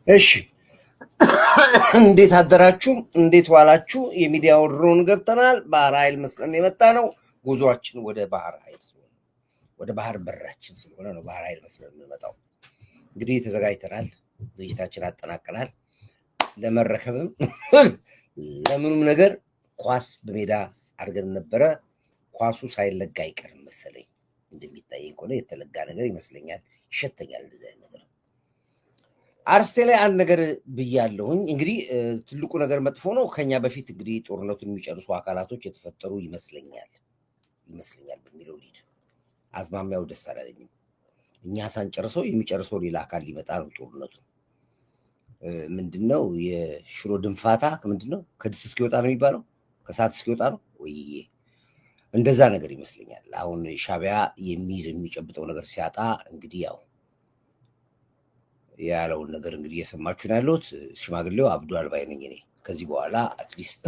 እሺ እንዴት አደራችሁ? እንዴት ዋላችሁ? የሚዲያው ድሮን ገብተናል። ባህር ኃይል መስለን የመጣ ነው። ጉዟችን ወደ ባህር ኃይል ስለሆነ ወደ ባህር በራችን ስለሆነ ነው ባህር ኃይል መስለን የምንመጣው። እንግዲህ ተዘጋጅተናል። ዝግጅታችን አጠናቀናል። ለመረከብም ለምኑም ነገር ኳስ በሜዳ አድርገን ነበረ። ኳሱ ሳይለጋ አይቀርም መሰለኝ። እንደሚታየኝ ከሆነ የተለጋ ነገር ይመስለኛል። ይሸተኛል እንደዚህ አይነት ነገር። አርስቴ ላይ አንድ ነገር ብያለሁኝ። እንግዲህ ትልቁ ነገር መጥፎ ነው። ከኛ በፊት እንግዲህ ጦርነቱን የሚጨርሱ አካላቶች የተፈጠሩ ይመስለኛል በሚለው ሊድ አዝማሚያው ደስ አላለኝም። እኛ ሳንጨርሰው የሚጨርሰው ሌላ አካል ሊመጣ ነው። ጦርነቱ ምንድነው? የሽሮ ድንፋታ ምንድነው? ከድስ እስኪወጣ ነው የሚባለው፣ ከሰዓት እስኪወጣ ነው ወይ? እንደዛ ነገር ይመስለኛል። አሁን ሻቢያ የሚይዝ የሚጨብጠው ነገር ሲያጣ እንግዲህ ያው ያለውን ነገር እንግዲህ እየሰማችሁ ነው ያለሁት። ሽማግሌው አብዷል ባይ ነኝ እኔ። ከዚህ በኋላ አትሊስት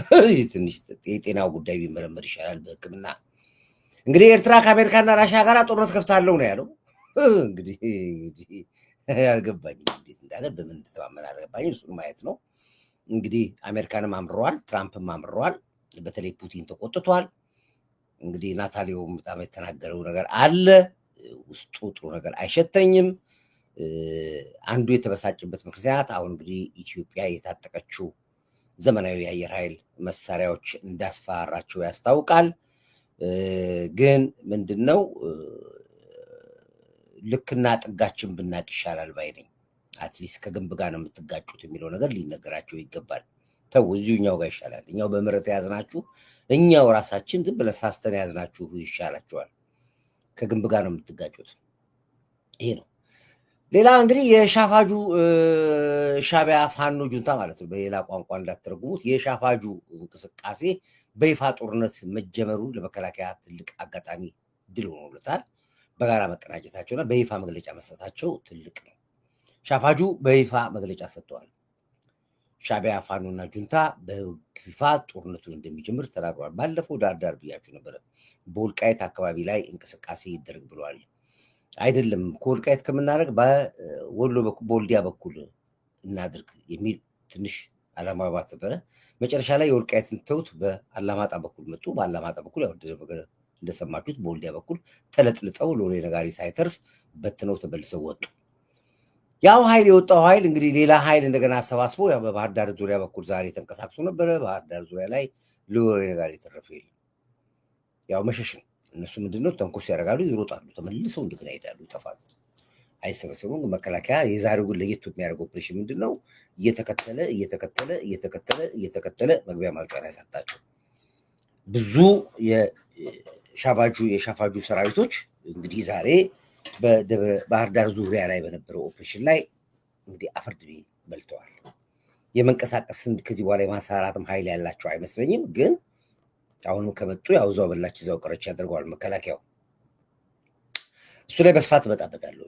ትንሽ የጤናው ጉዳይ ቢመረመር ይሻላል በሕክምና። እንግዲህ ኤርትራ ከአሜሪካና ራሻ ጋር ጦርነት ከፍታለሁ ነው ያለው። እንግዲህ አልገባኝም እንዴት እንዳለ በምን እንደተማመን አልገባኝም። እሱን ማየት ነው እንግዲህ። አሜሪካንም አምርረዋል፣ ትራምፕም አምርረዋል። በተለይ ፑቲን ተቆጥቷል። እንግዲህ ናታሊዮም በጣም የተናገረው ነገር አለ። ውስጡ ጥሩ ነገር አይሸተኝም። አንዱ የተበሳጭበት ምክንያት አሁን እንግዲህ ኢትዮጵያ የታጠቀችው ዘመናዊ የአየር ኃይል መሳሪያዎች እንዳስፈራራቸው ያስታውቃል። ግን ምንድነው ልክና ጥጋችን ብናቅ ይሻላል ባይ ነኝ። አትሊስት ከግንብ ጋር ነው የምትጋጩት የሚለው ነገር ሊነገራቸው ይገባል። ተው እዚሁ እኛው ጋር ይሻላል። እኛው በምረት የያዝናችሁ እኛው ራሳችን ዝም ብለን ሳስተን የያዝናችሁ ይሻላቸዋል። ከግንብ ጋር ነው የምትጋጩት። ይሄ ነው። ሌላ እንግዲህ የሻፋጁ ሻቢያ ፋኖ ጁንታ ማለት ነው፣ በሌላ ቋንቋ እንዳትተረጉሙት። የሻፋጁ እንቅስቃሴ በይፋ ጦርነት መጀመሩ ለመከላከያ ትልቅ አጋጣሚ ድል ሆኖለታል። በጋራ መቀናጀታቸውና በይፋ መግለጫ መስጠታቸው ትልቅ ነው። ሻፋጁ በይፋ መግለጫ ሰጥተዋል። ሻቢያ ፋኖና ጁንታ በይፋ ጦርነቱን እንደሚጀምር ተናግረዋል። ባለፈው ዳርዳር ብያችሁ ነበረ። በወልቃይት አካባቢ ላይ እንቅስቃሴ ይደረግ ብለዋል። አይደለም ከወልቃይት ከምናደርግ በወሎ በወልዲያ በኩል እናድርግ የሚል ትንሽ አለመግባባት ነበረ። መጨረሻ ላይ የወልቃይትን ተውት፣ በአላማጣ በኩል መጡ። በአላማጣ በኩል እንደሰማችሁት በወልዲያ በኩል ተለጥልጠው ሎሬ ነጋሪ ሳይተርፍ በትነው ተመልሰው ወጡ። ያው ኃይል የወጣው ኃይል እንግዲህ ሌላ ኃይል እንደገና አሰባስቦ ያው በባህር ዳር ዙሪያ በኩል ዛሬ ተንቀሳቅሶ ነበረ። ባህር ዳር ዙሪያ ላይ ሎሬ ነጋሪ የተረፈ የለም። ያው መሸሽ ነው። እነሱ ምንድነው ተንኮስ ያደርጋሉ፣ ይሮጣሉ፣ ተመልሰው እንደገና ይሄዳሉ፣ ይጠፋሉ፣ አይሰበሰቡም። መከላከያ የዛሬው ግን ለየት የሚያደርገው ኦፕሬሽን ምንድነው? እየተከተለ መግቢያ ማውጫን ያሳጣቸው ብዙ የሻፋጁ ሰራዊቶች እንግዲህ ዛሬ በባህር ዳር ዙሪያ ላይ በነበረው ኦፕሬሽን ላይ እንግዲህ አፈርድ በልተዋል። የመንቀሳቀስ ከዚህ በኋላ የማሰራራትም ኃይል ያላቸው አይመስለኝም። ግን አሁንም ከመጡ ያው እዛው በላች እዛው ቀረች ያደርገዋል መከላከያው። እሱ ላይ በስፋት እመጣበታለሁ።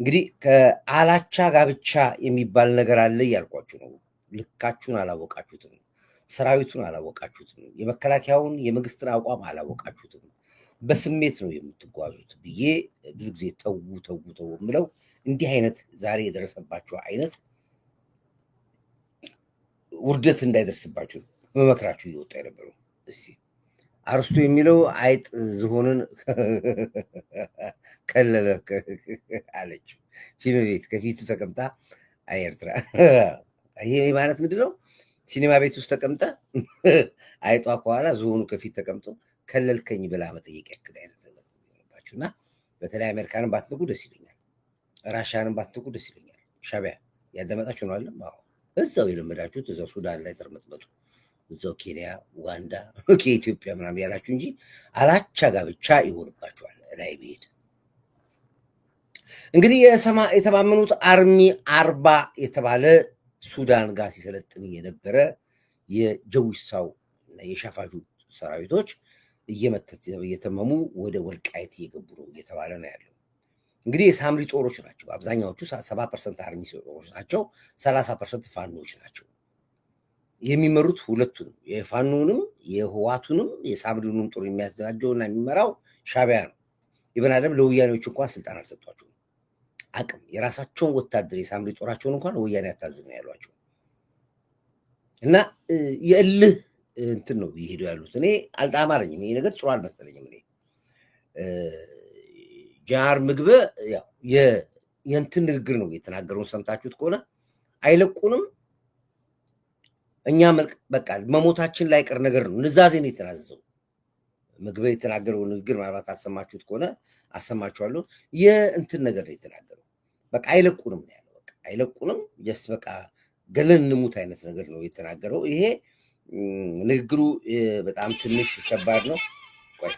እንግዲህ ከአላቻ ጋብቻ የሚባል ነገር አለ እያልኳችሁ ነው። ልካችሁን አላወቃችሁትም፣ ሰራዊቱን አላወቃችሁትም፣ የመከላከያውን የመንግስትን አቋም አላወቃችሁትም። በስሜት ነው የምትጓዙት ብዬ ብዙ ጊዜ ተው የምለው እንዲህ አይነት ዛሬ የደረሰባችሁ አይነት ውርደት እንዳይደርስባችሁ መመክራችሁ እየወጣ የነበረው። እስቲ አርስቱ የሚለው አይጥ ዝሆንን ከለለ አለችው። ፊልም ቤት ከፊቱ ተቀምጣ ኤርትራ ይሄ ማለት ምንድነው? ሲኒማ ቤት ውስጥ ተቀምጠ አይጧ ከኋላ ዝሆኑ ከፊት ተቀምጦ ከለልከኝ ብላ መጠየቅ ያክል አይነት ነገር ባችሁ እና በተለይ አሜሪካንን ባትንቁ ደስ ይለኛል። ራሻንን ባትንቁ ደስ ይለኛል። ሻቢያ ያዳመጣችሁ ነው አለ። አዎ እዛው የለመዳችሁት እዛው ሱዳን ላይ ተርመጥመጡ፣ እዛው ኬንያ፣ ኡጋንዳ፣ ከኢትዮጵያ ምናምን ያላችሁ እንጂ አላቻ ጋብቻ ይሆንባችኋል ላይ ብሄድ። እንግዲህ የተማመኑት አርሚ 40 የተባለ ሱዳን ጋር ሲሰለጥን የነበረ የጀዊሳው የሻፋጁ ሰራዊቶች እየተመሙ ወደ ወልቃይት እየገቡ ነው እየተባለ ነው ያለው። እንግዲህ የሳምሪ ጦሮች ናቸው አብዛኛዎቹ። 70% አርሚ ጦሮች ናቸው፣ 30% ፋኖች ናቸው። የሚመሩት ሁለቱንም የፋኖንም የህዋቱንም የሳምሪውንም ጦር የሚያዘጋጀውና የሚመራው ሻቢያ ነው። ይበን አይደለም ለወያኔዎች እንኳን ስልጣን አልሰጧቸውም። አቅም የራሳቸውን ወታደር የሳምሪ ጦራቸውን እንኳን ወያኔ አታዝም ያሏቸው እና የእልህ እንትን ነው ይሄዱ ያሉት። እኔ አልጣማረኝም፣ ይሄ ነገር ጥሩ አልመሰለኝም። እኔ ጀነራል ምግበ ያው የእንትን ንግግር ነው የተናገረውን ሰምታችሁት ከሆነ አይለቁንም እኛ በቃ መሞታችን ላይ ቀር ነገር ነው፣ ንዛዜ ነው የተናዘዘው። ምግበ የተናገረው ንግግር ምናልባት አልሰማችሁት ከሆነ አሰማችኋለሁ። የእንትን ነገር ነው የተናገረው። በቃ አይለቁንም ነው ያለው። በቃ አይለቁንም ጀስት በቃ ገለን እንሙት አይነት ነገር ነው የተናገረው። ይሄ ንግግሩ በጣም ትንሽ ከባድ ነው። ቆይ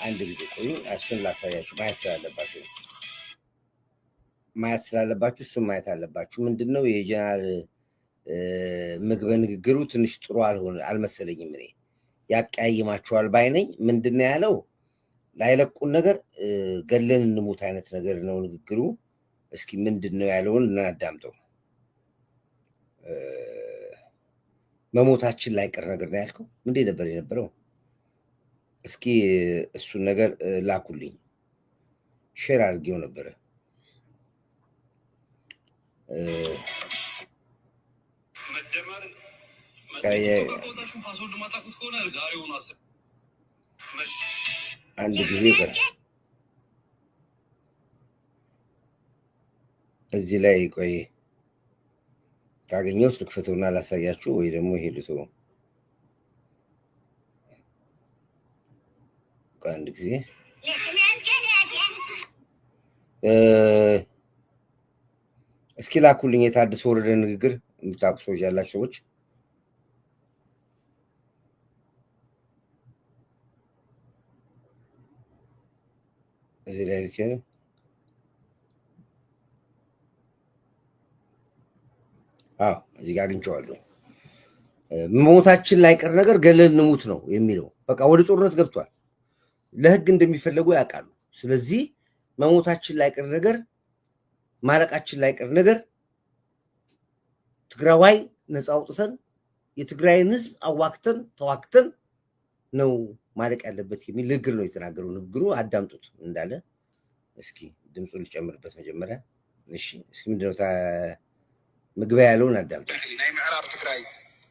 አንድ ጊዜ ቆይ፣ እሱን ላሳያችሁ። ማየት ስላለባችሁ እሱን ማየት አለባችሁ። ምንድነው የጀነራል ምግበ ንግግሩ ትንሽ ጥሩ አልመሰለኝም። እኔ ያቀያይማቸዋል ባይነኝ። ምንድነው ያለው? ላይለቁን ነገር ገለን እንሙት አይነት ነገር ነው ንግግሩ። እስኪ ምንድነው ያለውን እናዳምጠው። መሞታችን ላይ ቀር ነገር ነው ያልከው። ምንድን ነበር የነበረው? እስኪ እሱን ነገር ላኩልኝ፣ ሼር አድርጌው ነበረ። አንድ ጊዜ እዚህ ላይ ቆይ ካገኘሁት ልክፈተውና ላሳያችሁ፣ ወይ ደግሞ ይሄ ልተው። አንድ ጊዜ እስኪ ላኩልኝ የታደሰ ወረደ ንግግር የምታውቁ ሰዎች ያላችሁ ሰዎች እዚህ ላይ ልክ እዚህ ጋር አግኝቼዋለሁ። መሞታችን ላይ ቀር ነገር ገለን እንሙት ነው የሚለው። በቃ ወደ ጦርነት ገብቷል። ለህግ እንደሚፈለጉ ያውቃሉ። ስለዚህ መሞታችን ላይ ቀር ነገር፣ ማለቃችን ላይ ቀር ነገር ትግራዋይ ነፃ አውጥተን የትግራይን ህዝብ አዋክተን ተዋክተን ነው ማለቅ ያለበት የሚል ንግግር ነው የተናገረው። ንግግሩ አዳምጡት እንዳለ። እስኪ ድምፁን ልጨምርበት መጀመሪያ። እሺ እስኪ ምንድነው ምግበ ያለውን አዳምጡ። ናይ ምዕራብ ትግራይ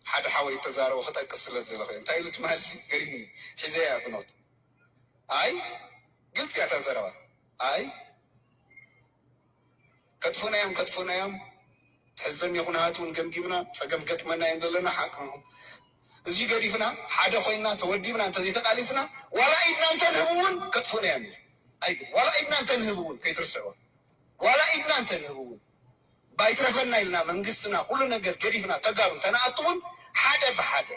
ሓደ ሓወይ ተዛረበ ክጠቅስ ስለ ዝኽእል እንታይ ኢሉ ትመሃልሲ ገሪሙኒ ሒዘያ ብኖት አይ ግልጽ እያ ተዘረባ አይ ከጥፎናዮም ትሕዘን የኹናትን ገምጊምና ፀገም ገጥመና እዮም ዘለና ሓቅ ነው። እዚ ገዲፍና ሓደ ኮይና ተወዲብና እንተዘይተቃሊስና ዋላ ኢድና እንተንህብ እውን ከጥፎና እዮም አይ ዋላ ኢድና እንተንህብ እውን ከይትርስዑ ዋላ ኢድና እንተንህብ እውን ባይትረፈና ኢልና መንግስትና ሁሉ ነገር ገዲፍና ተጋሩ ተናኣቱ እውን ሓደ ብሓደ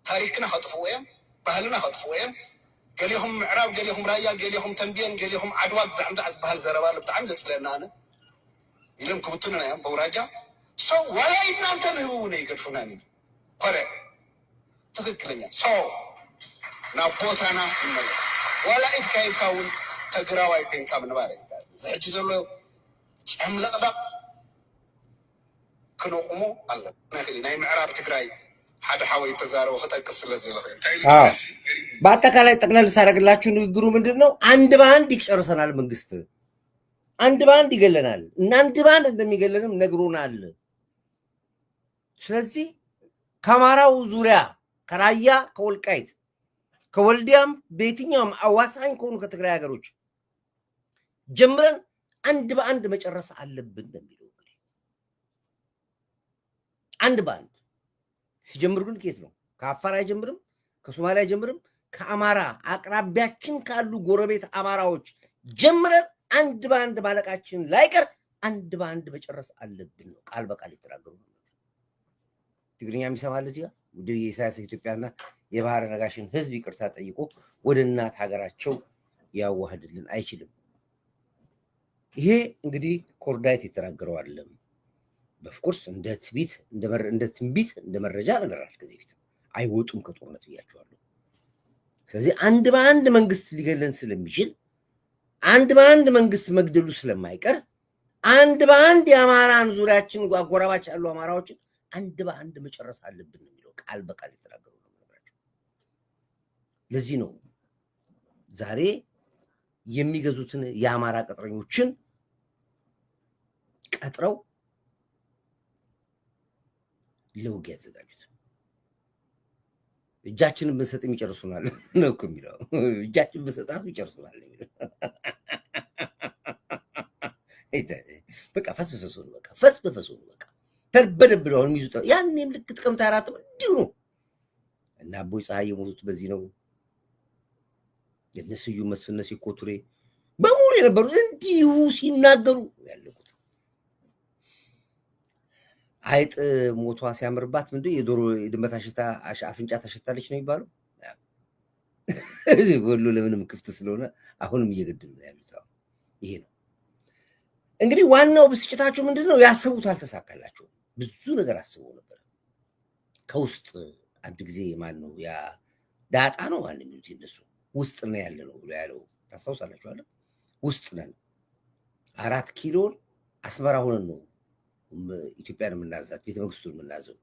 ታሪክና ከጥፍዎ እዮም፣ ባህልና ከጥፍዎ እዮም። ገሊኹም ምዕራብ፣ ገሊኹም ራያ፣ ገሊኹም ተንቤን፣ ገሊኹም ዓድዋ ብዛዕምዛዕ ዝበሃል ዘረባ ብጣዕሚ ዘፅለና ኣነ ኢሎም ክብትኑና እዮም በውራጃ ሰው ዋላ ኢድና እንተንህብ እውን ኣይገድፉና ኮረ ትክክለኛ ሰው ናብ ቦታና ንመለስ ዋላ ኢድ ካይብካ እውን ተግራዋይ ኮንካ ምንባር ዝሕጂ ዘሎ ጨምለቕለቕ ክንቁሙ ኣለና። ናይ ምዕራብ ትግራይ ሓደ ሓወይ ተዛረበ ክጠቅስ ስለዝኽእል በአጠቃላይ ጠቅለል ሳደርግላችሁ ንግግሩ ምንድን ነው? አንድ በአንድ ይጨርሰናል መንግስት፣ አንድ በአንድ ይገለናል እና አንድ በአንድ እንደሚገለንም ነግሮናል። ስለዚህ ከአማራው ዙሪያ ከራያ ከወልቃይት ከወልዲያም በየትኛውም አዋሳኝ ከሆኑ ከትግራይ ሀገሮች ጀምረን አንድ በአንድ መጨረስ አለብን እንደሚለው አንድ በአንድ ሲጀምር ግን ከየት ነው? ከአፋር አይጀምርም፣ ከሶማሊያ አይጀምርም። ከአማራ አቅራቢያችን ካሉ ጎረቤት አማራዎች ጀምረን አንድ በአንድ ማለቃችን ላይቀር አንድ በአንድ መጨረስ አለብን ነው ቃል በቃል የተናገሩ። ትግርኛ የሚሰማል እዚህ ጋር ወደ የኢሳያስ ኢትዮጵያና የባህረ ነጋሽን ህዝብ ይቅርታ ጠይቆ ወደ እናት ሀገራቸው ያዋህድልን አይችልም። ይሄ እንግዲህ ኮርዳይት የተናገረው አይደለም። በፍቁርስ እንደ ትንቢት እንደ መረጃ ነገራል። ከዚህ ቤት አይወጡም ከጦርነት ብያቸዋለሁ። ስለዚህ አንድ በአንድ መንግስት ሊገለን ስለሚችል አንድ በአንድ መንግስት መግደሉ ስለማይቀር አንድ በአንድ የአማራን ዙሪያችን አጎራባች ያሉ አማራዎችን አንድ በአንድ መጨረስ አለብን የሚለው ቃል በቃል የተናገሩ ነው ነገራቸው። ለዚህ ነው ዛሬ የሚገዙትን የአማራ ቅጥረኞችን ቀጥረው ለውጊያ ያዘጋጁት። እጃችንን ብንሰጥ ይጨርሱናል ነው እኮ የሚለው። እጃችንን ብንሰጣት ይጨርሱናል የሚለው። በቃ ፈስ ፈስ ነው። በቃ ፈስ በፈስ ነው። በቃ ተርበደብለው የሚይዙት ያኔም ልክ ጥቅምት 4 እንዲሁ ነው። እና አቦይ ፀሐይ የሞቱት በዚህ ነው። የነ ስዩም መስፍን እነ ሲኮ ቱሬ በሙሉ የነበሩ እንዲሁ ሲናገሩ ያለቁት። አይጥ ሞቷ ሲያምርባት ምንድን የዶሮ የድመት አሽታ አፍንጫ ተሸታለች ነው የሚባለው። ወሎ ለምንም ክፍት ስለሆነ አሁንም እየገደሉ ነው ያሉት። ይሄ ነው እንግዲህ ዋናው ብስጭታቸው ምንድን ነው? ያሰቡት አልተሳካላቸው። ብዙ ነገር አስበው ነበር። ከውስጥ አንድ ጊዜ ማን ነው ያ ዳጣ ነው ማን የሚሉት እነሱ ውስጥ ነው ያለ ነው ብሎ ያለው ታስታውሳላችሁ አይደል? ውስጥ ነን 4 ኪሎን አስመራ ሆነን ነው ኢትዮጵያን የምናዛት ቤተ መንግስቱን የምናዘው።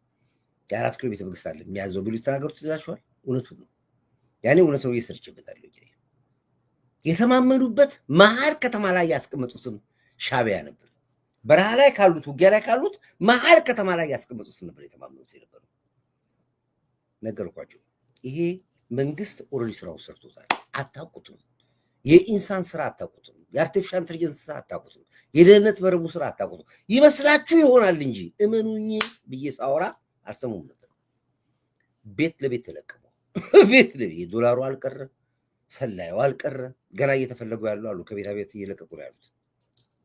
የ4 ኪሎ ቤተ መንግስት አለ የሚያዘው ብሎ የተናገሩት ይዛችኋል። እውነቱን ነው። ያኔ እውነት ነው እየሰርችበታለሁ። የተማመኑበት መሀል ከተማ ላይ ያስቀመጡትን ሻቢያ ነበር። በረሃ ላይ ካሉት ውጊያ ላይ ካሉት መሀል ከተማ ላይ ያስቀመጡትን ነበር የተማመኑት የነበሩ። ነገርኳቸው። ይሄ መንግስት ኦልሬዲ ስራውን ሰርቶታል። አታውቁትም። የኢንሳን ስራ አታውቁትም። የአርቲፊሻል ኢንተለጀንስ ስራ አታውቁትም። የደህንነት መረቡ ስራ አታውቁትም። ይመስላችሁ ይሆናል እንጂ እመኑኝ ብዬ ሳወራ አልሰሙም ነበር። ቤት ለቤት ተለቀሙ። ቤት ለቤት ዶላሩ አልቀረ፣ ሰላዩ አልቀረ። ገና እየተፈለጉ ያሉ አሉ። ከቤታ ቤት እየለቀቁ ነው ያሉት።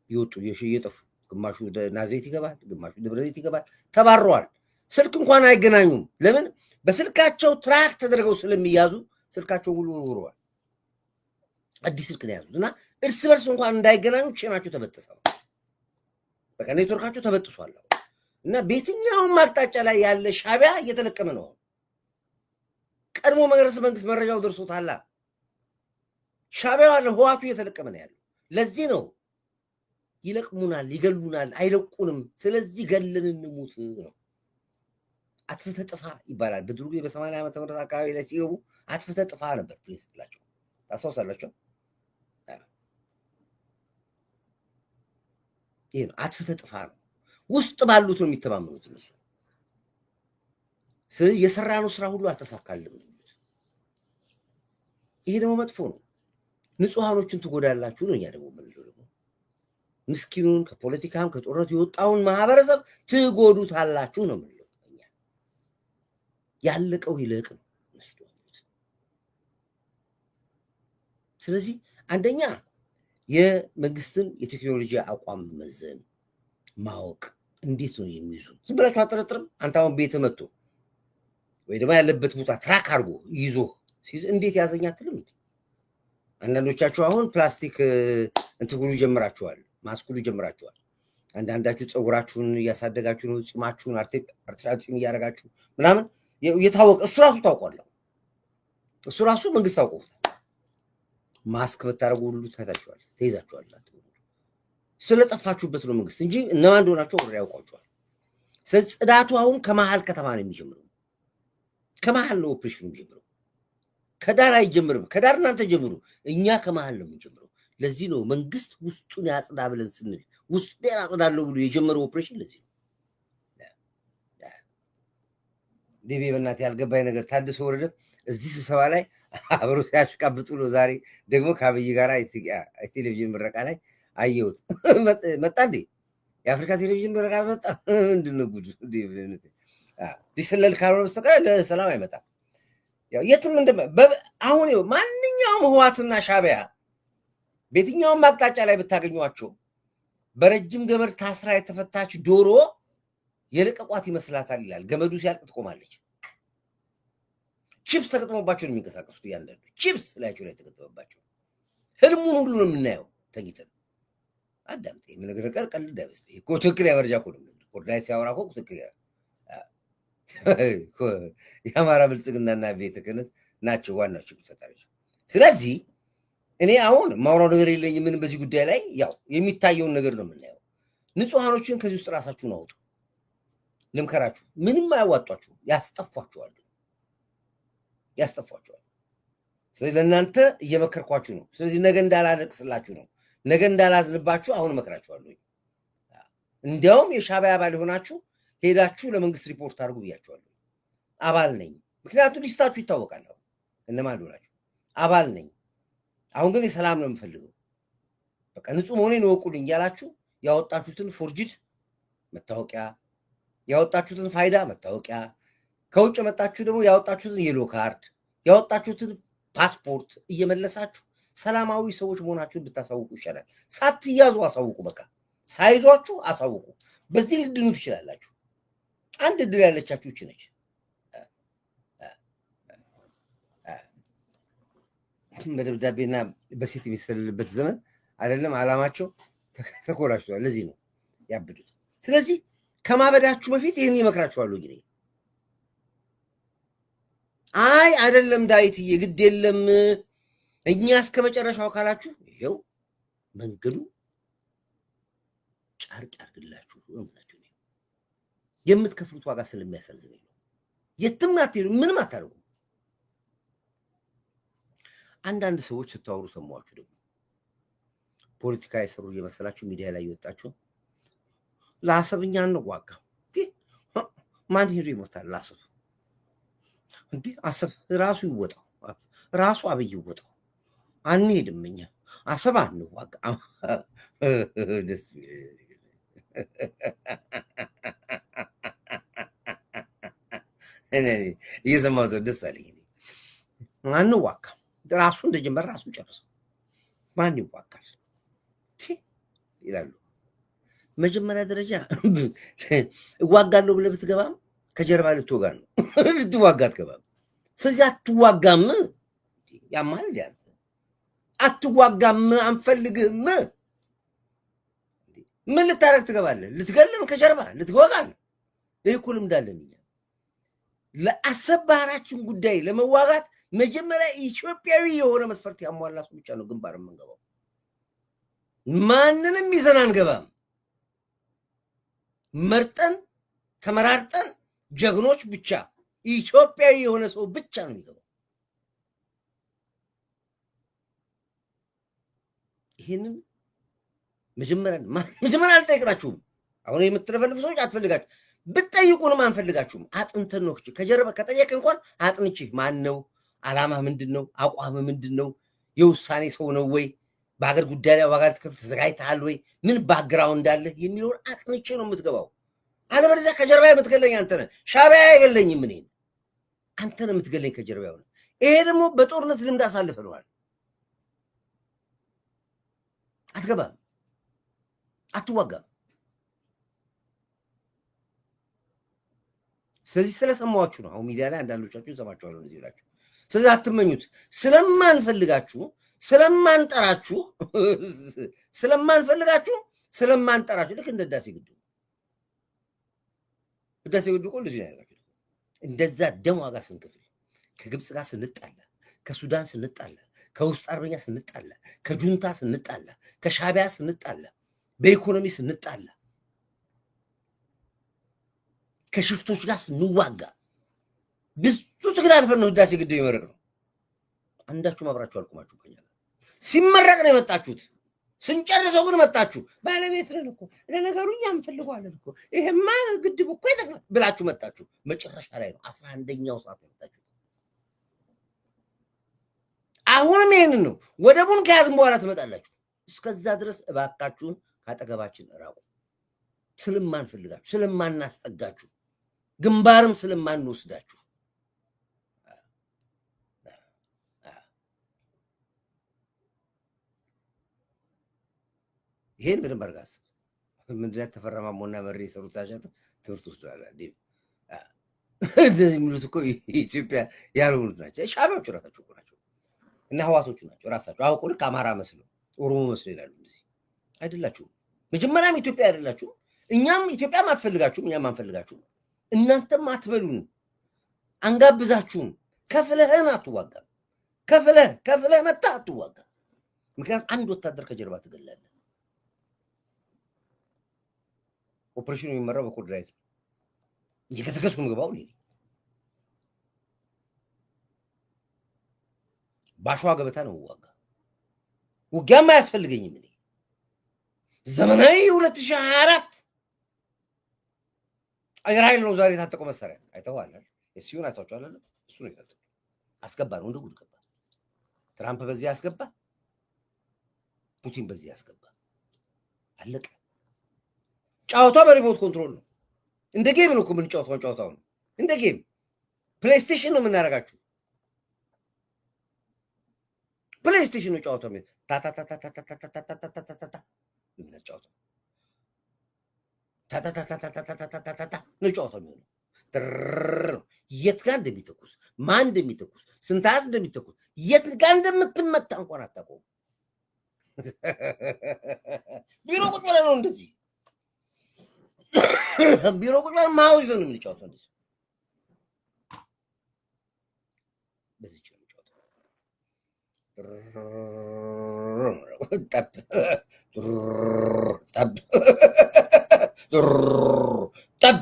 ይወጡ እየጠፉ፣ ግማሹ ናዝሬት ይገባል፣ ግማሹ ደብረ ዘይት ይገባል። ተባረዋል። ስልክ እንኳን አይገናኙም። ለምን? በስልካቸው ትራክ ተደርገው ስለሚያዙ ስልካቸው ሁሉ ወርወረዋል። አዲስ ስልክ ነው ያዙት እና እርስ በርስ እንኳን እንዳይገናኙ ቼናቸው ተበጥሰዋል። በቃ ኔትወርካቸው ተበጥሷል። እና በየትኛውም አቅጣጫ ላይ ያለ ሻቢያ እየተለቀመ ነው። ቀድሞ መንግስት መረጃው ደርሶታል። ሻቢያ ያለ ህዋቱ እየተለቀመ ነው ያለው። ለዚህ ነው ይለቅሙናል፣ ይገሉናል፣ አይለቁንም። ስለዚህ ገለን እንሙት ነው። አጥፍተ ጥፋ ይባላል። በድሮ በ80 ዓመተ ምህረት አካባቢ ላይ ሲገቡ አጥፍተ ጥፋ ነበር ፕሪንሲፕላቸው። ታስታውሳላችሁ? ይሄ ነው አጥፍተ ጥፋ ነው። ውስጥ ባሉት ነው የሚተማመኑት እነሱ። የሰራነው ስራ ሁሉ አልተሳካልም። ይሄ ደግሞ መጥፎ ነው። ንጹሃኖችን ትጎዳላችሁ ነው። እኛ ደግሞ ምንለው ደግሞ ምስኪኑን ከፖለቲካም ከጦርነት የወጣውን ማህበረሰብ ትጎዱታላችሁ ነው ምንለው። ያለቀው ይለቅ ነው። ስለዚህ አንደኛ የመንግስትን የቴክኖሎጂ አቋም መዘን ማወቅ እንዴት ነው የሚይዙ። ዝም ብላችሁ አጠረጥርም። አንተ አሁን ቤት መጥቶ ወይ ደግሞ ያለበት ቦታ ትራክ አድርጎ ይዞ ሲይዝ እንዴት ያዘኝ አትልም? አንዳንዶቻችሁ አሁን ፕላስቲክ እንትጉሉ ጀምራችኋል፣ ማስኩሉ ጀምራችኋል። አንዳንዳችሁ ፀጉራችሁን እያሳደጋችሁ ነው፣ ፂማችሁን አርቲፊሻል ፂም እያደረጋችሁ ምናምን የታወቀ እሱ ራሱ ታውቋለሁ። እሱ ራሱ መንግስት ታውቆታል። ማስክ ብታደርጉ ሁሉ ታይታችኋል፣ ተይዛችኋል። ስለጠፋችሁበት ነው መንግስት እንጂ እነማን እንደሆናችሁ ወሬ ያውቋችኋል። ስለዚህ ጽዳቱ አሁን ከመሀል ከተማ ነው የሚጀምረው። ከመሀል ነው ኦፕሬሽኑ የሚጀምረው። ከዳር አይጀምርም። ከዳር እናንተ ጀምሩ፣ እኛ ከመሀል ነው የምንጀምረው። ለዚህ ነው መንግስት ውስጡን ያጽዳ ብለን ስንል ውስጡን ያጽዳለሁ ብሎ የጀመረው ኦፕሬሽን ለዚህ ነው። ዲቪ በእናት ያልገባኝ ነገር ታደሰ ወረደ እዚህ ስብሰባ ላይ አብሮ ሲያሽቃብጡ ነው። ዛሬ ደግሞ ከአብይ ጋር ቴሌቪዥን ምረቃ ላይ አየሁት። መጣ እንዴ? የአፍሪካ ቴሌቪዥን ምረቃ መጣ። ምንድን ነው ጉዱ? ሊሰለል ካልሆነ በስተቀር ለሰላም አይመጣም። የትም አሁን ማንኛውም ህዋትና ሻቢያ በየትኛውም አቅጣጫ ላይ ብታገኟቸው በረጅም ገመድ ታስራ የተፈታች ዶሮ የለቀቋት ይመስላታል ይላል። ገመዱ ሲያልቅ ትቆማለች። ቺፕስ ተገጥሞባቸው ነው የሚንቀሳቀሱት። እያንዳንዱ ቺፕስ ላያቸው ላይ ተገጥሞባቸው ህልሙን ሁሉ ነው የምናየው ተኝተን። አዳምጤ የምነግርህ ነገር ቀልድ አይመስልህ እኮ ትክክል ያመርጃ እኮ ነው። ኮርዳይት ሲያወራ እኮ ትክክል የአማራ ብልጽግናና ቤተ ክህነት ናቸው ዋናው ችግር ፈጣሪዎች። ስለዚህ እኔ አሁን ማውራው ነገር የለኝም። ምን በዚህ ጉዳይ ላይ ያው የሚታየውን ነገር ነው የምናየው። ንጹሃኖችን ከዚህ ውስጥ ራሳችሁን አውጡ። ልምከራችሁ፣ ምንም አያዋጧችሁ፣ ያስጠፏችኋል። ስለዚህ ለእናንተ እየመከርኳችሁ ነው። ስለዚህ ነገ እንዳላለቅስላችሁ ነው፣ ነገ እንዳላዝንባችሁ አሁን እመክራችኋለሁ። እንዲያውም የሻዕቢያ አባል ሆናችሁ ሄዳችሁ ለመንግስት ሪፖርት አድርጉ ብያችኋለሁ። አባል ነኝ። ምክንያቱም ሊስታችሁ ይታወቃል። እነማን ሆናችሁ አባል ነኝ። አሁን ግን የሰላም ነው የምፈልገው፣ በቃ ንጹህ መሆኔን እወቁልኝ እያላችሁ ያወጣችሁትን ፎርጅድ መታወቂያ፣ ያወጣችሁትን ፋይዳ መታወቂያ፣ ከውጭ መጣችሁ ደግሞ ያወጣችሁትን የሎ ካርድ፣ ያወጣችሁትን ፓስፖርት እየመለሳችሁ ሰላማዊ ሰዎች መሆናችሁን ብታሳውቁ ይሻላል። ሳትያዙ አሳውቁ። በቃ ሳይዟችሁ አሳውቁ። በዚህ ልድኑ ትችላላችሁ። አንድ እድል ያለቻችሁ እቺ ነች። በደብዳቤና በሴት የሚሰልልበት ዘመን አይደለም። ዓላማቸው ተኮላሽቷል። ለዚህ ነው ያብዱት። ስለዚህ ከማበዳችሁ በፊት ይህን ይመክራችኋለሁ። ጊዜ አይ አይደለም ዳዊትዬ፣ ግድ የለም እኛ እስከ መጨረሻው ካላችሁ ይኸው መንገዱ ጨርቅ ያርግላችሁ። የምትከፍሉት ዋጋ ስለሚያሳዝነኝ ነው። የትም አትሄዱ፣ ምንም አታደርጉም። አንዳንድ ሰዎች ስታወሩ ሰማችሁ። ደግሞ ፖለቲካ የሰሩ እየመሰላችሁ ሚዲያ ላይ ይወጣችሁ ለአሰብ እኛ እንዋጋ። ማን ሄዶ ይሞታል? ለአሰብ እንዴ? አሰብ ራሱ ይወጣው፣ ራሱ አብይ ይወጣው። አንሄድም እኛ አሰብ አንዋጋ። ደስ እየሰማሁ ደስ አለኝ። አንዋጋ። ራሱ እንደጀመረ ራሱ ጨርሰው ማን ይዋጋል ይላሉ። መጀመሪያ ደረጃ እዋጋለሁ ብለህ ብትገባም ከጀርባ ልትወጋ ነው፣ ልትዋጋ አትገባም። ስለዚህ አትዋጋም። ያማል ያንተ አትዋጋም፣ አንፈልግም። ምን ልታረግ ትገባለህ? ልትገለን፣ ከጀርባ ልትወጋን። ይህ እኮ ልምድ አለን እኛ። ለአሰብ ባህራችን ጉዳይ ለመዋጋት መጀመሪያ ኢትዮጵያዊ የሆነ መስፈርት ያሟላ ሰው ብቻ ነው ግንባር የምንገባው። ማንንም ይዘን አንገባም። መርጠን ተመራርጠን ጀግኖች ብቻ ኢትዮጵያዊ የሆነ ሰው ብቻ ነው የሚገባው። ይሄንን መጀመሪያ አልጠይቅናችሁም። አሁን የምትለፈልፉ ሰዎች አትፈልጋችሁ፣ ብትጠይቁንም አንፈልጋችሁም። አጥንተን ነው ከጀርባ ከጠየቅ እንኳን አጥንቼ ማን ነው፣ ዓላማ ምንድን ነው፣ አቋም ምንድን ነው፣ የውሳኔ ሰው ነው ወይ፣ በሀገር ጉዳይ ላይ ዋጋ ልትከፍል ተዘጋጅተሃል ወይ፣ ምን ባክግራውንድ እንዳለ የሚለውን አጥንቼ ነው የምትገባው። አለበለዚያ ከጀርባ የምትገለኝ አንተ ነህ። ሻዕቢያ አይገለኝም፣ እኔን አንተ ነህ የምትገለኝ ከጀርባ ሆነ። ይሄ ደግሞ በጦርነት ልምድ አሳልፈነዋል። አትገባም፣ አትዋጋም። ስለዚህ ስለሰማችሁ ነው። አሁን ሚዲያ ላይ አንዳንዶቻችሁ ሰማችኋለሁ እንደዚህ ብላችሁ። ስለዚህ አትመኙት። ስለማንፈልጋችሁ፣ ስለማንጠራችሁ፣ ስለማንጠራችሁ ልክ እንደ ህዳሴ ግድብ እኮ እንደዚህ ነው ያደረጋችሁ። እንደዛ ደም ዋጋ ስንከፍል፣ ከግብፅ ጋር ስንጣላ፣ ከሱዳን ስንጣላ፣ ከውስጥ አርበኛ ስንጣላ፣ ከጁንታ ስንጣላ፣ ከሻዕቢያ ስንጣላ፣ በኢኮኖሚ ስንጣላ፣ ከሽፍቶች ጋር ስንዋጋ ብዙ ትግል አልፈን ነው ህዳሴ ግድብ የመረቅ ነው። አንዳችሁም አብራችሁ አልቆማችሁ ከኛ ጋር። ሲመረቅ ነው የመጣችሁት። ስንጨርሰው ግን መጣችሁ። ባለቤት ነን እኮ ለነገሩ እኛ እንፈልገዋለን እኮ ይሄማ ግድብ እኮ ይጠቅማል ብላችሁ መጣችሁ። መጨረሻ ላይ ነው 11ኛው ሰዓት መጣችሁ። አሁንም ይሄንን ነው። ወደቡን ከያዝን በኋላ ትመጣላችሁ። እስከዛ ድረስ እባካችሁን ካጠገባችን እራቁ። ስለማንፈልጋችሁ፣ ስለማናስጠጋችሁ፣ ግንባርም ስለማንወስዳችሁ ይሄን በደንብ አድርገህ አስብ። ምንድን ነው ተፈራ ማሞና መሪ የሰሩት አሻት ትምህርት ወስደዋል። እንደዚህ የሚሉት እኮ ኢትዮጵያ ያልሆኑት ናቸው። ሻዕቢያዎቹ ራሳቸው እኮ ናቸው እና ህዋቶቹ ናቸው ራሳቸው አውቀው ልክ አማራ መስለው ኦሮሞ መስለው ይላሉ። እንደዚህ አይደላችሁም። መጀመሪያም ኢትዮጵያ አይደላችሁም። እኛም ኢትዮጵያም አትፈልጋችሁም፣ እኛም አንፈልጋችሁም። እናንተም አትበሉን፣ አንጋብዛችሁም። ከፍለህን አትዋጋም። ከፍለህ መጣ አትዋጋም። ምክንያቱም አንድ ወታደር ከጀርባ ትገላለህ። ኦፕሬሽኑ የሚመራው በኮርዲናይት ነው። እየገሰገስኩ ምግባው ነ በአሸዋ ገበታ ነው ዋጋ። ውጊያም አያስፈልገኝም። እኔ ዘመናዊ 2024 አየር ኃይል ነው ዛሬ የታጠቀው መሳሪያ አይተዋል። እሱን አይታችኋል አይደል? እሱ ነው የታጠቀው። አስገባ ነው እንደ ጉድ ገባ። ትራምፕ በዚህ ያስገባ፣ ፑቲን በዚህ ያስገባ። አለቀ። ጨዋታው በሪሞት ኮንትሮል ነው። እንደ ጌም ነው እኮ የምንጫወተው። ጨዋታው ነው እንደ ጌም ፕሌይስቴሽን ነው የምናደርጋችሁ። ፕሌይስቴሽን ነው ጨዋታው ነው። ታታታታታታታታታታታ የምንጫወተው ታታታታታታታታታ ነው ጨዋታው የሚሆነው። የት ጋር እንደሚተኩስ ማን እንደሚተኩስ ስንት አዝ እንደሚተኩስ የት ጋር እንደምትመታ እንኳን አታውቀውም። ቢሮ ቁጭ ብለህ ነው እንደዚህ ቢሮ ቁጭ ብለህ ማውዝ ነው የምንጫወተው እንደዚህ በዚህ ጠብ።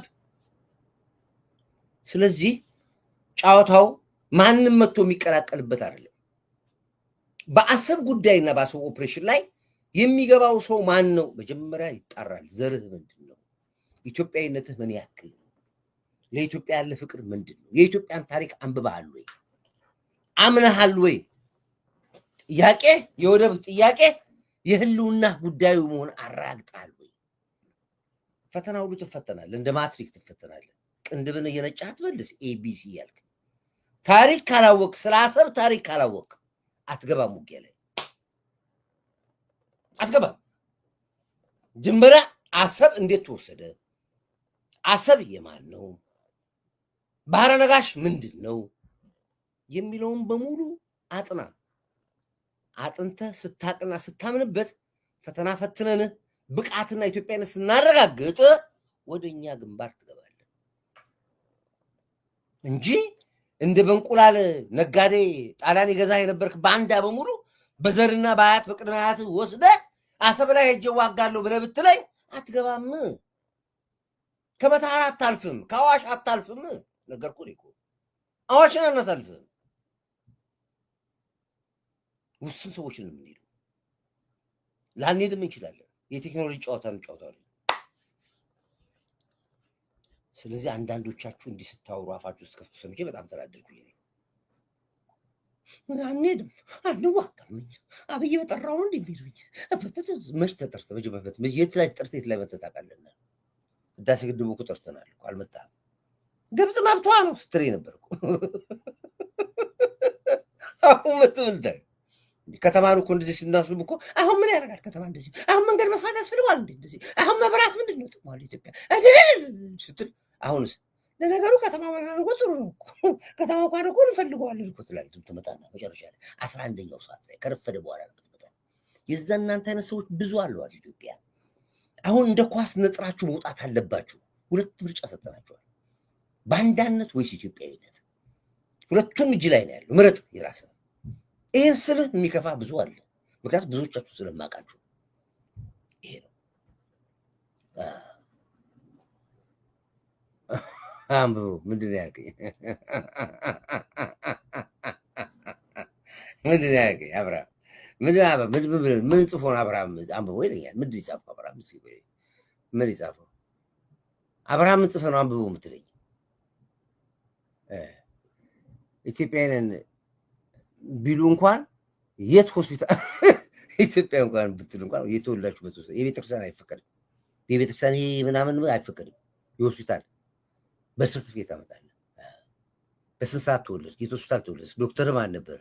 ስለዚህ ጨዋታው ማንም መጥቶ የሚቀላቀልበት አይደለም። በአሰብ ጉዳይና በአሰብ ኦፕሬሽን ላይ የሚገባው ሰው ማን ነው? መጀመሪያ ይጣራል። ዘርህ ምንድን ነው? ኢትዮጵያዊነትህ ምን ያክል ነው? ለኢትዮጵያ ያለ ፍቅር ምንድን ነው? የኢትዮጵያን ታሪክ አንብበሃል ወይ? አምነሃል ወይ? ጥያቄ የወደብ ጥያቄ የህልውና ጉዳዩ መሆን አራግጣል ወይ? ፈተና ሁሉ ትፈተናለህ። እንደ ማትሪክ ትፈተናለህ። ቅንድብን እየነጫህ አትመልስ ኤቢሲ ያልክ። ታሪክ ካላወቅ ስለ አሰብ ታሪክ ካላወቅ አትገባም። ውጊያ ላይ አትገባም። ጅምበራ አሰብ እንዴት ተወሰደ? አሰብ የማን ነው? ባህረ ነጋሽ ምንድን ነው የሚለውን በሙሉ አጥና። አጥንተህ ስታቅና ስታምንበት ፈተና ፈትነን ብቃትና ኢትዮጵያን ስናረጋግጥ ወደኛ ግንባር ትገባለህ እንጂ እንደ በእንቁላል ነጋዴ ጣሊያን የገዛ የነበርክ ባንዳ በሙሉ በዘርና በአያት በቅድመ አያት ወስደ አሰብ ላይ ሄጄ ዋጋለሁ ብለህ ብትለኝ አትገባም። ከመተሃራ አታልፍም፣ ከአዋሽ አታልፍም። ነገርኩህ እኮ አዋሽን አናሳልፍም። ውስን ሰዎችን የምንሄደው ላንሄድም እንችላለን። የቴክኖሎጂ ጨዋታ እንጫወታለን። ስለዚህ አንዳንዶቻችሁ እንዲህ ስታወሩ አፋችሁ ውስጥ ከፍቱ ሰምቼ በጣም ተናደድኩኝ። አንሄድም አንዋጋም አብይ በጠራው ነው እንደሚሉኝ መች ተጠርተህ መጀመሪያ የት ላይ ጠርተህ የት ላይ መተህ ታውቃለህ? ህዳሴ ግድቡ እኮ ጠርተናል እኮ አልመጣህም። ግብፅ መብቷ ነው ስትል ነበር እኮ አሁን መጥተህ ከተማን እኮ እንደዚህ ሲናስቡ እኮ አሁን ምን ያደርጋል ከተማ እንደዚህ አሁን መንገድ መስራት ያስፈልገዋል እንዴ? እንደዚህ አሁን መብራት ምንድን ነው ጥቅሙ ኢትዮጵያ ስትል አሁንስ ለነገሩ ከተማ ማድረጉ ጥሩ ነው እኮ ከተማ ማድረጉ እንፈልገዋለን እኮ ትላለች። ትመጣና መጨረሻ ላይ 11ኛው ሰዓት ላይ ከረፈደ በኋላ ነው ትመጣ። የዛ እናንተ አይነት ሰዎች ብዙ አሏት ኢትዮጵያ። አሁን እንደ ኳስ ነጥራችሁ መውጣት አለባችሁ። ሁለት ምርጫ ሰጠናችኋል፣ ባንዳነት ወይስ ኢትዮጵያዊነት። ሁለቱም እጅ ላይ ነው ያለው። ምረጥ የራስህ። ይሄን ስልህ የሚከፋ ብዙ አለ። ምክንያቱም ብዙዎቻችሁ ስለማውቃችሁ ይሄ ነው። አንብቡ። ምንድን ነው ያልከኝ? ምንድን ነው ያልከኝ? አብርሃም ምን ጽፎ ነው አብርሃም አንብቦ ይለኛል። ምንድን ይጻፈው አብርሃም? ምን ይጻፈው አብርሃም? ምን ጽፈ ነው አንብቦ የምትለኝ? ኢትዮጵያውያን ቢሉ እንኳን የት ሆስፒታል ኢትዮጵያ እንኳን ብትሉ እንኳን የተወላችሁበት የቤተክርስቲያን አይፈቀድም። የቤተክርስቲያን ይሄ ምናምን አይፈቀድም። የሆስፒታል በሰርቲፊኬት አመጣለህ። በስንት ሰዓት ተወለድክ? የት ሆስፒታል ተወለድክ? ዶክተር ማን ነበረ?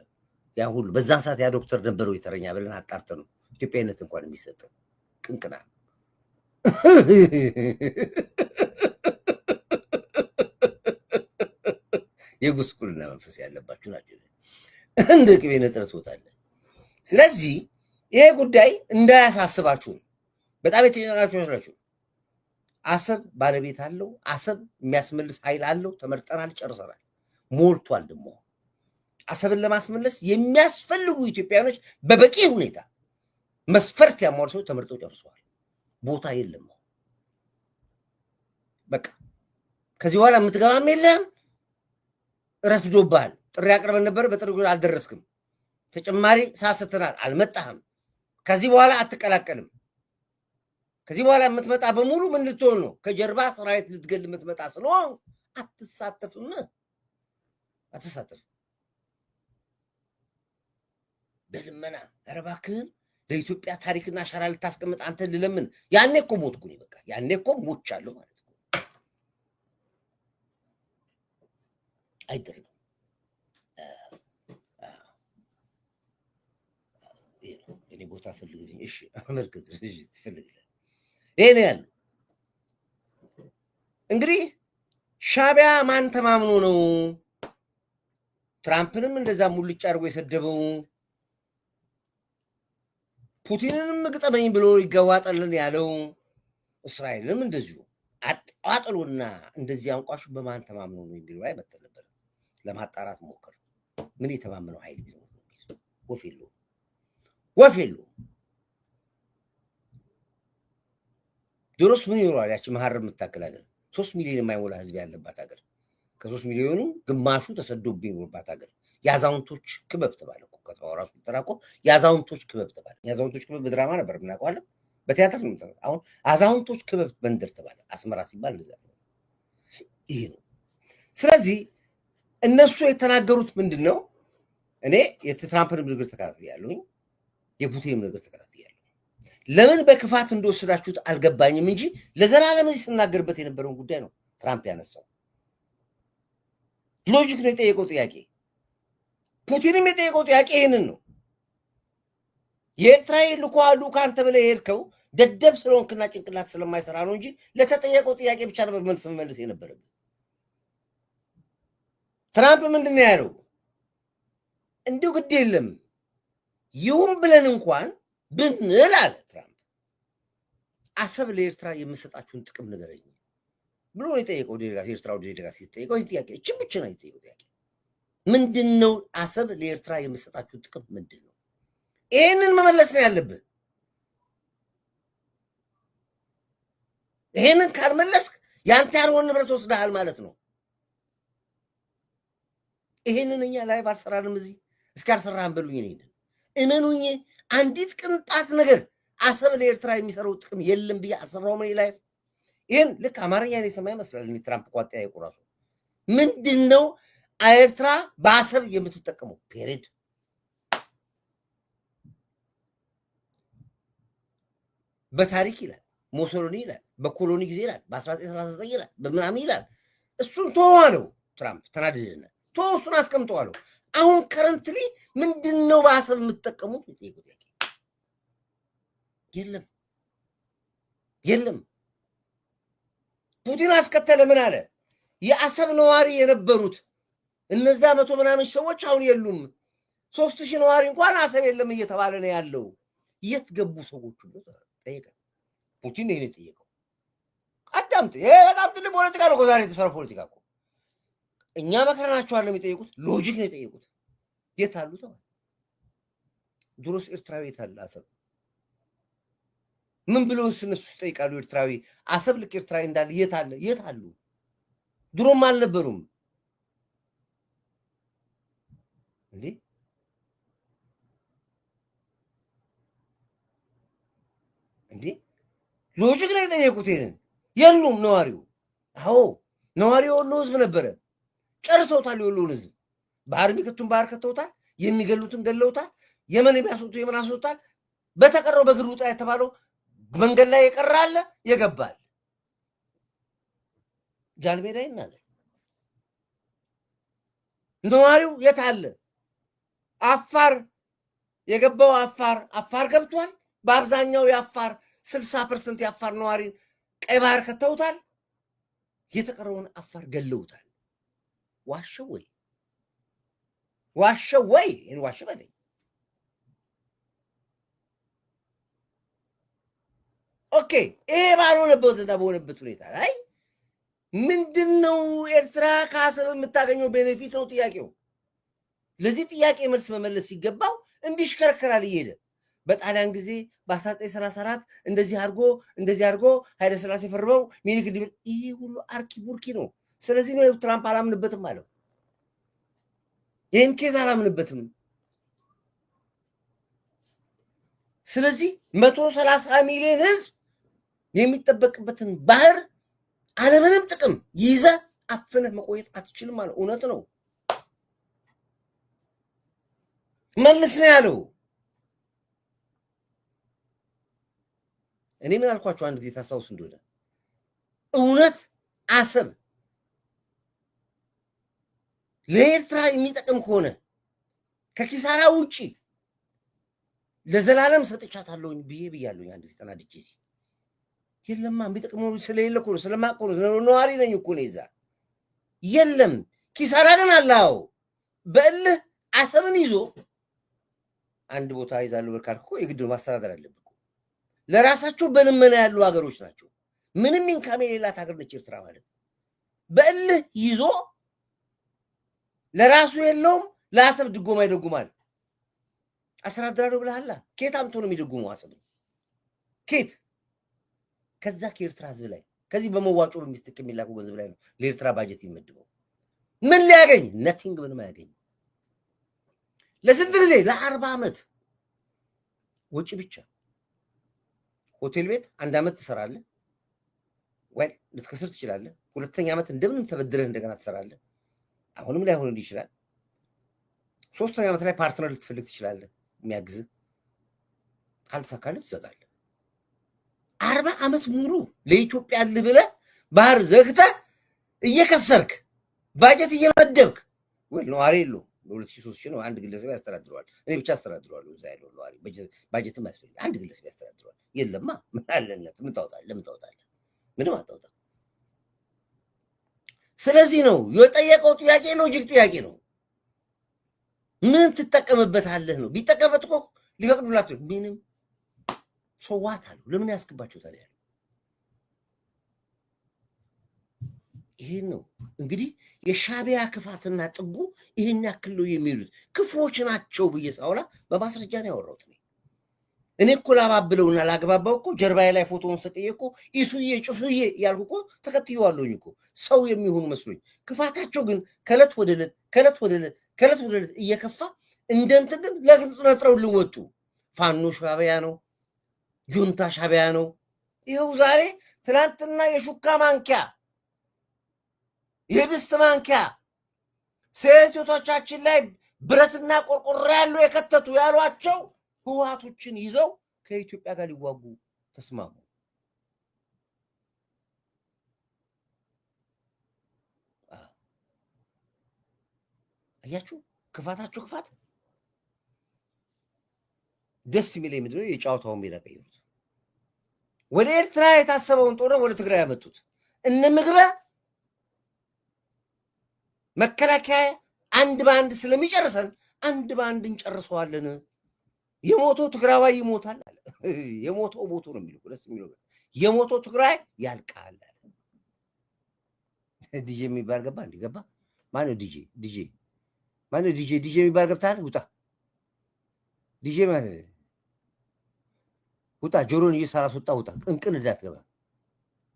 ያ ሁሉ በዛን ሰዓት ያ ዶክተር ነበረው የተረኛ ብለን አጣርተን ነው ኢትዮጵያዊነት እንኳን የሚሰጠው። ቅንቅና የጉስቁልና መንፈስ ያለባችሁ ናቸው። እንደ ቅቤ ነጥረት ወጣለ። ስለዚህ ይሄ ጉዳይ እንዳያሳስባችሁ በጣም የተጨናናችሁ ናችሁ። አሰብ ባለቤት አለው። አሰብ የሚያስመልስ ኃይል አለው። ተመርጠናል፣ ጨርሰናል፣ ሞልቷል። ደግሞ አሰብን ለማስመለስ የሚያስፈልጉ ኢትዮጵያኖች በበቂ ሁኔታ መስፈርት ያሟሉ ሰዎች ተመርጠው ጨርሰዋል። ቦታ የለም። በቃ ከዚህ በኋላ የምትገባም የለም። ረፍዶብሃል። ጥሪ አቅርበን ነበር፣ በጥሪ አልደረስክም። ተጨማሪ ሰዓት ሰጥተናል፣ አልመጣህም። ከዚህ በኋላ አትቀላቀልም። ከዚህ በኋላ የምትመጣ በሙሉ ምን ልትሆን ነው? ከጀርባ ሰራዊት ልትገል የምትመጣ ስለሆን አትሳተፍም። በልመና ኧረ እባክህን ለኢትዮጵያ ታሪክና አሻራ ልታስቀምጥ አንተ ልለምን። ያኔ እኮ ሞትኩኝ። በቃ ያኔ እኮ ሞቻለሁ ማለት ነው። አይደረግም። እኔ ቦታ ፈልግልኝ። እሺ አመልክት። እሺ ትፈልግልህ። ይሄ ነው ያለው። እንግዲህ ሻዕቢያ ማን ተማምኖ ነው ትራምፕንም እንደዛ ሙልጭ አድርጎ የሰደበው? ፑቲንንም ግጠመኝ ብሎ ይገዋጠልን ያለው? እስራኤልንም እንደዚሁ አጣጥሎና እንደዚህ አንቋሹ በማን ተማምኖ ነው የሚለው ላይ መጥተን ነበር። ለማጣራት ሞከር። ምን የተማመነው ኃይል ቢኖር ነው የሚል ወፍ የለውም። ድሮስ ምን ይኖራል? ያቺ መሀረብ የምታክል ሀገር 3 ሚሊዮን የማይሞላ ህዝብ ያለባት ሀገር፣ ከ3 ሚሊዮኑ ግማሹ ተሰዶብኝ የሚኖርባት ሀገር፣ የአዛውንቶች ክበብ ተባለ እኮ። ከተማው ራሱ ተራቆ የአዛውንቶች ክበብ ተባለ። የአዛውንቶች ክበብ በድራማ ነበር የምናውቀዋለን፣ በቲያትር ነው የምታውቀው። አሁን አዛውንቶች ክበብ መንደር ተባለ። አስመራ ሲባል እንደዛ ነው። ይሄ ነው። ስለዚህ እነሱ የተናገሩት ምንድን ነው? እኔ የትራምፕንም ንግግር ተከታትያለሁኝ፣ የፑቲንም ንግግር ተከታትያለሁ። ለምን በክፋት እንደወሰዳችሁት አልገባኝም እንጂ ለዘላለም እዚህ ስናገርበት የነበረውን ጉዳይ ነው ትራምፕ ያነሳው። ሎጂክ ነው የጠየቀው ጥያቄ። ፑቲንም የጠየቀው ጥያቄ ይህንን ነው። የኤርትራ ልኡካን ተብለህ የሄድከው ደደብ ስለሆንክና ጭንቅላት ስለማይሰራ ነው እንጂ ለተጠየቀው ጥያቄ ብቻ ነበር መልስ መመለስ የነበረብን። ትራምፕ ምንድን ነው ያለው? እንዲሁ ግድ የለም ይሁን ብለን እንኳን ብንል አለ ትራምፕ፣ አሰብ ለኤርትራ የምሰጣችሁን ጥቅም ንገረኝ ብሎ ነው የጠየቀው። ኤርትራ ወደ ሌላ ሲጠየቀው ይህ ጥያቄ እችን ብቻ ነው የጠየቀው ጥያቄ። ምንድን ነው አሰብ ለኤርትራ የምሰጣችሁን ጥቅም ምንድን ነው? ይህንን መመለስ ነው ያለብህ። ይህንን ካልመለስክ ያንተ ያልሆነ ንብረት ወስደሃል ማለት ነው። ይሄንን እኛ ላይቭ አልሰራንም። እዚህ እስኪ አልሰራህም በሉኝ። ይሄንን እመኑኝ፣ አንዲት ቅንጣት ነገር አሰብ ለኤርትራ የሚሰራው ጥቅም የለም ብዬ አልሰራሁም እኔ ላይቭ። ይህን ልክ አማርኛ ነው የሰማ ይመስላል። ትራምፕ ቋጣ የቁራሱ ምንድን ነው ኤርትራ በአሰብ የምትጠቀመው? ፔሬድ በታሪክ ይላል፣ ሞሶሎኒ ይላል፣ በኮሎኒ ጊዜ ይላል፣ በ1939 ይላል፣ በምናምን ይላል። እሱን ተዋለው ትራምፕ ተናደደና እሱን አስቀምጠዋለሁ። አሁን ከረንትሊ ምንድን ነው በአሰብ የምትጠቀሙት? የለም። ፑቲን አስከተለ። ምን አለ? የአሰብ ነዋሪ የነበሩት እነዛ 100 ምናምን ሰዎች አሁን የሉም። 3000 ነዋሪ እንኳን አሰብ የለም እየተባለ ነው ያለው። የት ገቡ ሰዎቹ ብሎ ጠየቀ። ፑቲን ይሄን የጠየቀው አዳምጥ። ይሄ በጣም ትልቅ ፖለቲካ ነው። ዛሬ የተሰራው ፖለቲካ እኮ እኛ መከረናቸዋል ነው የሚጠይቁት። ሎጂክ ነው የጠየቁት። የት አሉ ተባለ። ድሮስ ኤርትራዊ የት አለ አሰብ? ምን ብለው እነሱ ይጠይቃሉ? ኤርትራዊ አሰብ ልክ ኤርትራዊ እንዳለ የት አለ? የት አሉ? ድሮም አልነበሩም እንዴ? ሎጂክ ነው የጠየቁት። ይሄንን የሉም ነዋሪው። አዎ ነዋሪው የወሎ ህዝብ ነበረ። ጨርሰውታል። የወሎውን ህዝብ ባህር የሚከቱን ባህር ከተውታል። የሚገሉትን ገለውታል። የመን የሚያስወጡ የመን አስወጣል። በተቀረው በእግር ውጣ የተባለው መንገድ ላይ የቀረ አለ፣ የገባል። ጃንሜዳ ይናገር። ነዋሪው የት አለ? አፋር የገባው አፋር ገብቷል። በአብዛኛው የአፋር 60% የአፋር ነዋሪ ቀይ ባህር ከተውታል። የተቀረውን አፋር ገለውታል። ዋሸው ወይ? ይህን ዋሸ በለኝ። ኦኬ፣ ይሄ ባልሆነበትና በሆነበት ሁኔታ ላይ ምንድን ነው ኤርትራ ከአሰብ የምታገኘው ቤኔፊት ነው ጥያቄው። ለዚህ ጥያቄ መልስ መመለስ ሲገባው እንዲሽከረከራል እየሄደ በጣሊያን ጊዜ በ1934 እንደዚህ አድርጎ ኃይለ ሥላሴ ፈርመው ሚኒክ እንዲብል ይሄ ሁሉ አርኪ ቡርኪ ነው። ስለዚህ ነው ትራምፕ አላምንበትም አለው። ይህን ኬዝ አላምንበትም። ስለዚህ 130 ሚሊዮን ህዝብ የሚጠበቅበትን ባህር አለምንም ጥቅም ይዘ አፍነህ መቆየት አትችልም ማለት እውነት ነው። መልስ ነው ያለው። እኔ ምን አልኳቸው አንድ ጊዜ ታስታውስ እንደሆነ እውነት አሰብ ለኤርትራ የሚጠቅም ከሆነ ከኪሳራ ውጪ ለዘላለም ሰጥቻታለሁኝ ብያለሁኝ አንድ ጊዜ ተናድጄ የለማ የሚጠቅመው ስለሌለ እኮ ነው ስለማውቀው ነው ነዋሪ ነኝ እኮ ነው እዛ የለም ኪሳራ ግን አለው በእልህ አሰብን ይዞ አንድ ቦታ ይዛሉ ካልኩ እኮ የግድ ማስተዳደር አለብህ ለራሳቸው በልመና ያሉ ሀገሮች ናቸው ምንም ኢንካም የሌላት ሀገር ነች ኤርትራ ማለት በእልህ ይዞ ለራሱ የለውም ለአሰብ ድጎማ ይደጉማል አስተዳድራለሁ ብለሃል ኬት አምጥቶ ነው የሚደጉመው አሰብ ኬት ከዛ ከኤርትራ ህዝብ ላይ ከዚህ በመዋጮ በሚስጥቅ የሚላኩ ገንዘብ ላይ ነው ለኤርትራ ባጀት የሚመድበው ምን ሊያገኝ ነቲንግ ምንም አያገኝ ለስንት ጊዜ ለ40 ዓመት ወጪ ብቻ ሆቴል ቤት አንድ ዓመት ትሰራለህ ወይ ልትከስር ትችላለህ ሁለተኛ ዓመት እንደምንም ተበድረህ እንደገና ትሰራለህ አሁንም ላይ ሆነ ይችላል ሶስተኛ ዓመት ላይ ፓርትነር ልትፈልግ ትችላለህ የሚያግዝ ካልተሳካልህ ትዘጋለህ 40 ዓመት ሙሉ ለኢትዮጵያ ልብለህ ባህር ዘግተህ እየከሰርክ ባጀት እየመደብክ ወይ ነዋሪ የለውም በ2003 ነው አንድ ግለሰብ ያስተዳድረዋል እኔ ብቻ አስተዳድረዋለሁ እዛ ያለው ነዋሪ ባጀትም ያስፈልግ አንድ ግለሰብ ያስተዳድረዋል የለማ ምን አለነት ምን ታወጣለህ ምንም አታወጣም ስለዚህ ነው የጠየቀው ጥያቄ ሎጂክ ጥያቄ ነው ምን ትጠቀምበታለህ ነው ቢጠቀምበት እኮ ሊፈቅዱላችሁ ምንም ሰዋት አሉ ለምን ያስገባቸው ታዲያ ይሄን ነው እንግዲህ የሻቢያ ክፋትና ጥጉ ይሄን ያክል ነው የሚሉት ክፎች ናቸው በየሳውላ በማስረጃ ነው ያወራሁት እኔ እኮ ላባብለውና ላግባባው እኮ ጀርባዬ ላይ ፎቶውን ሰቀየ እኮ ኢሱዬ ጭሱዬ ያልኩ እኮ ተከትየዋለሁኝ እኮ ሰው የሚሆኑ መስሎኝ ክፋታቸው ግን ከለት ወደ ለት እየከፋ እንደንትን ግን ለጥረውልን ወጡ ፋኖ ሻቢያ ነው ጁንታ ሻቢያ ነው ይኸው ዛሬ ትናንትና የሹካ ማንኪያ የድስት ማንኪያ ሴቶቻችን ላይ ብረትና ቆርቆሮ ያሉ የከተቱ ያሏቸው ህዋቶችን ይዘው ከኢትዮጵያ ጋር ሊዋጉ ተስማሙ አያችሁ ክፋታቸው ክፋት ደስ የሚለኝ ምንድነው የጫውታውን ሜዳ ቀይሩት ወደ ኤርትራ የታሰበውን ጦር ወደ ትግራይ ያመጡት እነ ምግበ መከላከያ አንድ ባንድ ስለሚጨርሰን አንድ ባንድ እንጨርሰዋለን የሞቶ ትግራዋይ ይሞታል አለ የሞቶ ሞቶ ነው የሚለው ደስ የሚለው የሞቶ ትግራይ ያልቃል ዲጄ የሚባል ገባ እንዴ ገባ ማነው ዲጄ ማነው ዲጄ የሚባል ገብታል ውጣ ዲጄ ማለት ውጣ ጆሮን እየሰራስ ውጣ እንቅን እንዳትገባ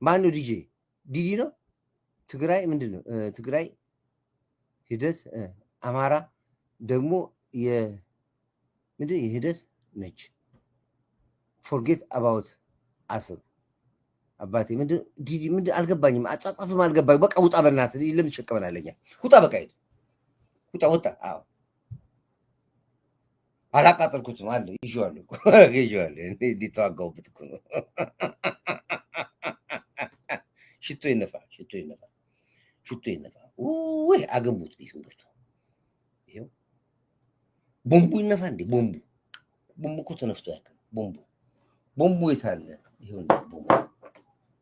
ማነው ዲዲ ነው ትግራይ ምንድነው ትግራይ ሂደት አማራ ደግሞ ምንድን የሂደት ነች ፎርጌት አባውት አሰብ አባቴ ምንድን አልገባኝም አጻጻፍም አልገባኝ በቃ ውጣ በእናትህ ለምን ትሸቀበናለኛ ውጣ በቃ ውጣ አዎ አላቃጠልኩትም አለ ይዤዋለሁ እንዲተዋጋውበት እኮ ነው ሽቶ ይነፋ ወይ አገሙት ቤቱን ገብቶ ይኸው ቦምቡ ይነፋ እንዴ ቦምቡ እኮ ተነፍቶ ያውቃል ቦምቡ የት አለ ይኸው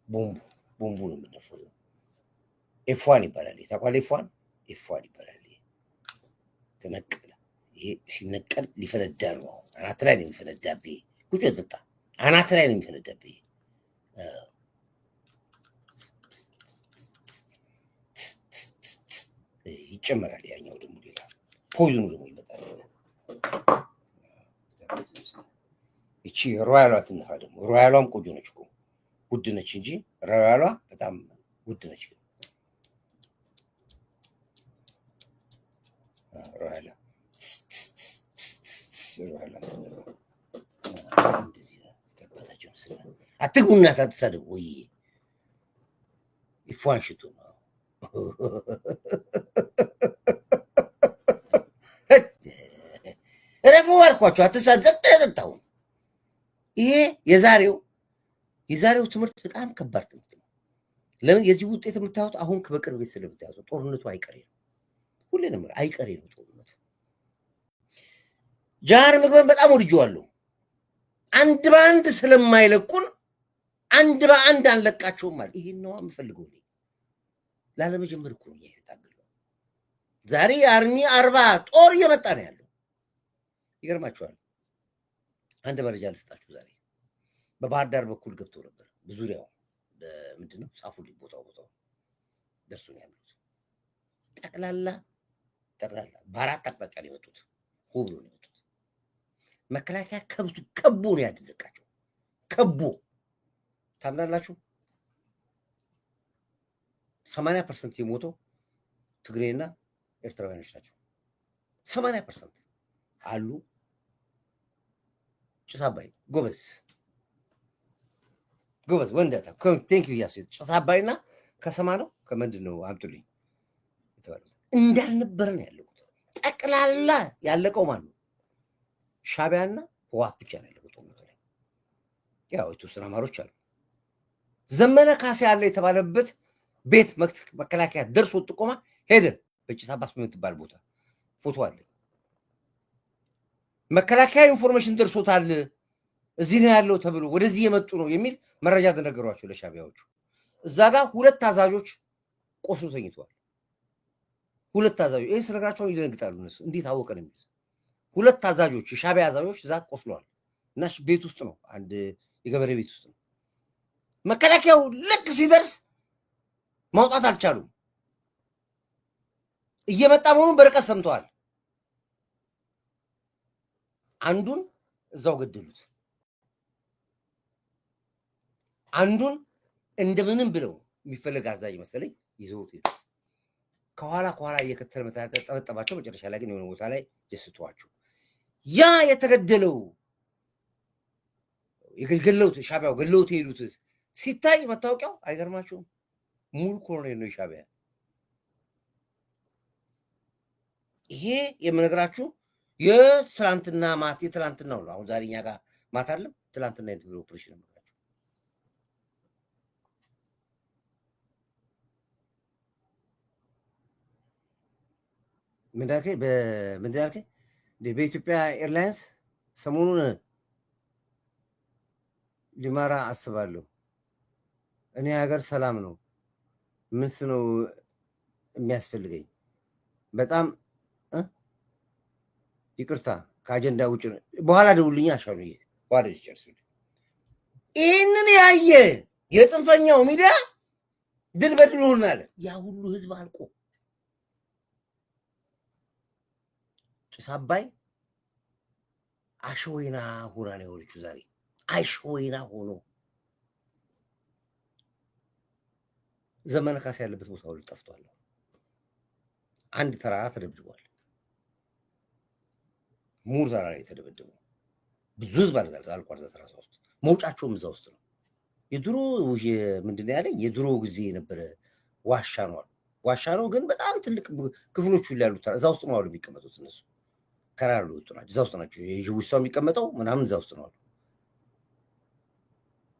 ቦምቡ ነው የምነፋው ኤፍዋን ይባላል ታውቃለህ ኤፍዋን ይባላል ተነቀለ ይሄ ሲነቀል ሊፈነዳ ነው አናት ላይ ነው የሚፈነዳብህ ቁጭ ዘጣ አናት ላይ ነው የሚፈነዳብህ ይጨመራል ያኛው ደግሞ ሌላ ፖይዝኑ ደግሞ ይመጣል እቺ ሮያሏ ትነፋ ደግሞ ሮያሏም ቆጆ ነች እኮ ውድ ነች እንጂ ሮያሏ በጣም ውድ ነች ሮያሏ እንደዚህ ተባታቸው አትግቡና አትሳደቡ። ወይ ይፏንሽቱ ነው ረፉ አልኳቸው። አትሳደቡ። ይሄ የዛሬው ትምህርት በጣም ከባድ ትምህርት ነው። ለምን የዚህ ውጤት የምታዩት አሁን በቅርብ ቤት ስለምታዩት ጦርነቱ አይቀሬ ነው። ሁሌንም አይቀሬ ነው ጦርነቱ። ጃዋር ምግበን በጣም ወድጄዋለሁ። አንድ በአንድ ስለማይለቁን አንድ በአንድ አንለቃቸውም ማለት ይሄን ነው የምፈልገው። ላለመጀመር እኮ ነው የታገለው። ዛሬ አርሚ 40 ጦር እየመጣ ነው ያለው። ይገርማችኋል። አንድ መረጃ ልስጣችሁ። ዛሬ በባህር ዳር በኩል ገብቶ ነበር። በዙሪያው ምንድነው ጻፉልኝ፣ ቦታው ደርሶ ነው ያሉት። ጠቅላላ በአራት አቅጣጫ ነው የወጡት። ሁሉ ነው የወጡት። መከላከያ ከቦ ነው ያደረቃቸው። ከቦ ታምናላችሁ? 80% የሞተው ትግሬና ኤርትራውያኖች ናቸው። 80% አሉ። ጭስ አባይ ጎበዝ ወንደታ ቴንክ ዩ ያስ ጭስ አባይና ከሰማ ነው ከምንድን ነው አምጡልኝ የተባለው እንዳልነበረ ነው ያለቁት። ጠቅላላ ያለቀው ማን ነው? ሻዕቢያና ህወሓት ብቻ ነው ያለቁት። ያው የተወሰኑ አማሮች አሉ። ዘመነ ካሴ ያለ የተባለበት ቤት መከላከያ ደርሶ ጥቆማ ሄደ። በጭስ አባስ በምትባል ቦታ ፎቶ አለ። መከላከያ ኢንፎርሜሽን ደርሶታል፣ እዚህ ነው ያለው ተብሎ ወደዚህ የመጡ ነው የሚል መረጃ ተነገሯቸው ለሻዕቢያዎቹ። እዛ ጋር 2 አዛዦች ቆስሎ ተኝተዋል። 2 አዛዦች ይሄ ስነግራቸው ይደነግጣሉ። እነሱ እንዴት አወቀን የሚሉት 2 አዛዦች የሻዕቢያ አዛዦች እዛ ቆስለዋል። እና ቤት ውስጥ ነው፣ አንድ የገበሬ ቤት ውስጥ ነው። መከላከያው ልክ ሲደርስ ማውጣት አልቻሉም። እየመጣ መሆኑን በርቀት ሰምተዋል። አንዱን እዛው ገደሉት። አንዱን እንደምንም ብለው የሚፈልግ አዛዥ መሰለኝ ይዘውት ሄዱ። ከኋላ እየከተለ ጠበጠባቸው። መጨረሻ ላይ ግን የሆነ ቦታ ላይ ጀስተዋቸው ያ የተገደለው የገለውት ሻዕቢያው ገለውት የሄዱት ሲታይ መታወቂያው አይገርማችሁም? ሙሉ ኮሎኔል ነው የሻዕቢያ። ይሄ የምነግራችሁ የትላንትና የትላንትናው ነው። አሁን ዛሬ እኛ ጋር ማታ አይደለም፣ ትላንትና የትግል ኦፕሬሽን ነው። ምንድን ያልከኝ? በኢትዮጵያ ኤርላይንስ ሰሞኑን ሊማራ አስባለሁ። እኔ ሀገር ሰላም ነው፣ ምስ ነው የሚያስፈልገኝ። በጣም ይቅርታ ከአጀንዳ ውጭ ነው። በኋላ ደውልኛ አሻሉ በኋላ ጨርሱ። ይህንን ያየ የጽንፈኛው ሚዲያ ድል በድል ሆናለ። ያ ሁሉ ህዝብ አልቆ ጭስ አባይ አሸወይና ሆና ነው የሆነችው ዛሬ። አሸወይና ሆኖ ዘመነ ካሴ ያለበት ቦታ ሁሉ ጠፍቷል። አንድ ተራራ ተደብድቧል። ሙር ተራራ የተደበደበው ብዙ ህዝብ አልቋል። ዘጠና ውስጥ መውጫቸውም እዛ ውስጥ ነው። የድሮ ምንድን ነው ያለኝ የድሮ ጊዜ የነበረ ዋሻ ነው አሉ። ዋሻ ነው ግን በጣም ትልቅ ክፍሎቹ ያሉት እዛ ውስጥ ነው አሉ የሚቀመጡት። እነሱ ከራር ወጡ ናቸው፣ እዛ ውስጥ ናቸው። የጅቡሳው የሚቀመጠው ምናምን እዛ ውስጥ ነው አሉ።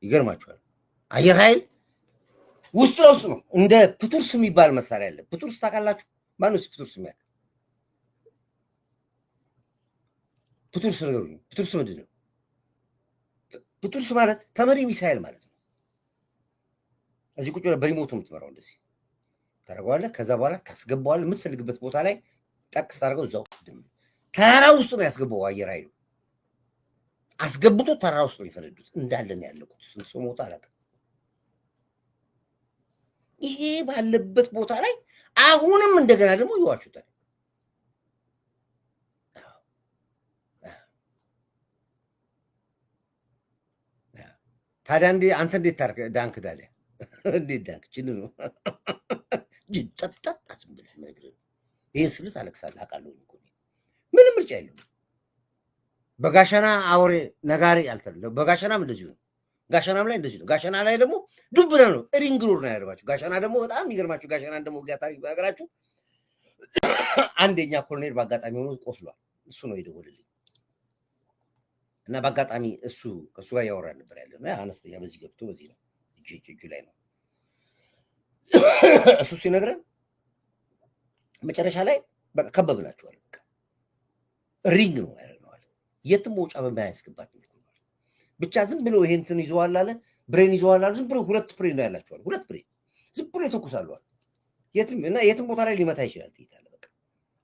ይገርማችኋል። አየር ኃይል ውስጥ ለውስጥ ነው። እንደ ፕቱርስ የሚባል መሳሪያ አለ። ፕቱርስ ታውቃላችሁ? ማነው ፕቱርስ የሚያውቅ? ፕቱርስ ነገሩኝ። ፕቱርስ ምንድን ነው? ፕቱርስ ማለት ተመሪ ሚሳይል ማለት ነው። እዚህ ቁጭ ብለህ በሪሞቱ የምትመራው እንደዚህ ታደርገዋለህ። ከዛ በኋላ ታስገባዋለህ የምትፈልግበት ቦታ ላይ ጠቅስ ታደርገው። እዛው ተራራ ውስጥ ነው ያስገባው። አየር ኃይሉ አስገብቶ ተራራ ውስጥ ነው የፈነዱት። እንዳለን ያለቁት ስንት ሰው ሞታ አላውቅም። ይሄ ባለበት ቦታ ላይ አሁንም እንደገና ደግሞ ይዋሹታል። ታዲያ አንተ እንዴት ዳንክ? ታዲያ እንዴት ዳንክ? ጅን ነው ጅን ጠጣ ዝም ብለህ ነግረህ ይህን ስልት አለቅሳለህ። አውቃለሁ እኮ ምንም ምርጫ የለውም። በጋሸና አውሬ ነጋሪ አልተለ በጋሸናም እንደዚሁ ነው። ጋሸናም ላይ እንደዚህ ነው። ጋሸና ላይ ደግሞ ዱብና ነው ሪንግ ሮድ ነው ያለባቸው። ጋሸና ደግሞ በጣም የሚገርማችሁ ጋሸናን ደግሞ ውጊያ ታሪክ በሀገራችሁ አንደኛ ኮሎኔል በአጋጣሚ ሆኖ ቆስሏል። እሱ ነው የደወለልኝ እና በአጋጣሚ እሱ ከእሱ ጋር እያወራ ነበር ያለ እና አነስተኛ በዚህ ገብቶ በዚህ ነው እጁ ላይ ነው እሱ ሲነግረን መጨረሻ ላይ በቃ ከበብናቸዋል። በቃ ሪንግ ነው ያለነዋል። የትም መውጫ በማያስገባት ብቻ ዝም ብሎ ይሄ እንትን ይዘዋል አለ ብሬን ይዘዋል አለ። ዝም ብሎ ሁለት ብሬን ነው ያላቸዋል። ሁለት ብሬን ዝም ብሎ ይተኩሳሉ አለ። የትም ቦታ ላይ ሊመታ ይችላል። ትይታለ በቃ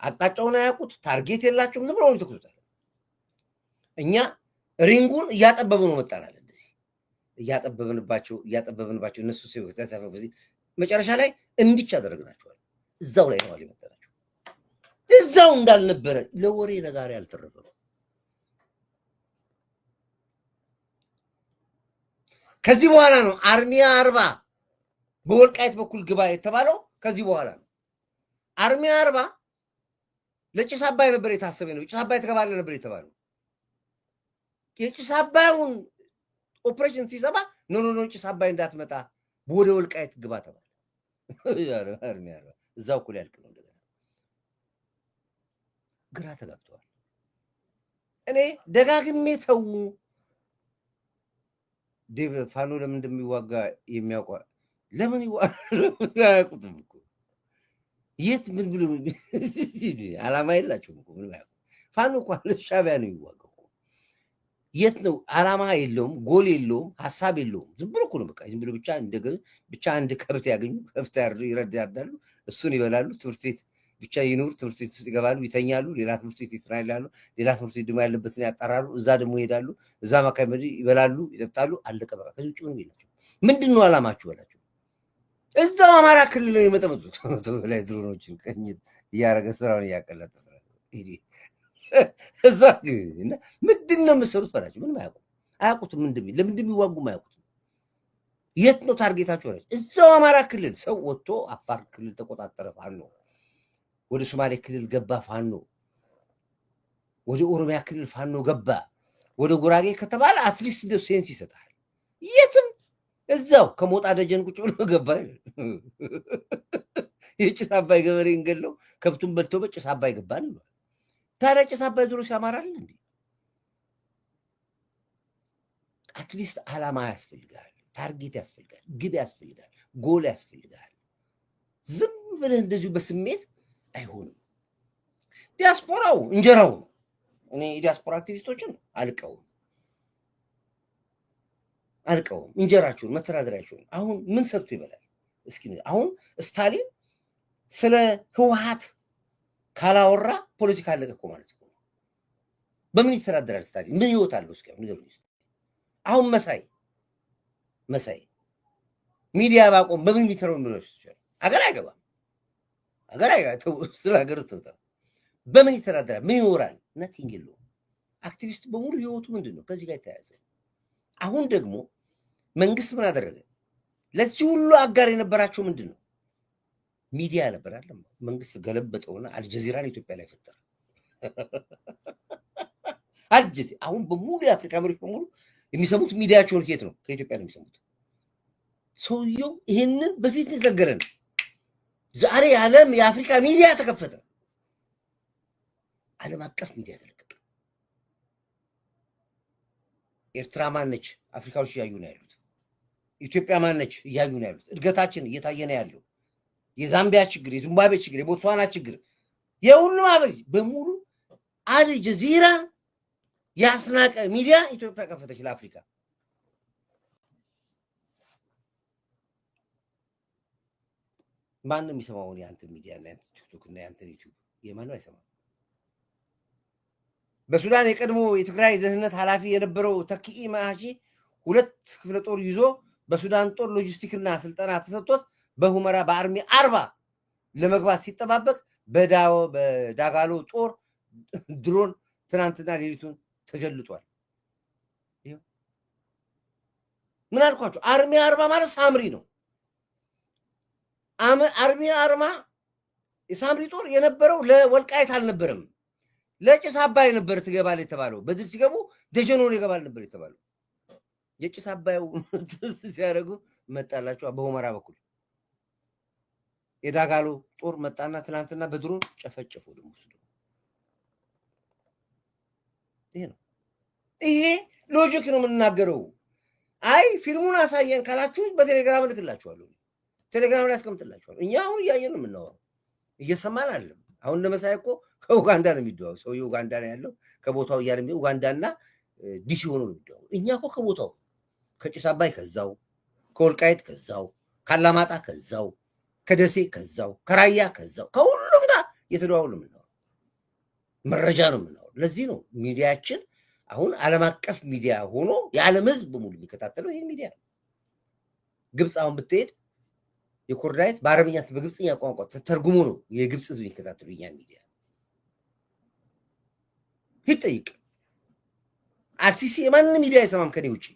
አቅጣጫውን አያውቁት፣ ታርጌት የላቸውም። ዝም ብሎ ይተኩሱታል። እኛ ሪንጉን እያጠበብነው መጣናል። እንደዚህ እያጠበብንባቸው እነሱ ሲወጣ መጨረሻ ላይ እንዲች አደረግናቸዋል። እዛው ላይ ነው አልመጣናቸው። እዛው እንዳልነበረ ለወሬ ነጋሪ አልተረፈም። ከዚህ በኋላ ነው አርሚያ 40 በወልቃይት በኩል ግባ የተባለው። ከዚህ በኋላ ነው አርሚያ 40 ለጭስ አባይ ነበር የታሰበ ነው። ጭስ አባይ ተገባለ ነበር የተባለው። የጭስ አባዩን ኦፕሬሽን ሲሰማ ኖ ጭስ አባይ እንዳትመጣ ወደ ወልቃይት ግባ ተባለ። አርሚያ 40 እዛው እኩል ያልቅ ነው። እንደገና ግራ ተጋብተዋል። እኔ ደጋግሜ ተው ዴቭ ፋኖ ለምን እንደሚዋጋ የሚያውቋ ለምን ያውቁትም እኮ የት ምን ብሎ ዓላማ የላቸውም እኮ ምን ያውቁ። ፋኖ እኮ ለሻዕቢያ ነው የሚዋጋው እኮ። የት ነው ዓላማ የለውም፣ ጎል የለውም፣ ሀሳብ የለውም። ዝም ብሎ እኮ ነው በቃ ዝም ብሎ ብቻ አንድ ከብት ያገኙ ከብት ይረዳዳሉ፣ እሱን ይበላሉ። ትምህርት ቤት ብቻ ይኖር፣ ትምህርት ቤት ውስጥ ይገባሉ፣ ይተኛሉ። ሌላ ትምህርት ቤት ይስራሉ፣ ሌላ ትምህርት ቤት ደግሞ ያለበትን ያጣራሉ። እዛ ደግሞ ይሄዳሉ፣ እዛ ማካይ ይበላሉ፣ ይጠጣሉ። አለቀ በቃ። ከዚህ ውጭ ምንም የላቸው። ምንድን ነው ዓላማችሁ በላቸው። እዛው አማራ ክልል ነው የመጠመጡት። ላይ ድሮኖችን ቀኝት እያደረገ ስራውን እያቀለጠፈ እዛ ምንድን ነው የምትሰሩት በላቸው። ምንም አያውቁትም። ለምን እንደሚዋጉም አያውቁትም። የት ነው ታርጌታቸው በላቸው። እዛው አማራ ክልል ሰው ወጥቶ አፋር ክልል ተቆጣጠረ ፋኖ፣ ወደ ሶማሌ ክልል ገባ ፋኖ፣ ወደ ኦሮሚያ ክልል ፋኖ ገባ፣ ወደ ጉራጌ ከተባለ አትሊስት ደ ሴንስ ይሰጣል። የትም እዛው ከሞጣ ደጀን ቁጭ ብሎ ገባ። የጭስ አባይ ገበሬን ገለው ከብቱን በልቶ በጭስ አባይ ገባል። ታዲያ ጭስ አባይ ድሮ ሲያማራል እንዴ? አትሊስት ዓላማ ያስፈልጋል፣ ታርጌት ያስፈልጋል፣ ግብ ያስፈልጋል፣ ጎል ያስፈልጋል። ዝም ብለህ እንደዚሁ በስሜት አይሆንም። ዲያስፖራው እንጀራው ነው። እኔ የዲያስፖራ አክቲቪስቶችን አልቀውም እንጀራቸውን መተዳደሪያቸውን። አሁን ምን ሰርቶ ይበላል? እስኪ አሁን ስታሊን ስለ ህወሓት ካላወራ ፖለቲካ አለቀ እኮ ማለት ነው። በምን ይተዳደራል ስታሊን? ምን ህይወት አለው? እስኪ ንገሩኝ። አሁን መሳይ ሚዲያ ባቆም በምን የሚተረው ነው? አገር አይገባም። ስለ ሀገር በምን ይተዳደራል? ምን ይኖራል? ነቲንግ የለውም። አክቲቪስት በሙሉ ህይወቱ ምንድን ነው? ከዚህ ጋር የተያያዘ። አሁን ደግሞ መንግስት ምን አደረገ? ለዚህ ሁሉ አጋር የነበራቸው ምንድን ነው? ሚዲያ ነበር አለ። መንግስት ገለበጠውና አልጀዚራን ኢትዮጵያ ላይ ፈጠረ። አልጀዚራ አሁን በሙሉ የአፍሪካ መሪዎች በሙሉ የሚሰሙት ሚዲያቸውን ከየት ነው? ከኢትዮጵያ ነው የሚሰሙት። ሰውየው ይሄንን በፊት ነገረን። ዛሬ ዓለም የአፍሪካ ሚዲያ ተከፈተ። ዓለም አቀፍ ሚዲያ ተለቀቀ። ኤርትራ ማነች? አፍሪካዎች እያዩ ነው ያሉት። ኢትዮጵያ ማነች? እያዩ ነው ያሉት። እድገታችን እየታየ ነው ያለው። የዛምቢያ ችግር፣ የዚምባብዌ ችግር፣ የቦትስዋና ችግር፣ የሁሉም አበል በሙሉ አልጀዚራ ያስናቀ ሚዲያ ኢትዮጵያ ከፈተች ለአፍሪካ። ማንም የሚሰማውን የአንተ ሚዲያ እና የአንተ ቲክቶክ እና የአንተ ዩቲዩብ የማንም አይሰማም። በሱዳን የቀድሞ የትግራይ ደህንነት ኃላፊ የነበረው ተኪኢ ማሺ 2 ክፍለ ጦር ይዞ በሱዳን ጦር ሎጂስቲክና ስልጠና ተሰጥቶት በሁመራ በአርሚ 40 ለመግባት ሲጠባበቅ በዳጋሎ ጦር ድሮን ትናንትና ሌሊቱን ተጀልጧል። ምን አልኳቸው? አርሚ 40 ማለት ሳምሪ ነው። አርሚ 40 የሳምሪ ጦር የነበረው ለወልቃይት አልነበረም፣ ለጭስ አባይ ነበር ትገባል የተባለው። በድል ሲገቡ ደጀኖን ይገባል ነበር የተባለው። የጭስ አባዩ ሲያደርጉ መጣላቸው በሁመራ በኩል የዳጋሎ ጦር መጣና ትናንትና በድሮን ጨፈጨፉ። ደግሞ ይሄ ነው። ይሄ ሎጂክ ነው የምናገረው። አይ ፊልሙን አሳየን ካላችሁ በቴሌግራም እልክላችኋለሁ፣ ቴሌግራም ላይ አስቀምጥላችኋለሁ። እኛ አሁን እያየን ነው የምናወራው፣ እየሰማን አይደለም። አሁን ለምሳሌ እኮ ከኡጋንዳ ነው የሚደዋው ሰው ኡጋንዳ ነው ያለው፣ ከቦታው እያለ ኡጋንዳና ዲሲ ሆኖ ነው የሚደዋው። እኛ እኮ ከቦታው ከጭስ አባይ ከዛው፣ ከወልቃይት ከዛው፣ ካላማጣ ከዛው፣ ከደሴ ከዛው፣ ከራያ ከዛው፣ ከሁሉም ጋር እየተደዋወሉ ነው የምናወራው፣ መረጃ ነው የምናወራው። ለዚህ ነው ሚዲያችን አሁን ዓለም አቀፍ ሚዲያ ሆኖ የዓለም ሕዝብ በሙሉ የሚከታተለው ይህን ሚዲያ ነው። ግብፅ አሁን ብትሄድ የኮርዳይት በአረብኛ በግብፅኛ ቋንቋ ተተርጉሞ ነው የግብፅ ሕዝብ የሚከታተለው የኛን ሚዲያ። ይጠይቅ አርሲሲ የማንም ሚዲያ አይሰማም ከኔ ውጭ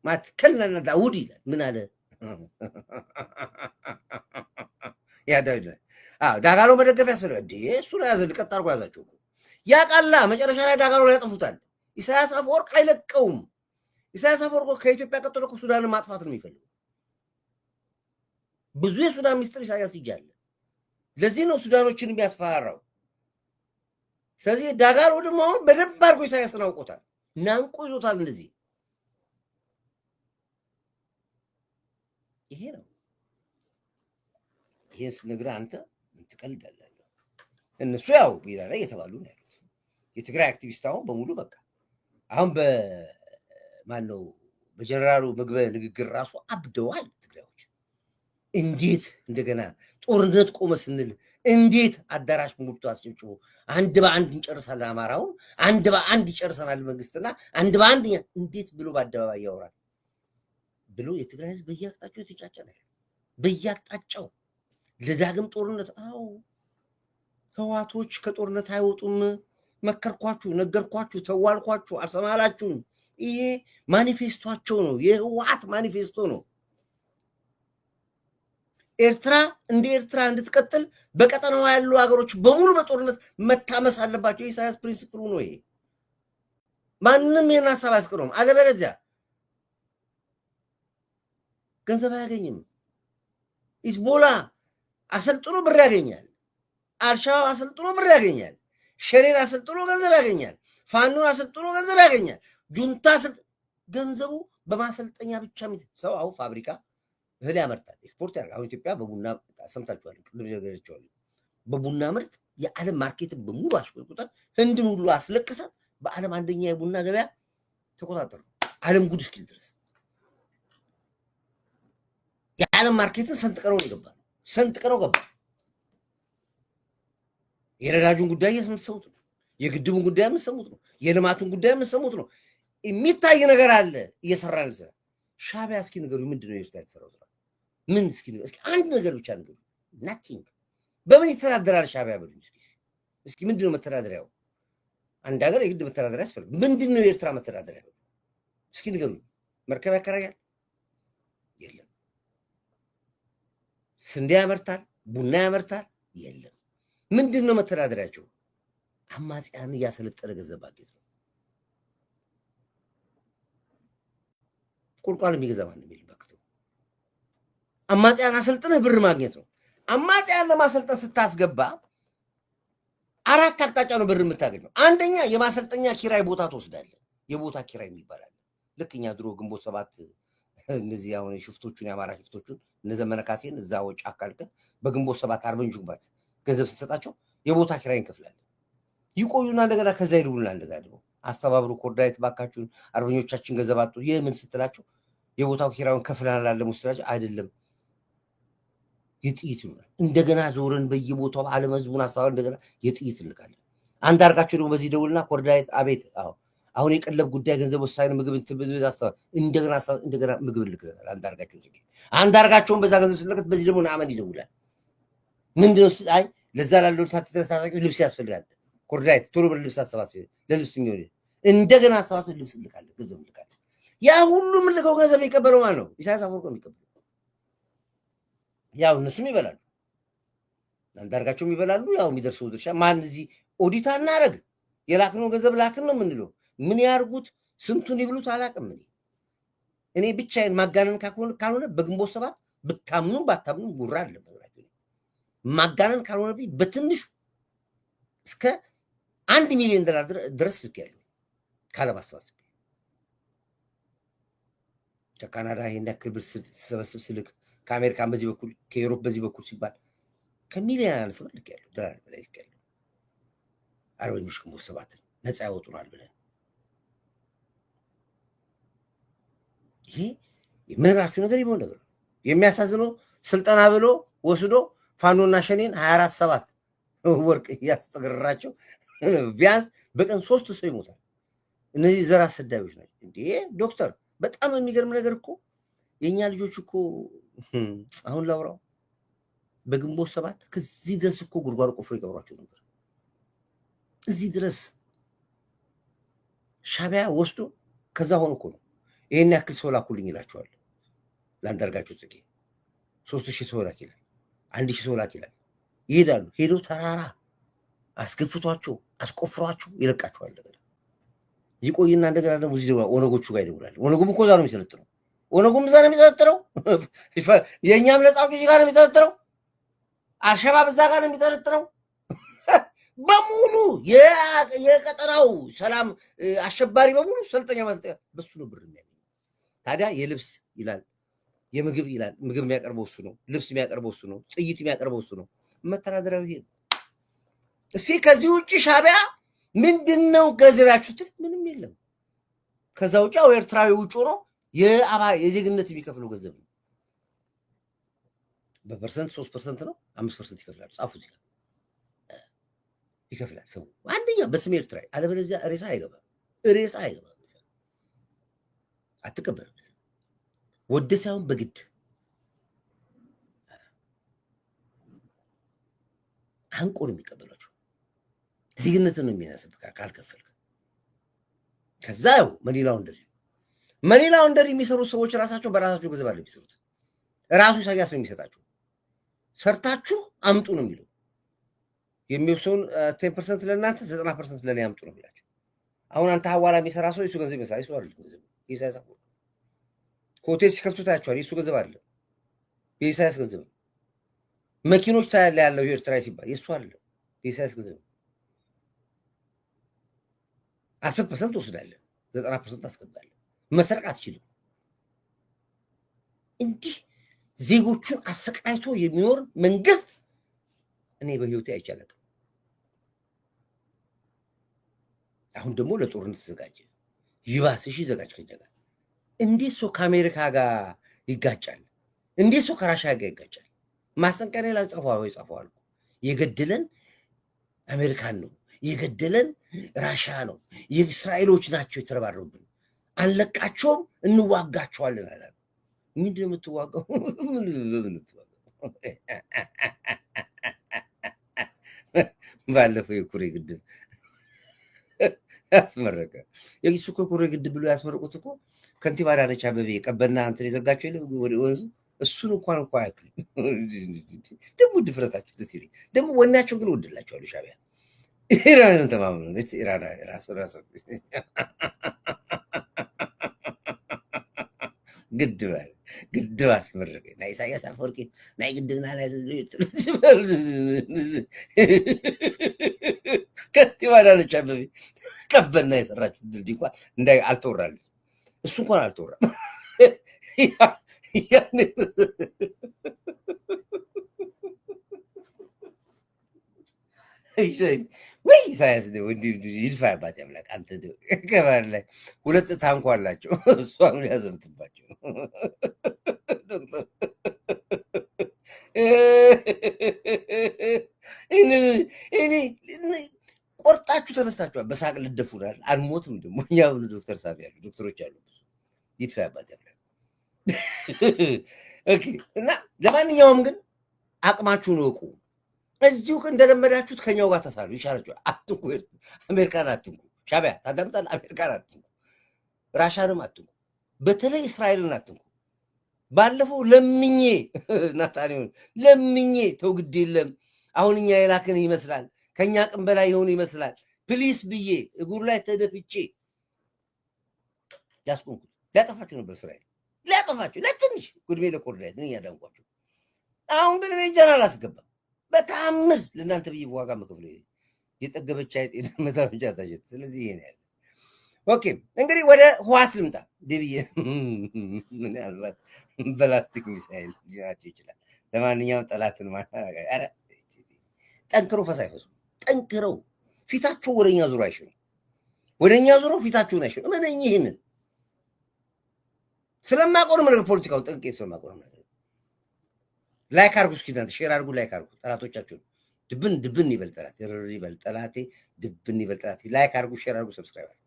ማለት ከለና ዳውድ ይላል። ምን አለ ያ ዳውድ ዳጋሎ መደገፍ ያስፈልጋል። እሱን ያዘ ልቀጥ አድርጎ ያዛቸው ያቃላ መጨረሻ ላይ ዳጋሎ ላይ ያጠፉታል። ኢሳያስ አፈወርቅ አይለቀውም። ኢሳያስ አፈወርቅ ከኢትዮጵያ ቀጥሎ ሱዳንን ማጥፋት ነው የሚፈልገው። ብዙ የሱዳን ሚስጥር ኢሳያስ ይጃለ። ለዚህ ነው ሱዳኖችን የሚያስፈራራው። ስለዚህ ዳጋሎ ደግሞ አሁን በደንብ አድርጎ ኢሳያስን አውቆታል፣ ናንቆ ይዞታል። እንደዚህ ይሄ ነው። ይሄን ስነግርህ አንተ ትቀልዳለህ። እነሱ ያው ቢራ ላይ የተባሉ ነው ያሉት የትግራይ አክቲቪስት አሁን በሙሉ በቃ አሁን በማን ነው በጀነራሉ ምግበ ንግግር ራሱ አብደዋል ትግራዮች። እንዴት እንደገና ጦርነት ቆመ ስንል እንዴት አዳራሽ ሙሉቶ አስጨብጭቦ አንድ በአንድ እንጨርሳለን፣ አማራውን አንድ በአንድ ይጨርሰናል መንግስትና አንድ በአንድ እንዴት ብሎ በአደባባይ ያወራል ብሎ የትግራይ ህዝብ በየአቅጣጫው የተጫጨ ነው በየአቅጣጫው ለዳግም ጦርነት። አዎ ህዋቶች ከጦርነት አይወጡም። መከርኳችሁ፣ ነገርኳችሁ፣ ተዋልኳችሁ፣ አልሰማላችሁም። ይሄ ማኒፌስቶቸው ነው፣ የህወሓት ማኒፌስቶ ነው። ኤርትራ እንደ ኤርትራ እንድትቀጥል በቀጠናው ያሉ ሀገሮች በሙሉ በጦርነት መታመስ አለባቸው። የኢሳያስ ፕሪንሲፕሉ ነው ይሄ። ማንም ይህን ሀሳብ አያስቀረውም። አለበለዚያ ገንዘብ አያገኝም። ሂዝቦላ አሰልጥኖ ብር ያገኛል። አልሻባብ አሰልጥኖ ብር ያገኛል። ሸሪር አሰልጥኖ ገንዘብ ያገኛል። ፋኖን አሰልጥኖ ገንዘብ ያገኛል። ጁንታ ገንዘቡ በማሰልጠኛ ብቻ ሰው አሁን ፋብሪካ እህል ያመርታል፣ ኤክስፖርት ያደርጋል። አሁን ኢትዮጵያ በቡና ሰምታችኋል፣ በቡና ምርት የዓለም ማርኬትን በሙሉ አሽቆጥቁጠን ህንድን ሁሉ አስለቅሰን በዓለም አንደኛ የቡና ገበያ ተቆጣጠር ዓለም ጉድ እስኪል ድረስ የዓለም ማርኬትን ሰንጥቀነው ይገባ ሰንጥቀነው ገባ። የነዳጁን ጉዳይ የምትሰሙት ነው። የግድቡን ጉዳይ የምትሰሙት ነው። የልማቱን ጉዳይ የምትሰሙት ነው። የሚታይ ነገር አለ እየሰራን ስራ። ሻዕቢያ እስኪ ንገሩ፣ ምንድን ነው የኤርትራ የተሰራው ስራ? ምን እስኪ ንገሩ፣ እስኪ አንድ ነገር ብቻ ንገሩ። ናቲንግ። በምን ይተዳደራል ሻዕቢያ? በሉ እስኪ ምንድን ነው መተዳደሪያው? አንድ ሀገር የግድ መተዳደሪያ ያስፈልግ። ምንድን ነው የኤርትራ መተዳደሪያ? እስኪ ንገሩ። መርከብ ያከራያል? የለም። ስንዴ ያመርታል? ቡና ያመርታል? የለም። ምንድን ነው መተዳደሪያቸው? አማጽያን እያሰለጠነ ገንዘብ ማግኘት ነው። ቁልቋል የሚገዛ ማን የሚልበክተው? አማጽያን አሰልጥነህ ብር ማግኘት ነው። አማጽያን ለማሰልጠን ስታስገባ አራት አቅጣጫ ነው ብር የምታገኘው። አንደኛ የማሰልጠኛ ኪራይ ቦታ ትወስዳለህ። የቦታ ኪራይ የሚባል አለ። ልክ እኛ ድሮ ግንቦት ሰባት እነዚህ አሁን ሽፍቶቹን የአማራ ሽፍቶቹን እነ ዘመነ ካሴን እዛ ወጪ አካልከን በግንቦት ሰባት አርበኞች ጉባት ገንዘብ ስትሰጣቸው የቦታ ኪራይ እንከፍላለን። ይቆዩና እንደገና ከዛ ይሉና እንደዛ ደግሞ አስተባብሩ ኮርዳይት ባካችሁን አርበኞቻችን ገንዘብ አጡ የምን ስትላቸው የቦታው ኪራዩን ከፍለናል አለ ሙስተላቸው አይደለም የጥይት ነው። እንደገና ዞረን በየቦታው ዓለም ህዝቡን አስተባብረን እንደገና የጥይት እንልካለን። አንድ አርጋቸው ደግሞ በዚህ ደውልና ኮርዳይት አቤት አሁን የቀለብ ጉዳይ ገንዘብ ወሳኝ ምግብ እንትብዝ አስተባብረን እንደገና ምግብ እንልክልናል። አንድ አርጋቸውን በዛ ገንዘብ ስለከት በዚህ ደግሞ ናአመን ይደውላል። ምንድነው አይ ለዛ ላለው ታጣቂ ልብስ ያስፈልጋል። ኮርዳይት ቶሎ ብር ልብስ አሰባስብ ለልብስ የሚሆን እንደገና አሰባስብ ልብስ እንልካለን፣ ገንዘብ እንልካለን። ያ ሁሉ ምልከው ገንዘብ የሚቀበለው ማለት ነው ኢሳያስ አፈወርቅ የሚቀበለው። ያው እነሱም ይበላሉ፣ አንዳርጋቸውም ይበላሉ። ያው የሚደርሰው ድርሻ ማን እዚህ ኦዲት አናረግ የላክነው ገንዘብ ላክን ነው የምንለው። ምን ያርጉት ስንቱን ይብሉት አላውቅም። እኔ ብቻዬን ማጋነን ካልሆነ በግንቦት ሰባት ብታምኑም ባታምኑም ጉራ አለ ማጋነን ካልሆነ በትንሹ እስከ $1 ሚሊዮን ድረስ ልኬያለሁ ካለማሰባሰብ። ከካናዳ ይሄን ያክል ብር ስሰበስብ ስልክ ከአሜሪካን በዚህ በኩል ከዩሮፕ በዚህ በኩል ሲባል ከሚሊዮን ያነሰ ብር ልኬያለሁ። ዶላር በላይ ልኬያለሁ። አርበኞች ግንቦት ሰባትን ነፃ ያወጡናል ብለን ይሄ የምነግራችሁ ነገር ይሆን ነገር የሚያሳዝነው ስልጠና ብሎ ወስዶ ፋኖና ሸኔን 24/7 ወርቅ እያስጠገራቸው ቢያንስ በቀን 3 ሰው ይሞታል። እነዚህ ዘር አሰዳቢዎች ናቸው እንዴ ዶክተር። በጣም የሚገርም ነገር እኮ የኛ ልጆች እኮ አሁን ላውራው በግንቦት ሰባት ከዚህ ድረስ እኮ ጉድጓድ ቆፍሮ ይቀብሯቸው ነበር። እዚህ ድረስ ሻቢያ ወስዶ ከዛ ሆኖ እኮ ነው ይሄን ያክል ሰው ላኩልኝ ይላቸዋል። ለአንዳርጋቸው ጽጌ 3000 ሰው ላክ ይላል፣ 1000 ሰው ላክ ይላል። ይሄዳሉ። ሄዶ ተራራ አስገፍቷቸው አስቆፍሯቸው ይለቃቸዋል። እንደገና ይቆይና እንደገና ደግሞ እዚህ ኦነጎቹ ጋር ይደውላል። ኦነጉም እኮ እዛ ነው የሚሰለጥነው። ኦነጉም እዛ ነው የሚሰለጥነው። የእኛም ነፃ አውጪ ጋር ነው የሚሰለጥነው። አልሸባብ እዛ ጋር ነው የሚሰለጥነው። በሙሉ የቀጠናው ሰላም አሸባሪ በሙሉ ሰልጠኛ ማለት በሱ ነው ብር የሚያገኘው። ታዲያ የልብስ ይላል የምግብ ይላል። ምግብ የሚያቀርበው እሱ ነው። ልብስ የሚያቀርበው እሱ ነው። ጥይት የሚያቀርበው እሱ ነው። መተዳደሪያው ይሄ ነው። እስኪ ከዚህ ውጭ ሻቢያ ምንድነው ገንዘባችሁ ትል ምንም የለም። ከዛ ውጭ ያው ኤርትራዊ ውጭ ሆኖ የዜግነት የሚከፍለው ገንዘብ ነው። በፐርሰንት 3% ነው 5% ይከፍላል። ጻፉ እዚህ ይከፍላል ሰው አንደኛው በስም ኤርትራዊ። አለበለዚያ ሬሳ አይገባም። ሬሳ አይገባም። አትቀበልም። ወደ ሳይሆን በግድ አንቆ ነው የሚቀበላቸው። ዜግነትን ነው የሚያስብ ካልከፈልክ። ከዛ ያው መኒ ላውንደሪ የሚሰሩ ሰዎች ራሳቸው በራሳቸው ገንዘብ አለ የሚሰሩት። ራሱ ኢሳያስ ነው የሚሰጣቸው። ሰርታችሁ አምጡ ነው የሚለው። የሚወሰውን 10% ለእናንተ 90% ለኔ አምጡ ነው የሚላቸው። አሁን አንተ ሐዋላ የሚሰራ ሰው የሱ ገንዘብ ይሰራ ይሱ አይደል ገንዘብ ኢሳያስ አቆ ሆቴል ሲከፍቱ ታያቸዋል። የሱ ገንዘብ አይደለም የኢሳያስ ገንዘብ ነው። መኪኖች ታያለ ያለው ኤርትራ ሲባል የሱ አይደለም የኢሳያስ ገንዘብ ነው። 10% ወስዳለ 90% አስገባለ። መስረቅ አትችልም። እንዲህ ዜጎቹን አሰቃይቶ የሚኖር መንግስት እኔ በህይወቴ አይቻልም። አሁን ደግሞ ለጦርነት ተዘጋጀ። ይባስሽ ይዘጋጅ ከጀጋ እንዴት ሰው ከአሜሪካ ጋር ይጋጫል? እንዴት ሰው ከራሽያ ጋር ይጋጫል? ማስጠንቀቂያ ላይ ጻፈዋል። የገደለን አሜሪካን ነው፣ የገደለን ራሽያ ነው፣ የእስራኤሎች ናቸው የተረባረቡብን፣ አንለቃቸውም፣ እንዋጋቸዋለን አለ። ምንድነው የምትዋጋው? ባለፈው የኩሬ ግድብ ያስመረቀ የሱ ኩሬ ግድብ ብሎ ያስመረቁት እኮ ከንቲባ አዳነች አቤቤ ቀበና እንትን የዘጋቸው የለም ወደ ወንዙ። እሱን እንኳን አያክል። ደግሞ ድፍረታቸው ደስ ይለኝ። ደግሞ ወናቸው ግን ወድላቸዋል። ሻቢያ ኢራንን ተማምነው ኢራን ራሱ ግድብ አስመረቀ። ናይ ኢሳያስ አፈወርቂ ናይ ግድብና ላይ ከንቲባ አዳነች አቤቤ ቀበና የሰራችው ድልድይ እንኳን እንዳይ አልተወራልም። እሱ እንኳን አልተወራም። ወይ ኢሳያስ ይድፋ አባት ያምላክ። አንተ ከባህር ላይ 2 ታንኳ አላቸው። እሷን ያዘምትባቸው ቆርጣችሁ ተነስታችኋል። በሳቅ ልደፉናል። አንሞትም። ደግሞ እኛ ብሎ ዶክተር ሳቢ ያሉ ዶክተሮች አሉ። ይድፋ አባት ያምላክ። ኦኬ። እና ለማንኛውም ግን አቅማችሁን እወቁ። እዚሁ እንደለመዳችሁት ከኛው ጋር ተሳሉ። ይሻላችኋል። አትንኩ፣ አሜሪካን አትንኩ። ሻቢያ ታዳምጣል። አሜሪካን አትንኩ፣ ራሻንም አትንኩ፣ በተለይ እስራኤልን አትንኩ። ባለፈው ለምኜ ናታኒውን ለምኜ ተው ግድ የለም አሁን እኛ የላክን ይመስላል ከኛ አቅም በላይ የሆኑ ይመስላል ፕሊስ ብዬ እግሩ ላይ ተደፍቼ ያስቆምኩት። ሊያጠፋችሁ ነበር እስራኤል ሊያጠፋችሁ ለትንሽ ጉድሜ ለኮርዳይት ነው ያዳንኳችሁ። አሁን ግን እኔ እጄን አላስገባም በተአምር ለእናንተ ብዬ ዋጋ መክፈል የጠገበች አይጥ መታመጫ ታሸት። ስለዚህ ይሄን ያለ ኦኬ። እንግዲህ ወደ ህዋት ልምጣ ደብዬ ምናልባት በላስቲክ ሚሳይል ሊናቸው ይችላል። ለማንኛውም ጠላትን ኧረ ጠንክረው ፈሳ አይፈሱም። ጠንክረው ፊታቸው ወደኛ ዙሮ አይሽኑም። ወደኛ ዙሮ ፊታቸውን አይሽኑም። እመነኝ ይህንን ስለማቆርም ነገር ፖለቲካውን ጠንቄ ስለማቆርም ነገር ላይክ አርጉ። እስኪ እናንተ ሼር አርጉ፣ ላይክ አርጉ። ጠላቶቻችሁን ድብን ይበል ጠላት ይበል ጠላቴ ድብን ይበል ጠላቴ። ላይክ አርጉ፣ ሼር አርጉ፣ ሰብስክራይብ አርጉ።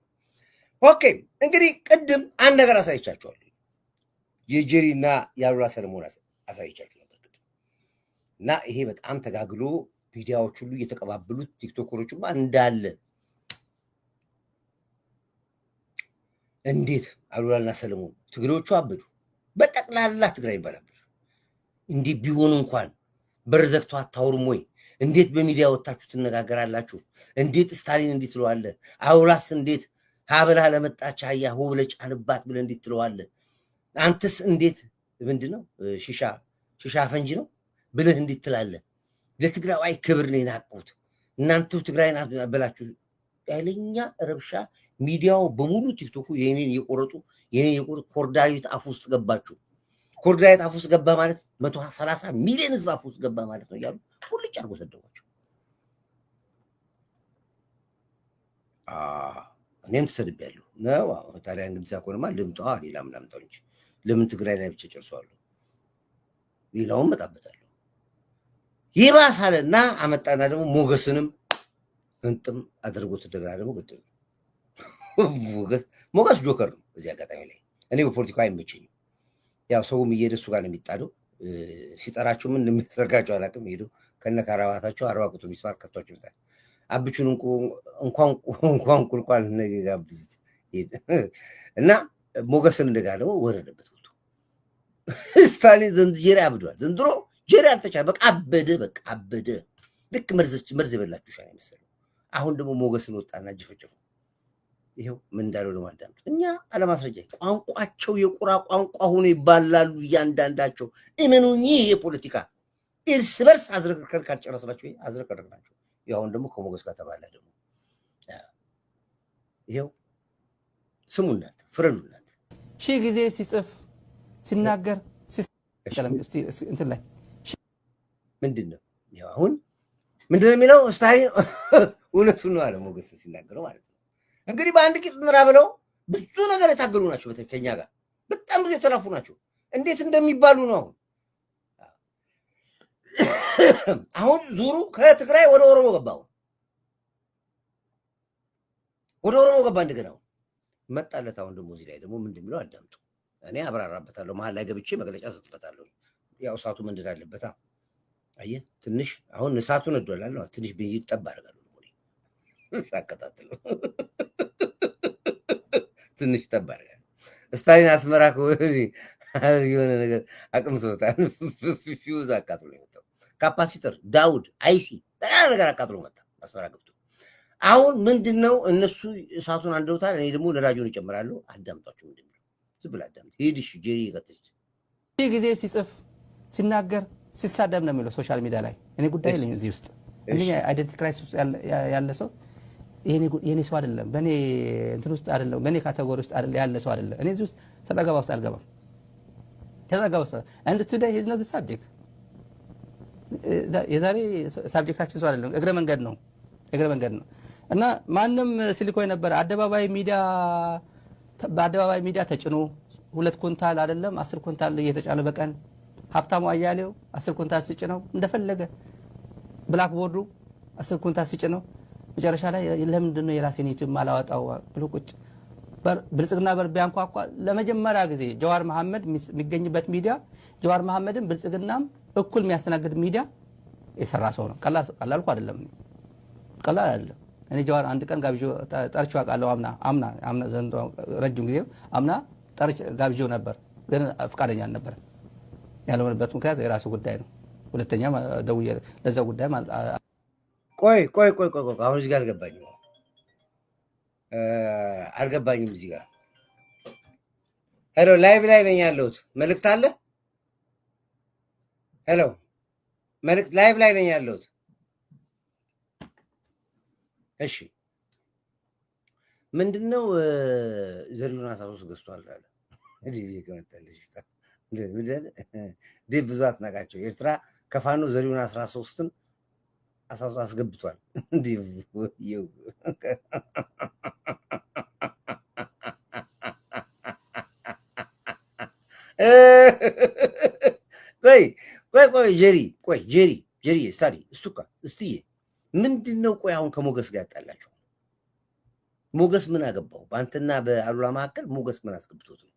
ኦኬ እንግዲህ ቅድም አንድ ነገር አሳይቻችኋለሁ። የጄሪና የአሉላ ሰለሞን አሳይቻችሁ ነበር እና ይሄ በጣም ተጋግሎ ሚዲያዎች ሁሉ እየተቀባበሉት ቲክቶከሮችማ እንዳለ እንዴት አሉላና ሰለሞን ትግሬዎቹ አበዱ። በጠቅላላ ትግራይ ይባላል። እንዲህ ቢሆን እንኳን በር ዘግቶ አታወሩም ወይ? እንዴት በሚዲያ ወጣችሁ ትነጋገራላችሁ? እንዴት ስታሊን እንዴት ትለዋለህ? አውላስ እንዴት ሀብላ ለመጣች አያ ሆ ብለህ ጫንባት ብለህ እንዴት ትለዋለህ? አንተስ እንዴት ምንድነው ሽሻ ፈንጂ ነው ብለህ እንዴት ትላለህ? ለትግራዋይ ክብር ነው የናቁት እናንተው ትግራይን አበላችሁ። ኃይለኛ ረብሻ ሚዲያው በሙሉ ቲክቶኩ የኔን የቆረጡ ኮርዳሪት አፍ ውስጥ ገባችሁ። ኮርዳሪት አፍ ውስጥ ገባ ማለት 130 ሚሊዮን ህዝብ አፍ ውስጥ ገባ ማለት ነው እያሉ ሁልጭ አርጎ ሰደቧቸው። እኔም ተሰድቤያለሁ ነው። ታዲያ እንግዲህ ሳኮንማ ልምጣ ሌላም ላምጣው እንጂ ለምን ትግራይ ላይ ብቻ ጨርሰዋለሁ? ሌላውን መጣበታለሁ። ይባሳልና አመጣና ደግሞ ሞገስንም እንጥም አድርጎት እንደገና ደግሞ ገደሉ። ሞገስ ጆከር ነው። በዚህ አጋጣሚ ላይ እኔ በፖለቲካ አይመቸኝም። ያው ሰውም እየሄደ እሱ ጋር ነው የሚጣደው። ሲጠራቸው ምን እንደሚያሰርጋቸው አላውቅም። ሄዶ ከነካራባታቸው 40 ቁጥር ሚስማር ከቷቸው ይታል። አብቹን እንኳን ቁልቋል ነጋብዝት እና ሞገስን እንደገና ደግሞ ወረደበት ወጥቶ ስታሊን ዘንድሮ አብዷል። ዘንድሮ ጀሪ አልተቻለ። በቃ አበደ። ልክ መርዝ የበላችሁ ሻይ መሰለው። አሁን ደግሞ ሞገስን ወጣና ጅፈጭፉ። ይሄው ምን እንዳለው ደግሞ አዳምጡ። እኛ አለማስረጃ ቋንቋቸው የቁራ ቋንቋ ሆኖ ይባላሉ እያንዳንዳቸው። እመኑኝ የፖለቲካ እርስ በርስ አዝረክርከር ካልጨረስናቸው አዝረከረክናቸው። አሁን ደግሞ ከሞገስ ጋር ተባላ ደግሞ ይሄው ስሙ እናንተ ፍረዱ እናንተ። ሺህ ጊዜ ሲጽፍ ሲናገር እንትን ላይ ምንድን ነው አሁን ምንድን ነው የሚለው? ስታሊን እውነቱን ነው አለ ሞገስ ሲናገረው ማለት ነው። እንግዲህ በአንድ ቂጥ እንራ ብለው ብዙ ነገር የታገሉ ናቸው። በተለይ ከኛ ጋር በጣም ብዙ የተላፉ ናቸው። እንዴት እንደሚባሉ ነው አሁን ዙሩ ከትግራይ ወደ ኦሮሞ ገባ። ወደ ኦሮሞ ገባ እንደገና መጣለት። አሁን ደግሞ እዚህ ላይ ደግሞ ምንድን የሚለው አዳምጡ። እኔ አብራራበታለሁ። መሀል ላይ ገብቼ መግለጫ ሰጥበታለሁ። ያው እሳቱ ምንድን አለበት? አየህ ትንሽ አሁን እሳቱ ነዷል። ትንሽ ቤንዚን ጠብ አደርጋለሁ ሳከታትለው ትንሽ ጠብ አደርጋለሁ። ስታሊን አስመራ የሆነ ነገር አቅም ሰውታል። ፊውዝ አቃጥሎ የመጣው ካፓሲተር ዳውድ አይሲ ጠቃላ ነገር አቃጥሎ መጣ አስመራ ገብቶ። አሁን ምንድን ነው እነሱ እሳቱን አንደውታል። እኔ ደግሞ ነዳጁን እጨምራለሁ። አዳምጧቸው። ምንድን ነው ዝም ብለህ አዳምጥ። ሄድሽ ጄሪ ቀጥች ጊዜ ሲጽፍ ሲናገር ሲሳደብ ነው የሚለው ሶሻል ሚዲያ ላይ። እኔ ጉዳይ የለኝ እዚህ ውስጥ እኔ አይደንቲቲ ክራይሲስ ውስጥ ያለ ሰው የኔ ሰው አይደለም። በኔ እንትን ውስጥ አይደለም። በኔ ካቴጎሪ ውስጥ ያለ ሰው አይደለም። እኔ እዚህ ውስጥ ተጠገባ ውስጥ አልገባም። ተጠገባ ውስጥ and today is not the subject። የዛሬ ሳብጀክታችን ሰው አይደለም። እግረ መንገድ ነው እና ማንም ሲልኮ የነበረ በአደባባይ ሚዲያ ተጭኖ 2 ኩንታል አይደለም 10 ኩንታል እየተጫነ በቀን ሀብታሙ አያሌው 10 ኩንታል ሲጭ ነው እንደፈለገ። ብላክ ቦርዱ 10 ኩንታል ሲጭ ነው። መጨረሻ ላይ ለምንድን ነው የራሴን ዩቲዩብ ማላወጣው ብሎ ቁጭ ብልጽግና ቢያንኳኳ ለመጀመሪያ ጊዜ ጀዋር መሐመድ የሚገኝበት ሚዲያ ጀዋር መሐመድን ብልጽግናም እኩል የሚያስተናግድ ሚዲያ የሰራ ሰው ነው። ቀላል እኮ አይደለም። ቀላል አይደለም። እኔ ጀዋር አንድ ቀን ጋብዤው ጠርቼው አውቃለሁ። አምና ዘንድሮ ረጅም ጊዜ አምና ጋብዤው ነበር፣ ግን ፈቃደኛ አልነበረም። ያለበት ምክንያት የራሱ ጉዳይ ነው። ሁለተኛ ደውዬ ለዛ ጉዳይ ቆይ አሁን እዚህ ጋር አልገባኝም። እዚህ ጋር ሄሎ ላይቭ ላይ ነኝ ያለሁት። መልእክት አለ? ሄሎ መልእክት ላይቭ ላይ ነኝ ያለሁት። እሺ ምንድነው ዘሪሁን 13 ገዝቷል አለ ብዙ አትናቃቸው። ኤርትራ ከፋኖ ዘሪሁን 13ን አስገብቷል። ቆይ ጀሪ ስታዲ እስቱካ እስትዬ ምንድን ነው? ቆይ አሁን ከሞገስ ጋር ያጣላቸው ሞገስ ምን አገባው? በአንተና በአሉላ መካከል ሞገስ ምን አስገብቶት ነው?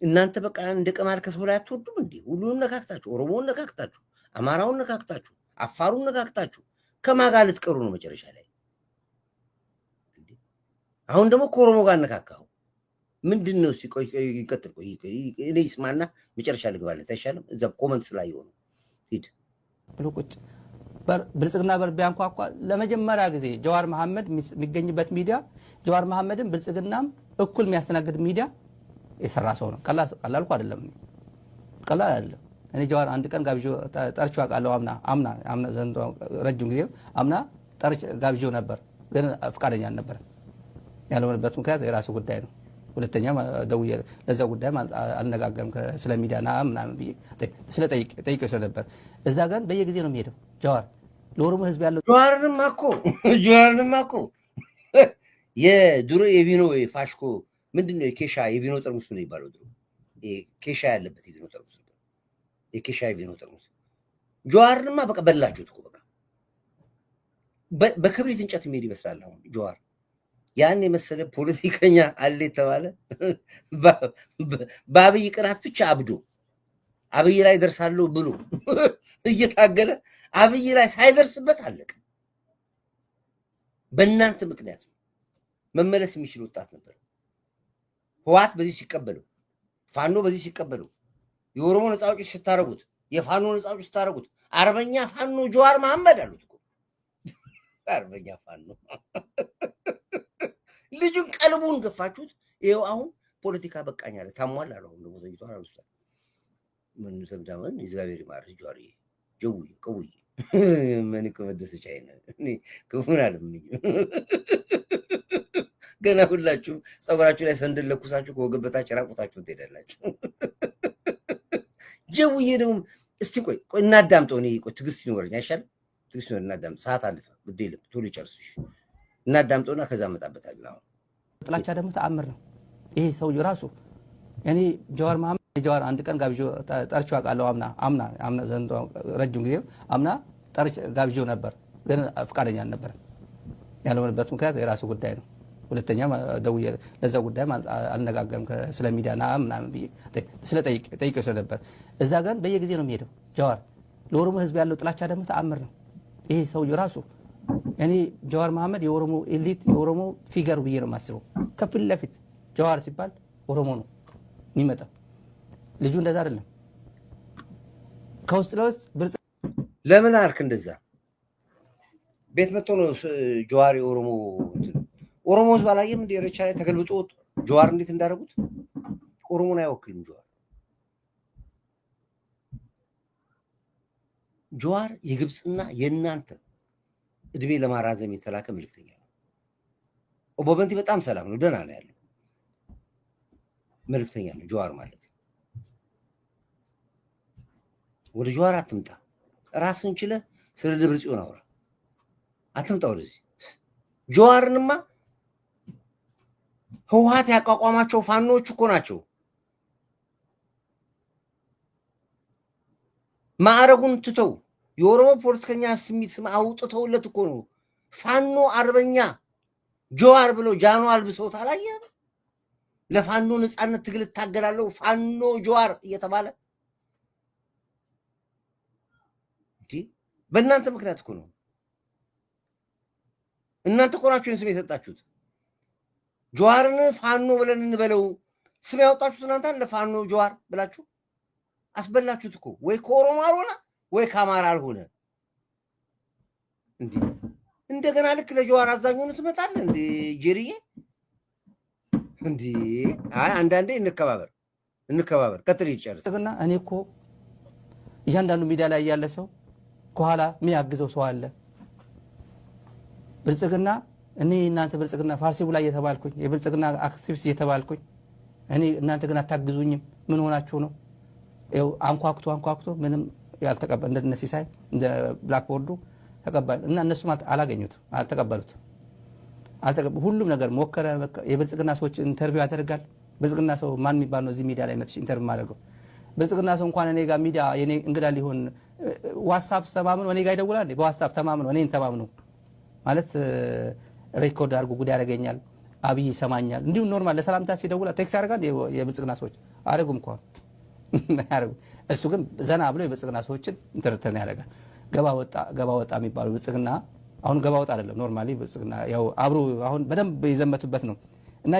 እናንተ በቃ እንደ ቀማል ከሰው ላይ አትወዱም እንዴ? ሁሉንም ነካክታችሁ፣ ኦሮሞውን ነካክታችሁ፣ አማራውን ነካክታችሁ፣ አፋሩን ነካክታችሁ ከማን ጋር ልትቀሩ ነው መጨረሻ ላይ? አሁን ደግሞ ከኦሮሞ ጋር ነካካው ምንድን ነው? ቆይ ይቀጥል። ቆይ እኔ ይስማና መጨረሻ ልግባለት አይሻልም? እዛ ኮመንት ስላየው ነው። ሂድ ብሎ ቁጭ ብልጽግና በር ቢያንኳኳ ለመጀመሪያ ጊዜ ጀዋር መሐመድ የሚገኝበት ሚዲያ ጀዋር መሐመድን ብልጽግናም እኩል የሚያስተናግድ ሚዲያ የሰራ ሰው ነው። ቀላል እኮ አይደለም፣ ቀላል አይደለም። እኔ ጀዋር አንድ ቀን ጋብዤው ጠርቼው አውቃለሁ። አምና ዘንድሮ ረጅም ጊዜ አምና ጋብዤው ነበር፣ ግን ፈቃደኛ አልነበረም። ያልሆነበት ምክንያት የራሱ ጉዳይ ነው። ሁለተኛ ደውዬ ለዛ ጉዳይ አልነጋገርም ስለ ሚዲያና ምናምን ብዬ ጠይቄው ስለነበር እዛ ጋር በየጊዜ ነው የሚሄደው ጀዋር ለኦሮሞ ህዝብ ያለው ጀዋርንማ እኮ የድሮ የቪኖ ፋሽኮ ምንድነው የኬሻ የቪኖ ጠርሙስ ነው የሚባለው። ድሮ ኬሻ ያለበት የቪኖ ጠርሙስ ነበር። የኬሻ የቪኖ ጠርሙስ ጀዋርንማ በቃ በላችሁት እኮ በቃ በክብሪት እንጨት የሚሄድ ይመስላል። አሁን ጀዋር ያን የመሰለ ፖለቲከኛ አለ የተባለ በአብይ ቅናት ብቻ አብዶ አብይ ላይ ደርሳለሁ ብሎ እየታገለ አብይ ላይ ሳይደርስበት አለቀ። በእናንተ ምክንያት መመለስ የሚችል ወጣት ነበር። ህወሓት በዚህ ሲቀበለው፣ ፋኖ በዚህ ሲቀበለው፣ የኦሮሞ ነፃ አውጪ ስታረጉት፣ የፋኖ ነፃ አውጪ ስታረጉት፣ አርበኛ ፋኖ ጀዋር መሐመድ አሉት እኮ አርበኛ ፋኖ ልጁን ቀልቡን ገፋችሁት። ይኸው አሁን ፖለቲካ በቃኝ አለ። ታሟል አለ። አሁን ደግሞ ተይቷል አሉት። ምን ሰምታምን እግዚአብሔር ይማር ጀዋር ጀውይ ቀውይ ምን ከመደሰች አይነ እኔ ክፉን አልምኝ። ገና ሁላችሁም ጸጉራችሁ ላይ ሰንደል ለኩሳችሁ ከወገብ በታች ራቁታችሁን ትሄዳላችሁ። ጀውይ ደግሞ እስቲ ቆይ እናዳምጠው። እኔ ቆይ ትዕግስት ይኖረኝ አይሻልም? ትዕግስት ይኖረኝ እናዳምጥ። ሰዓት አለፈ። ግድ የለም ቶሎ ጨርስሽ እናዳምጠውና ከዛ መጣበታል። አሁን ጥላቻ ደግሞ ተአምር ነው። ይሄ ሰውዬው ራሱ እኔ ጀዋር መሐመድ ጀዋር አንድ ቀን ጋብዤው ጠርቼው አውቃለሁ። አምና ዘንድሮ ረጅም ጊዜ አምና ጋብዤው ነበር፣ ግን ፈቃደኛ አልነበረም። ያልሆነበት ምክንያት የራሱ ጉዳይ ነው። ሁለተኛ ደውዬ ለዛ ጉዳይ አልነጋገርም ስለ ሚዲያና ምናምን ብዬ ጠይቄው ስለነበር እዛ ጋር በየጊዜ ነው የሚሄደው ጀዋር። ለኦሮሞ ህዝብ ያለው ጥላቻ ደግሞ ተአምር ነው። ይሄ ሰውዬው ራሱ እኔ ጀዋር መሐመድ የኦሮሞ ኤሊት የኦሮሞ ፊገር ብዬ ነው የማስበው። ከፊት ለፊት ጀዋር ሲባል ኦሮሞ ነው የሚመጣው። ልጁ እንደዛ አይደለም። ከውስጥ ለውስጥ ለምን አልክ እንደዛ? ቤት መጥቶ ነው ጀዋር የኦሮሞ ህዝብ አላየም እንደ ሬቻ ላይ ተገልብጦ ጀዋር እንዴት እንዳደረጉት። ኦሮሞን አይወክልም ጀዋር። ጀዋር የግብፅና የእናንተ እድሜ ለማራዘም የተላከ መልክተኛ ነው። ኦቦበንቲ በጣም ሰላም ነው፣ ደህና ነው ያለው መልክተኛ ነው ጀዋር ማለት። ወደ ጀዋር አትምጣ። ራስን ችለህ ስለ ደብረ ጽዮን አውራ። አትምጣ ወደዚህ። ጀዋርንማ ህወሓት ያቋቋማቸው ፋኖች እኮ ናቸው። ማዕረጉን ትተው የኦሮሞ ፖለቲከኛ ስም አውጥተውለት እኮ ነው ፋኖ አርበኛ ጀዋር ብለው ጃኖ አልብሰውት አላየህም? ለፋኖ ነፃነት ትግል እታገላለሁ ፋኖ ጀዋር እየተባለ በእናንተ ምክንያት እኮ ነው። እናንተ እኮ ናችሁ ስም የሰጣችሁት። ጀዋርን ፋኖ ብለን እንበለው ስም ያወጣችሁት እናንተ እንደ ፋኖ ጀዋር ብላችሁ አስበላችሁት እኮ። ወይ ከኦሮሞ አልሆነ ወይ ከአማራ አልሆነ። እንደገና ልክ ለጀዋር አዛኝ ሆነ ትመጣለህ እንዴ ጄሪዬ? እንዴ አይ አንዳንዴ እንከባበር ቀጥል ይጨርስ ብልጽግና እኔ እኮ እያንዳንዱ ሚዲያ ላይ ያለ ሰው ከኋላ የሚያግዘው ሰው አለ። ብልጽግና እኔ እናንተ ብልጽግና ፋርሲ ብላ እየተባልኩኝ የብልጽግና አክቲቪስት እየተባልኩኝ እኔ እናንተ ግን አታግዙኝም። ምን ሆናችሁ ነው? ይኸው አንኳኩቶ ምንም ያልተቀበል እንደ ሲሳይ እንደ ብላክቦርዱ ተቀበል እና እነሱም አላገኙትም፣ አልተቀበሉትም። ሁሉም ነገር ሞከረ። የብልጽግና ሰዎች ኢንተርቪው ያደርጋል። ብልጽግና ሰው ማን የሚባል ነው እዚህ ሚዲያ ላይ መጥቼ ኢንተርቪው ማድረገው? ብልጽግና ሰው እንኳን እኔ ጋር ሚዲያ የኔ እንግዳ ሊሆን ዋትስአፕ ተማምኖ እኔ ጋር ይደውላል። በዋትስአፕ ተማምኖ እኔን ተማምኖ ማለት ሬኮርድ አድርጎ ጉድ ያደርገኛል። አብይ ይሰማኛል። እንዲሁ ኖርማል ለሰላምታ ሲደውላ ቴክስት ያደርጋል። የብልጽግና ሰዎች አረጉም እንኳን አረጉ። እሱ ግን ዘና ብሎ የብልጽግና ሰዎችን እንትን ያደርጋል። ገባ ወጣ የሚባሉ ብልጽግና አሁን ገባ ወጣ አይደለም። ኖርማሊ ብልጽግና ያው አብሮ አሁን በደንብ የዘመቱበት ነው እና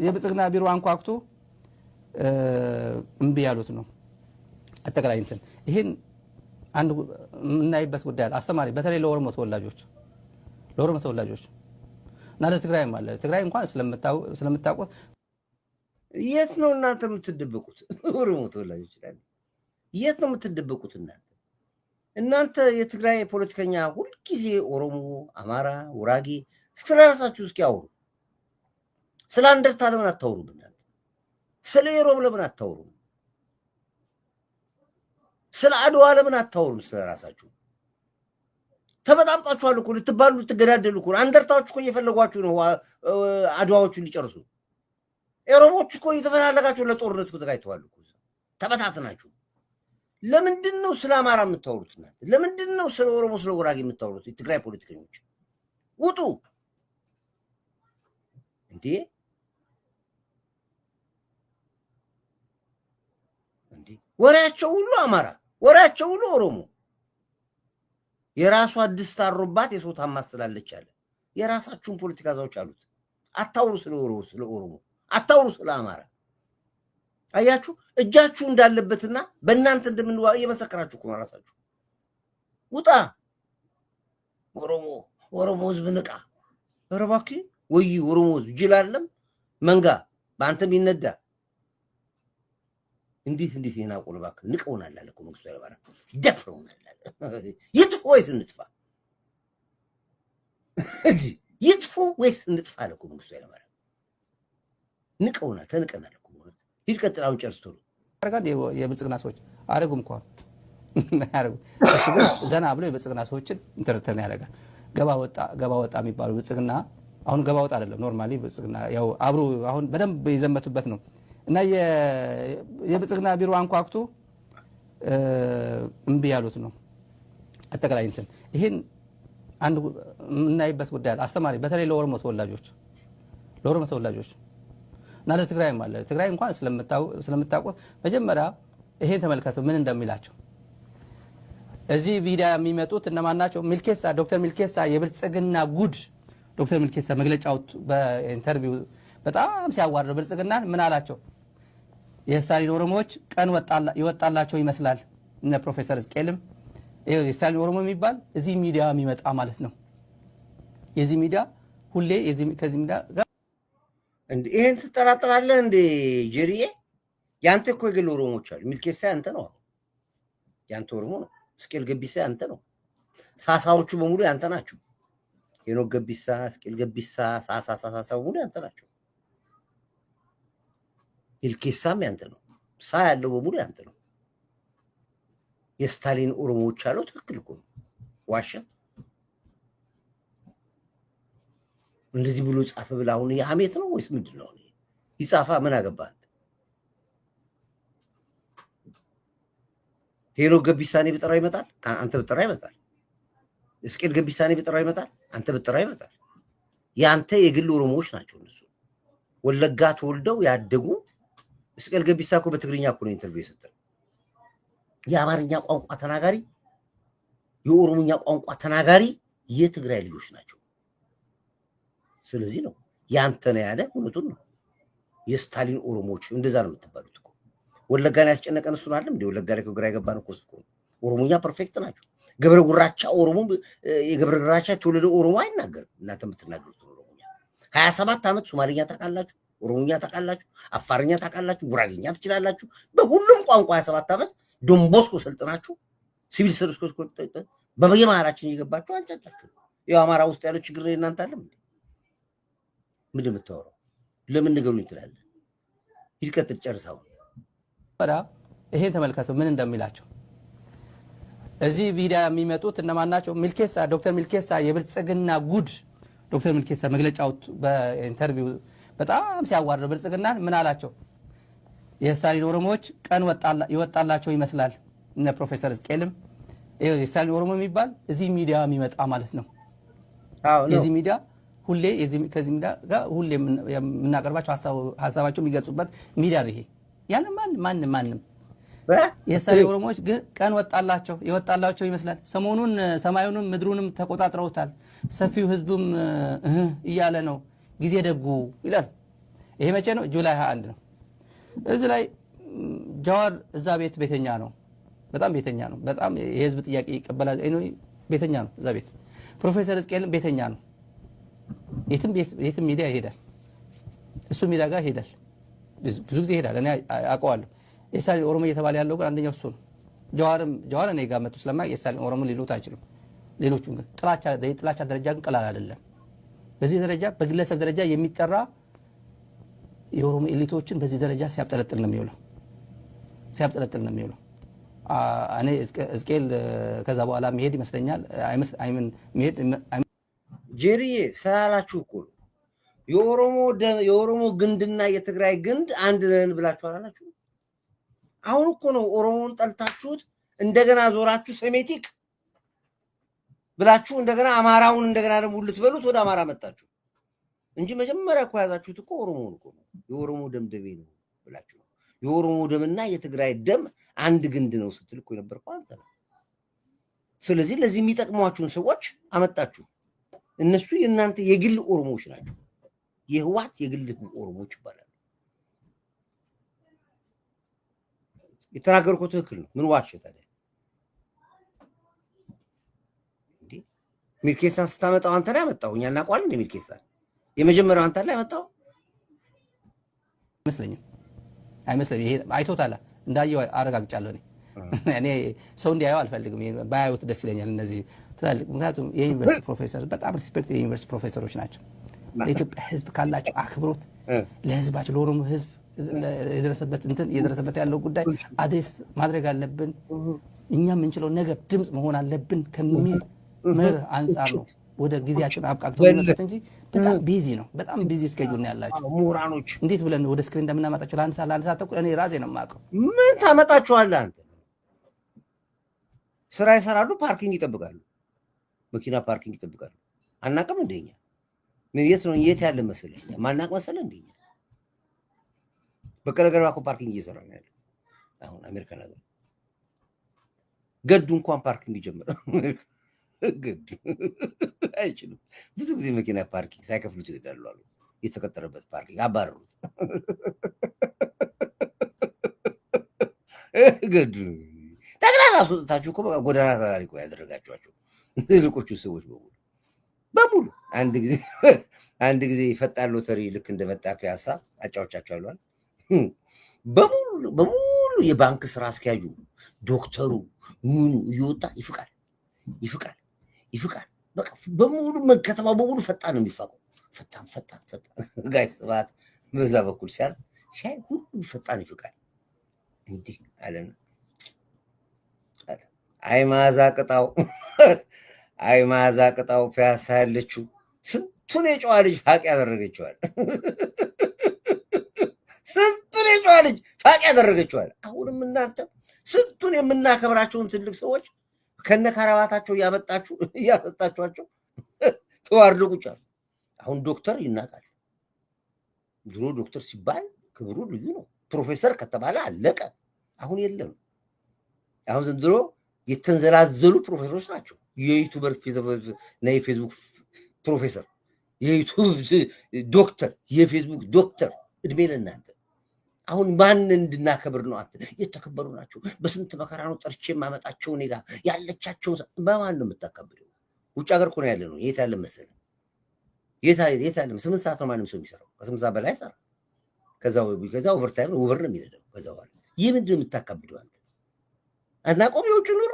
የብልጽግና ቢሮ አንኳኩቶ እምቢ ያሉት ነው። አጠቃላይ እንትን ይሄን አንድ የምናይበት ጉዳይ አለ። አስተማሪ በተለይ ለኦሮሞ ተወላጆች እና ለትግራይም አለ። ትግራይ እንኳን ስለምታውቁት የት ነው እናንተ የምትደበቁት? ኦሮሞ ተወላጆች ይላል። የት ነው የምትደበቁት እናንተ የትግራይ ፖለቲከኛ ሁልጊዜ ኦሮሞ፣ አማራ፣ ጉራጌ ስለራሳችሁ እስኪ አውሩ። ስለ አንደርታ ለምን አታውሩም? እናንተ ስለ ኢሮብ ለምን አታውሩም? ስለ አድዋ ለምን አታውሩም? ስለራሳችሁ ተበጣብጣችኋል እኮ ልትባሉ ልትገዳደሉ እኮ። አንደርታዎች እኮ እየፈለጓችሁ ነው አድዋዎቹን ሊጨርሱ። ኢሮቦች እኮ እየተፈላለጋችሁ ለጦርነት እኮ ተጋጭተዋል እኮ ተበታትናችሁ። ለምንድን ነው ስለ አማራ የምታወሩት? እናንተ ለምንድን ነው ስለ ኦሮሞ ስለ ጉራጌ የምታወሩት? የትግራይ ፖለቲከኞች ውጡ እንዴ! ወሬያቸው ሁሉ አማራ፣ ወሬያቸው ሁሉ ኦሮሞ። የራሷ ድስት አሮባት የሰው ታማስላለች አለ። የራሳችሁን ፖለቲካ ዛዎች አሉት። አታውሩ ስለ ኦሮሞ፣ አታውሩ ስለ አማራ። አያችሁ እጃችሁ እንዳለበትና በእናንተ እንደምንዋ እየመሰከራችሁ እኮ ራሳችሁ። ውጣ ኦሮሞ ህዝብ ንቃ። ኧረ እባክህ ወይ ኦሮሞ ህዝብ ጅል አይደለም መንጋ በአንተም ይነዳ። እንዴት ይናቆል እባክህ። ንቀውናል አለ እኮ መንግስቱ ኃይለማርያም፣ ደፍረውናል አለ። ይጥፎ ወይስ እንጥፋ? ይጥፎ ወይስ እንጥፋ አለ እኮ መንግስቱ ኃይለማርያም። ንቀውናል፣ ተንቀናል እኮ። ሂድ ቀጥል፣ አሁን ጨርስ ቶሎ። የብልጽግና ሰዎች አረጉም እንኳን አረጉ። ዘና ብሎ የብልጽግና ሰዎችን እንትን ያደርጋል። ገባ ወጣ የሚባሉ ብልጽግና አሁን ገባ ወጣ አይደለም። ኖርማሊ ብልጽግና ያው አብሮ አሁን በደንብ የዘመቱበት ነው እና የብልጽግና ቢሮ አንኳኩቶ እምቢ ያሉት ነው። አጠቃላይ እንትን ይሄን አንድ የምናይበት ጉዳይ አለ። አስተማሪ በተለይ ለኦሮሞ ተወላጆች እና ለትግራይም አለ። ትግራይ እንኳን ስለምታውቁት መጀመሪያ ይሄን ተመልከቱ ምን እንደሚላቸው። እዚህ ቪዲዮ የሚመጡት እነማን ናቸው? ዶክተር ሚልኬሳ የብልጽግና ጉድ። ዶክተር ሚልኬሳ መግለጫው በኢንተርቪው በጣም ሲያዋርድ ብልጽግና ምን አላቸው? የስታሊን ኦሮሞዎች ቀን ይወጣላቸው ይመስላል። እነ ፕሮፌሰር ዝቄልም የስታሊን ኦሮሞ የሚባል እዚህ ሚዲያ የሚመጣ ማለት ነው። የዚህ ሚዲያ ሁሌ ከዚህ ሚዲያ ጋር እንዴ ይሄን ትጠራጠራለህ እንዴ ጀሪዬ? ያንተ እኮ የግል ኦሮሞዎች አሉ። ሚልኬሳ ያንተ ነው፣ ያንተ ኦሮሞ ነው። ስቄል ገቢሳ ያንተ ነው። ሳሳዎቹ በሙሉ ያንተ ናቸው። ሄኖክ ገቢሳ፣ ስቄል ገቢሳ፣ ሳሳ በሙሉ ያንተ ናቸው። ሚልኬሳም ያንተ ነው። ያለው በሙሉ ያንተ ነው። የስታሊን ኦሮሞዎች አለው። ትክክል እኮ ነው። ዋሻ እንደዚህ ብሎ ጻፈ ብላ አሁን የሐሜት ነው ወይስ ምንድን ነው? ይጻፋ ምን አገባህ? ሄኖክ ገቢሳኔ ብጠራው ይመጣል፣ አንተ ብጠራ ይመጣል። እስቄል ገቢሳኔ ብጠራው ይመጣል፣ አንተ ብጠራ ይመጣል። ያንተ የግል ኦሮሞዎች ናቸው እነሱ። ወለጋ ተወልደው ያደጉ። እስቄል ገቢሳ እኮ በትግርኛ እኮ ነው ኢንተርቪው የሰጠው። የአማርኛ ቋንቋ ተናጋሪ፣ የኦሮሞኛ ቋንቋ ተናጋሪ የትግራይ ልጆች ናቸው። ስለዚህ ነው ያንተ ነው ያለ። እውነቱን ነው። የስታሊን ኦሮሞዎች እንደዛ ነው የምትባሉት እኮ። ወለጋን ያስጨነቀን እሱን አይደለም እንዴ? ወለጋ ላይ ግራ የገባን እኮ እሱ። ኦሮሞኛ ፐርፌክት ናቸው። የገብረ ጉራቻ የተወለደ ኦሮሞ አይናገርም። እናንተ የምትናገሩት ኦሮሞኛ 27 ዓመት ሶማሊኛ ታውቃላችሁ፣ ኦሮሞኛ ታውቃላችሁ፣ አፋርኛ ታውቃላችሁ፣ ጉራጌኛ ትችላላችሁ። በሁሉም ቋንቋ 27 ዓመት ዶንቦስኮ ሰልጥናችሁ ሲቪል ሰርቪስ በየመሃላችን እየገባችሁ አንጫጫችሁ። ያው አማራ ውስጥ ያለው ችግር እናንተ አለም እንዴ? ምንድን የምታወራው? ለምን ንገሩኝ ትላለህ? ይቀጥል ጨርሳው። ይሄን ተመልከቱ ምን እንደሚላቸው። እዚህ ቪዲዮ የሚመጡት እነማን ናቸው? ሚልኬሳ ዶክተር ሚልኬሳ የብልጽግና ጉድ ዶክተር ሚልኬሳ መግለጫው በኢንተርቪው በጣም ሲያዋርድ ብልጽግናን ምን አላቸው? የሳሊን ኦሮሞዎች ቀን ይወጣላቸው ይመስላል። እነ ፕሮፌሰር ዝቄልም የሳሊን ኦሮሞ የሚባል እዚህ ሚዲያ የሚመጣ ማለት ነው። የዚህ ሚዲያ ሁሌ ከዚህ ሚዲያ ጋር ሁሌ የምናቀርባቸው ሀሳባቸው የሚገልጹበት ሚዲያ ነው ይሄ። ያለ ማንም የሳሊን ኦሮሞዎች ቀን ይወጣላቸው ይመስላል። ሰሞኑን ሰማዩንም ምድሩንም ተቆጣጥረውታል። ሰፊው ህዝቡም እያለ ነው። ጊዜ ደጉ ይላል። ይሄ መቼ ነው? ጁላይ 21 ነው። እዚህ ላይ ጃዋር እዛ ቤተኛ ነው። በጣም ቤተኛ ነው። በጣም የህዝብ ጥያቄ ይቀበላል። ቤተኛ ነው እዛ ቤት። ፕሮፌሰር ዝቄልም ቤተኛ ነው። የትም ሚዲያ ይሄዳል። እሱ ሚዲያ ጋር ይሄዳል። ብዙ ጊዜ ይሄዳል። እኔ አውቀዋለሁ። የሳሊን ኦሮሞ እየተባለ ያለው ግን አንደኛው እሱ ነው። ጃዋር እኔ ጋር መጥቶ ስለማያውቅ የሳሊን ኦሮሞ ሊሉት አይችሉም። ሌሎቹም ግን የጥላቻ ደረጃ ግን ቀላል አይደለም። በዚህ ደረጃ በግለሰብ ደረጃ የሚጠራ የኦሮሞ ኤሊቶችን በዚህ ደረጃ ሲያብጠለጥል ነው የሚውለው። እኔ ዝቄል ከዛ በኋላ መሄድ ይመስለኛል። ጄሪዬ ስላላችሁ እኮ ነው የኦሮሞ ግንድና የትግራይ ግንድ አንድ ነን ብላችሁ አላላችሁ? አሁን እኮ ነው ኦሮሞን ጠልታችሁት እንደገና ዞራችሁ ሴሜቲክ ብላችሁ እንደገና አማራውን እንደገና ደግሞ ልትበሉት ወደ አማራ መጣችሁ እንጂ መጀመሪያ እኮ ያዛችሁት እኮ ኦሮሞውን እኮ ነው። የኦሮሞ ደም ደሜ ነው ብላችሁ ነው። የኦሮሞ ደምና የትግራይ ደም አንድ ግንድ ነው ስትል እኮ የነበርከው አንተ ነው። ስለዚህ ለዚህ የሚጠቅሟችሁን ሰዎች አመጣችሁ። እነሱ የእናንተ የግል ኦሮሞዎች ናቸው። የህዋት የግል ኦሮሞዎች ይባላሉ። የተናገርኩት ትክክል ነው። ምን ዋሸ ታዲያ? እንዴ ሚልኬሳን ስታመጣው አንተ ላይ ያመጣው እኛ እናውቀዋለን። እንደ ሚልኬሳን የመጀመሪያው አንተ ላይ ያመጣው አይመስለኝም። ይሄ አይቶታል። እንዳየው አረጋግጫለሁ። እኔ ሰው እንዲያየው አልፈልግም። ባያዩት ደስ ይለኛል። እነዚህ ትላልቅ ምክንያቱም የዩኒቨርሲቲ ፕሮፌሰር በጣም ሪስፔክት የዩኒቨርሲቲ ፕሮፌሰሮች ናቸው። ለኢትዮጵያ ህዝብ ካላቸው አክብሮት ለህዝባቸው ለኦሮሞ ህዝብ የደረሰበት ያለው ጉዳይ አድሬስ ማድረግ አለብን። እኛ የምንችለው ነገር ድምፅ መሆን አለብን ከሚል መርህ አንጻር ነው ወደ ጊዜያችን አብቃቅተው የሚመጡት እንጂ በጣም ቢዚ ነው። በጣም ቢዚ እስኬጁል ነው ያላቸው ምሁራኖች። እንዴት ብለን ወደ ስክሪን እንደምናመጣቸው ለአንድ ሰዓት ተኩል እኔ ራሴ ነው የማውቀው። ምን ታመጣችኋለህ አንተ? ስራ ይሰራሉ፣ ፓርኪንግ ይጠብቃሉ፣ መኪና ፓርኪንግ ይጠብቃሉ። አናውቅም እንደኛ ምን የት ያለ መሰለኝ ማናውቅ መሰለህ እንደኛ በቀለ ገርባ እኮ ፓርኪንግ እየሰራ ነው ያለው አሁን አሜሪካ ነገር። ገዱ እንኳን ፓርኪንግ ጀመረ። ገዱ አይችልም። ብዙ ጊዜ መኪና ፓርኪንግ ሳይከፍሉት ይወጣሉ አሉ። የተቀጠረበት ፓርኪንግ አባረሩት። ገዱ ጠቅላላ አስወጥታችሁ እኮ በቃ ጎዳና ተዳዳሪ እኮ ያደረጋችኋቸው ትልቆቹ ሰዎች በሙሉ አንድ ጊዜ ፈጣን ሎተሪ ልክ እንደመጣ ፒያሳ አጫዎቻቸዋለሁ። በሙሉ የባንክ ስራ አስኪያጁ ዶክተሩ ምኑ እየወጣ ይፍቃል። በቃ በሙሉ ከተማ በሙሉ ፈጣን ነው የሚፋቀው። ፈጣን ጋይ ስባት በዛ በኩል ሲያይ ሁሉ ፈጣን ይፍቃል። እንዲህ አለና አይ ማዛ ቅጣው ፒያሳ ያለችው ስንቱን የጨዋ ልጅ ፋቅ ያደረገችዋል። ስንቱን የጨዋ ልጅ ፋቅ ያደረገችዋል። አሁንም እናንተ ስንቱን የምናከብራቸውን ትልቅ ሰዎች ከነ ካራባታቸው እያመጣችሁ እያሰጣችኋቸው ተዋርዶ ቁጭ አሉ። አሁን ዶክተር ይናቃል። ድሮ ዶክተር ሲባል ክብሩ ልዩ ነው። ፕሮፌሰር ከተባለ አለቀ። አሁን የለም። አሁን ዘንድሮ የተንዘላዘሉ ፕሮፌሰሮች ናቸው። የዩቲዩበር እና የፌስቡክ ፕሮፌሰር፣ የዩቲዩብ ዶክተር፣ የፌስቡክ ዶክተር። እድሜ ለእናንተ። አሁን ማን እንድናከብር ነው? አንተ የተከበሩ ናቸው። በስንት መከራ ነው ጠርቼ የማመጣቸው። እኔ ጋር ያለቻቸው በማን ነው የምታከብረው? ውጭ ሀገር እኮ ነው ያለ ነው። የት ያለ መሰለህ? የት አለም 8 ሰዓት ነው ማንም ሰው የሚሰራው። ከ8 ሰዓት በላይ ሰራ። ከዛ ኦቨርታይም ኦቨር ነው የሚሄደው። ከዛ በኋላ ይህ ምንድን ነው የምታካብደው አንተ? አናቆም የውጭ ኑሮ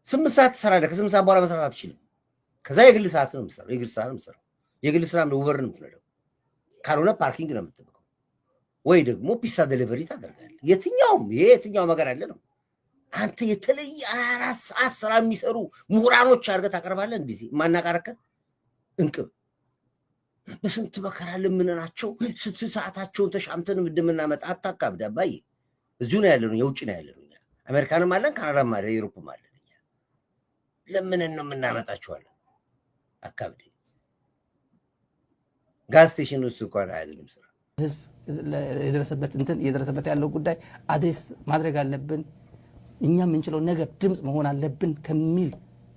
8 ሰዓት ትሰራለህ። ከ8 ሰዓት በኋላ መስራት አትችልም። ከዛ የግል ሰዓት ነው የምትሰራው። የግል ስራ ነው የምትሰራው። የግል ስራ ነው ኦቨር ነው የምትነዳው። ካልሆነ ፓርኪንግ ነው የምትጠብቀው፣ ወይ ደግሞ ፒሳ ዴሊቨሪ ታደርጋለህ። የትኛውም ነገር አለ ነው። አንተ የተለየ 24 ሰዓት ስራ የሚሰሩ ምሁራኖች አድርገህ ታቀርባለህ። እንደዚህ ማናቃረከን እንቅብ በስንት መከራ ለምነናቸው ስንት ሰዓታቸውን ተሻምተን እንደምናመጣ አታካብድ አባዬ። እዚሁ ነው ያለነው፣ የውጭ ነው ያለነው። አሜሪካንም አለን፣ ካናዳም አለ፣ ዩሮፕም አለን። ለምንን ነው የምናመጣቸዋለን? አካብድ ጋዝ ስቴሽን ውስጥ እንኳን አይደለም ስራ። ህዝብ የደረሰበት ያለው ጉዳይ አድሬስ ማድረግ አለብን። እኛ የምንችለው ነገር ድምፅ መሆን አለብን ከሚል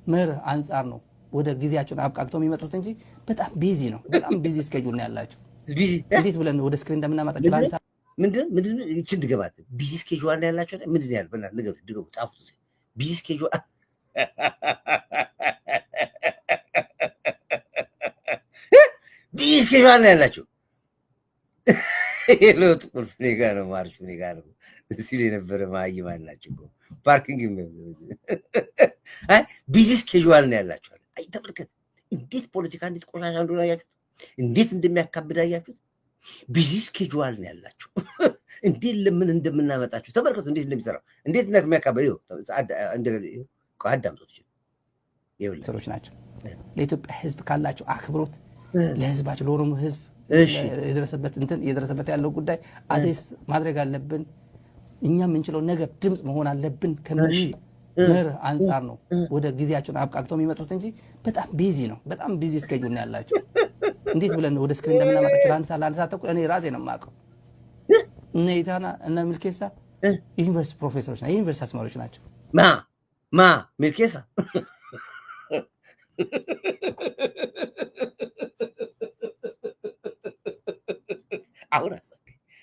መርህ አንጻር ነው ወደ ጊዜያቸውን አብቃቅተው የሚመጡት እንጂ በጣም ቢዚ ነው። በጣም ቢዚ እስኬጁል ነው ያላቸው። እንዴት ብለን ወደ ስክሪን እንደምናመጣቸው ምንድን ይችን ድገባት። ቢዚ እስኬጁል ነው ያላቸው። ምንድን ያል በና ነገር ድገሙ፣ ጻፉት። ቢዚ እስኬጁል ቢዚ እስኬጁል ነው ያላቸው። የለውጥ ቁልፍ እኔ ጋ ነው፣ ማርሽ እኔ ጋ ነው ሲል የነበረ ማይማን ናቸው እኮ ፓርኪንግ ቢዚ እስኬጁል ነው ያላቸው። አይ ተመልከት፣ እንዴት ፖለቲካ እንዴት ቆሻሻ እንደሆነ አያችሁት? እንዴት እንደሚያካብድ አያችሁት? ቢዚ እስኬጁል ነው ያላቸው። እንዴት ለምን እንደምናመጣቸው ተመልከቱ፣ እንዴት እንደሚሰራ እንዴት እንደሚያካብድ አዳምጦት ሰዎች ናቸው። ለኢትዮጵያ ሕዝብ ካላቸው አክብሮት ለሕዝባቸው ለኦሮሞ ሕዝብ የደረሰበት ያለው ጉዳይ አድሬስ ማድረግ አለብን። እኛ የምንችለው ነገር ድምፅ መሆን አለብን ከሚል መርህ አንጻር ነው ወደ ጊዜያቸውን አብቃቅተው የሚመጡት እንጂ በጣም ቢዚ ነው። በጣም ቢዚ እስኬጁል ነው ያላቸው። እንዴት ብለን ወደ ስክሪን እንደምናመጣቸው ለአንድ ሰዓት ተኩል እኔ ራሴ ነው የማውቀው። እነ ኢታና እነ ሚልኬሳ ዩኒቨርሲቲ ፕሮፌሰሮች ናቸው፣ የዩኒቨርሲቲ አስተማሪዎች ናቸው። ማ ሚልኬሳ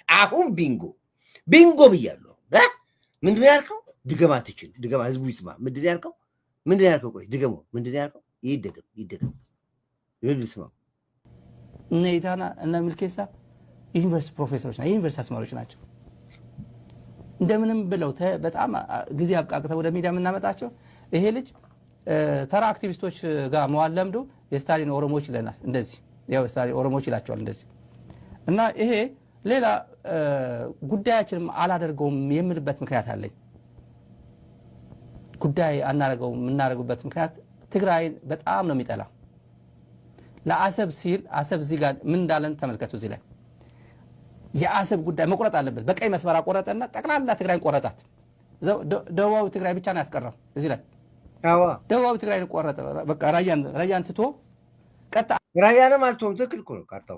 አሁን ቢንጎ ብያለሁ። ምንድን ነው ያልከው? ድገማ ትችል ድገማ፣ ህዝቡ ይስማ። ምንድን ነው ያልከው? ቆይ ድገመው። ምንድን ነው ያልከው? ይደገም ልስማው። እነ ኢታና እነ ሚልኬሳ ዩኒቨርሲቲ ፕሮፌሰሮች ናቸው፣ የዩኒቨርሲቲ አስተማሪዎች ናቸው። እንደምንም ብለው በጣም ጊዜ አብቃቅተው ወደ ሚዲያ የምናመጣቸው ይሄ ልጅ ተራ አክቲቪስቶች ጋር መዋል ለምዶ የስታሊን ኦሮሞዎች ይለናል። እንደዚህ ያው ስታሊን ኦሮሞዎች ይላቸዋል እንደዚህ። እና ይሄ ሌላ ጉዳያችንም አላደርገውም የምልበት ምክንያት አለኝ። ጉዳይ አናደርገውም የምናደርጉበት ምክንያት ትግራይን በጣም ነው የሚጠላ። ለአሰብ ሲል አሰብ እዚህ ጋር ምን እንዳለን ተመልከቱ። እዚህ ላይ የአሰብ ጉዳይ መቆረጥ አለበት። በቀይ መስመር አቆረጠና ጠቅላላ ትግራይን ቆረጣት። ደቡባዊ ትግራይ ብቻ ነው ያስቀረው። እዚህ ላይ ደቡባዊ ትግራይን ቆረጠ። በቃ ራያን ትቶ ቀጣ። ራያንም አልቶም ትክክል እኮ ነው። ካርታው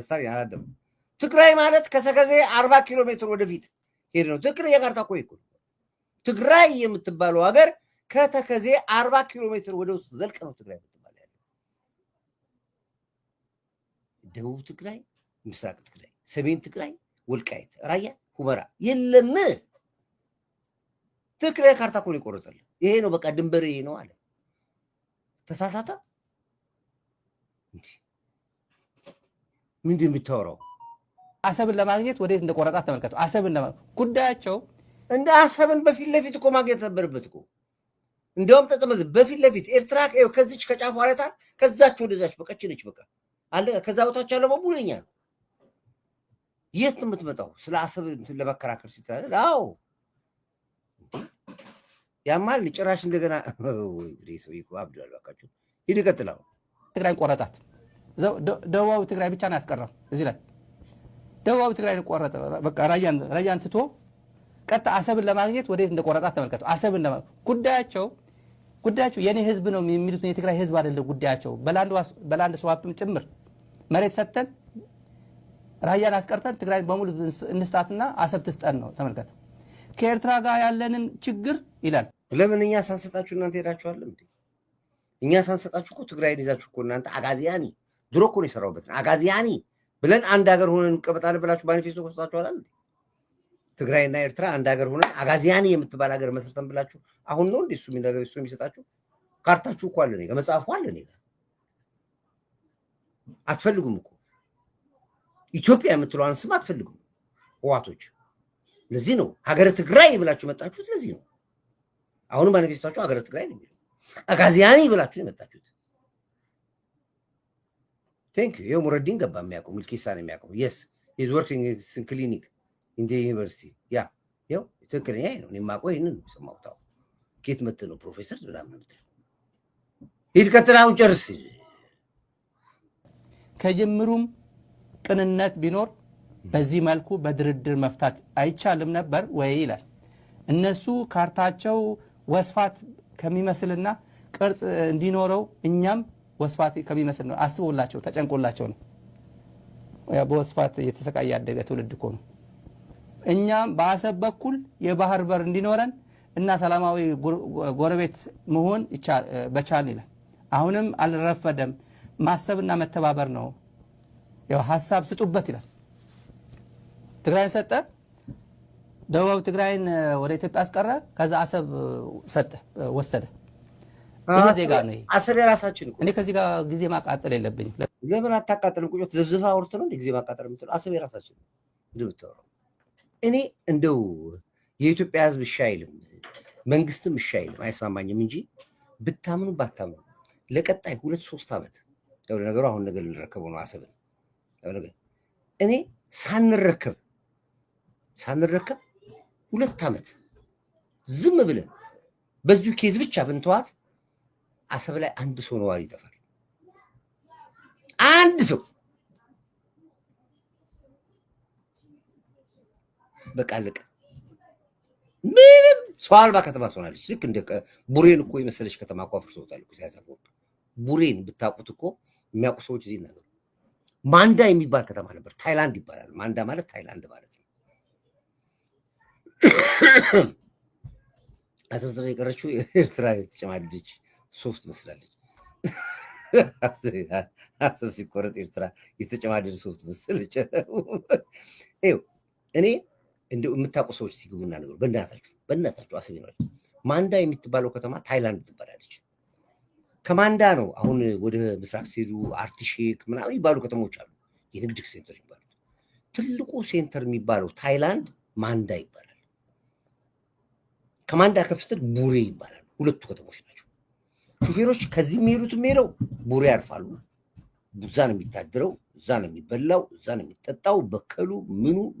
ስታር ያላደም ትግራይ ማለት ከሰከዜ 40 ኪሎ ሜትር ወደፊት ሄድ ነው። ትክክል የካርታ እኮ ይኩ ትግራይ የምትባለው ሀገር ከተከዜ 40 ኪሎ ሜትር ወደ ውስጥ ዘልቅ ነው ትግራይ የምትባለው ያለው። ደቡብ ትግራይ፣ ምስራቅ ትግራይ፣ ሰሜን ትግራይ፣ ወልቃይት፣ ራያ፣ ሁመራ የለም። ትክክል የካርታ እኮ ነው የቆረጠልህ። ይሄ ነው በቃ ድንበር ይሄ ነው አለ። ተሳሳተ። ምንድን የምታወራው? አሰብን ለማግኘት ወዴት እንደቆረጣት ተመልከቱ። አሰብን ጉዳያቸው እንደ አሰብን በፊት ለፊት እኮ ማግኘት ነበረበት እኮ። እንደውም ተጠመዝ በፊት ለፊት ኤርትራ ከዚች ከጫፉ አለታል ከዛች ወደዛች በቀች ነች በቃ አለ። ከዛ ቦታች ያለው በሙሉ የኛ ነው። የት ነው የምትመጣው? ስለ አሰብ ለመከራከር ሲታለ አዎ ያማል ጭራሽ እንደገና ወይ ሰው ይቆ አብዷል። ባካችሁ ሂድ ይቀጥላው። ትግራይ ቆረጣት። ደቡባዊ ትግራይ ብቻ ነው ያስቀረው። እዚህ ላይ ደቡባዊ ትግራይን ቆረጠ። በቃ ራያን ትቶ ቀጣ አሰብን ለማግኘት ወዴት እንደቆረጣት ተመልከቱ። አሰብን ጉዳያቸው የኔ ህዝብ ነው የሚሉት የትግራይ ህዝብ አይደለም ጉዳያቸው። በላንድ ስዋፕም ጭምር መሬት ሰጥተን ራያን አስቀርተን ትግራይን በሙሉ እንስጣትና አሰብ ትስጠን ነው። ተመልከቱ። ከኤርትራ ጋር ያለንን ችግር ይላል። ለምን እኛ ሳንሰጣችሁ እናንተ ሄዳችኋል እንዴ? እኛ ሳንሰጣችሁ እኮ ትግራይን ይዛችሁ እኮ እናንተ አጋዚያኒ ድሮ እኮ ነው የሰራውበት አጋዚያኒ ብለን አንድ ሀገር ሆነን እንቀመጣለን ብላችሁ ማኒፌስቶ ወስዳችኋል እንዴ? ትግራይና ኤርትራ አንድ ሀገር ሆነን አጋዚያኒ የምትባል ሀገር መስርተን ብላችሁ አሁን ነው እንዴ እሱ የሚሰጣችሁ? ካርታችሁ እኮ አለ፣ መጽሐፉ አለ። አትፈልጉም እኮ ኢትዮጵያ የምትለዋን ስም አትፈልጉም ህዋቶች። ለዚህ ነው ሀገረ ትግራይ ብላችሁ መጣችሁት። ለዚህ ነው አሁንም ማኒፌስታችሁ ሀገረ ትግራይ ነው የሚለው። አጋዚያኒ ብላችሁ የመጣችሁት። ቴንክ ዩ። ይኸው ሙረዲን ገባ የሚያውቀው ሚልኬሳ ነው የሚያውቀው። የስ ኢዝ ወርኪንግ ኢን ክሊኒክ ኢን ዲ ዩኒቨርሲቲ። ያ ይኸው ትክክለኛ ነው። እኔ የማውቀው ይህንን ነው የሰማሁት። ኬት መጥተህ ነው ፕሮፌሰር ምናምን የምትለው? ሂድ ቀጥል፣ አሁን ጨርስ። ከጅምሩም ቅንነት ቢኖር በዚህ መልኩ በድርድር መፍታት አይቻልም ነበር ወይ ይላል። እነሱ ካርታቸው ወስፋት ከሚመስልና ቅርጽ እንዲኖረው እኛም ወስፋት ከሚመስል ነው አስቦላቸው ተጨንቆላቸው ነው። በወስፋት የተሰቃየ ያደገ ትውልድ እኮ ነው። እኛም በአሰብ በኩል የባህር በር እንዲኖረን እና ሰላማዊ ጎረቤት መሆን በቻል ይላል። አሁንም አልረፈደም፣ ማሰብና መተባበር ነው። ያው ሐሳብ ስጡበት ይላል። ትግራይን ሰጠ፣ ደቡብ ትግራይን ወደ ኢትዮጵያ አስቀረ፣ ከዛ አሰብ ሰጠ ወሰደ። ይሄ ዜጋ ነው። አሰብ የራሳችን እኮ። እኔ ከዚህ ጋር ጊዜ ማቃጠል የለብኝም። ለምን አታቃጥልም? ቁጭት ዝብዝፋ አውርቶ ነው ጊዜ ማቃጠል የምትለው? አሰብ የራሳችን ነው። እኔ እንደው የኢትዮጵያ ሕዝብ እሺ አይልም፣ መንግስትም እሺ አይልም፣ አይስማማኝም እንጂ ብታምኑ ባታምኑ ለቀጣይ 2-3 ዓመት ያው ነገሩ አሁን ነገር ልንረከበው ነው አሰብን። እኔ ሳንረከብ 2 ዓመት ዝም ብለን በዚሁ ኬዝ ብቻ ብንተዋት አሰብ ላይ አንድ ሰው ነዋሪ ይጠፋል። አንድ ሰው በቃ አለቀ። ምንም ሰው አልባ ከተማ ትሆናለች። ልክ እንደ ቡሬን እኮ የመሰለች ከተማ እኮ አፍርሰውታል እኮ ሲያሰፈው። ቡሬን ብታውቁት እኮ የሚያውቁ ሰዎች እዚህ ነገር ማንዳ የሚባል ከተማ ነበር። ታይላንድ ይባላል። ማንዳ ማለት ታይላንድ ማለት ነው። አሰብ የቀረችው ኤርትራ የተጨማደደች ሶፍት መስላለች። አሰብ ሲቆረጥ ኤርትራ የተጨማደደ ሶፍት መሰለች። እኔ እንደው የምታውቁ ሰዎች ሲግቡና ነገሩ በእናታችሁ አሰብ ይኖራል። ማንዳ የምትባለው ከተማ ታይላንድ ትባላለች። ከማንዳ ነው አሁን ወደ ምስራቅ ሲሄዱ አርቲሼክ ምናምን የሚባሉ ከተሞች አሉ፣ የንግድ ሴንተር ይባላሉ። ትልቁ ሴንተር የሚባለው ታይላንድ ማንዳ ይባላል። ከማንዳ ከፍ ስትል ቡሬ ይባላል። ሁለቱ ከተሞች ናቸው። ሹፌሮች ከዚህ የሚሄዱት ሄደው ቡሬ ያርፋሉ። እዛ ነው የሚታድረው፣ እዛ ነው የሚበላው፣ እዛ ነው የሚጠጣው። በከሉ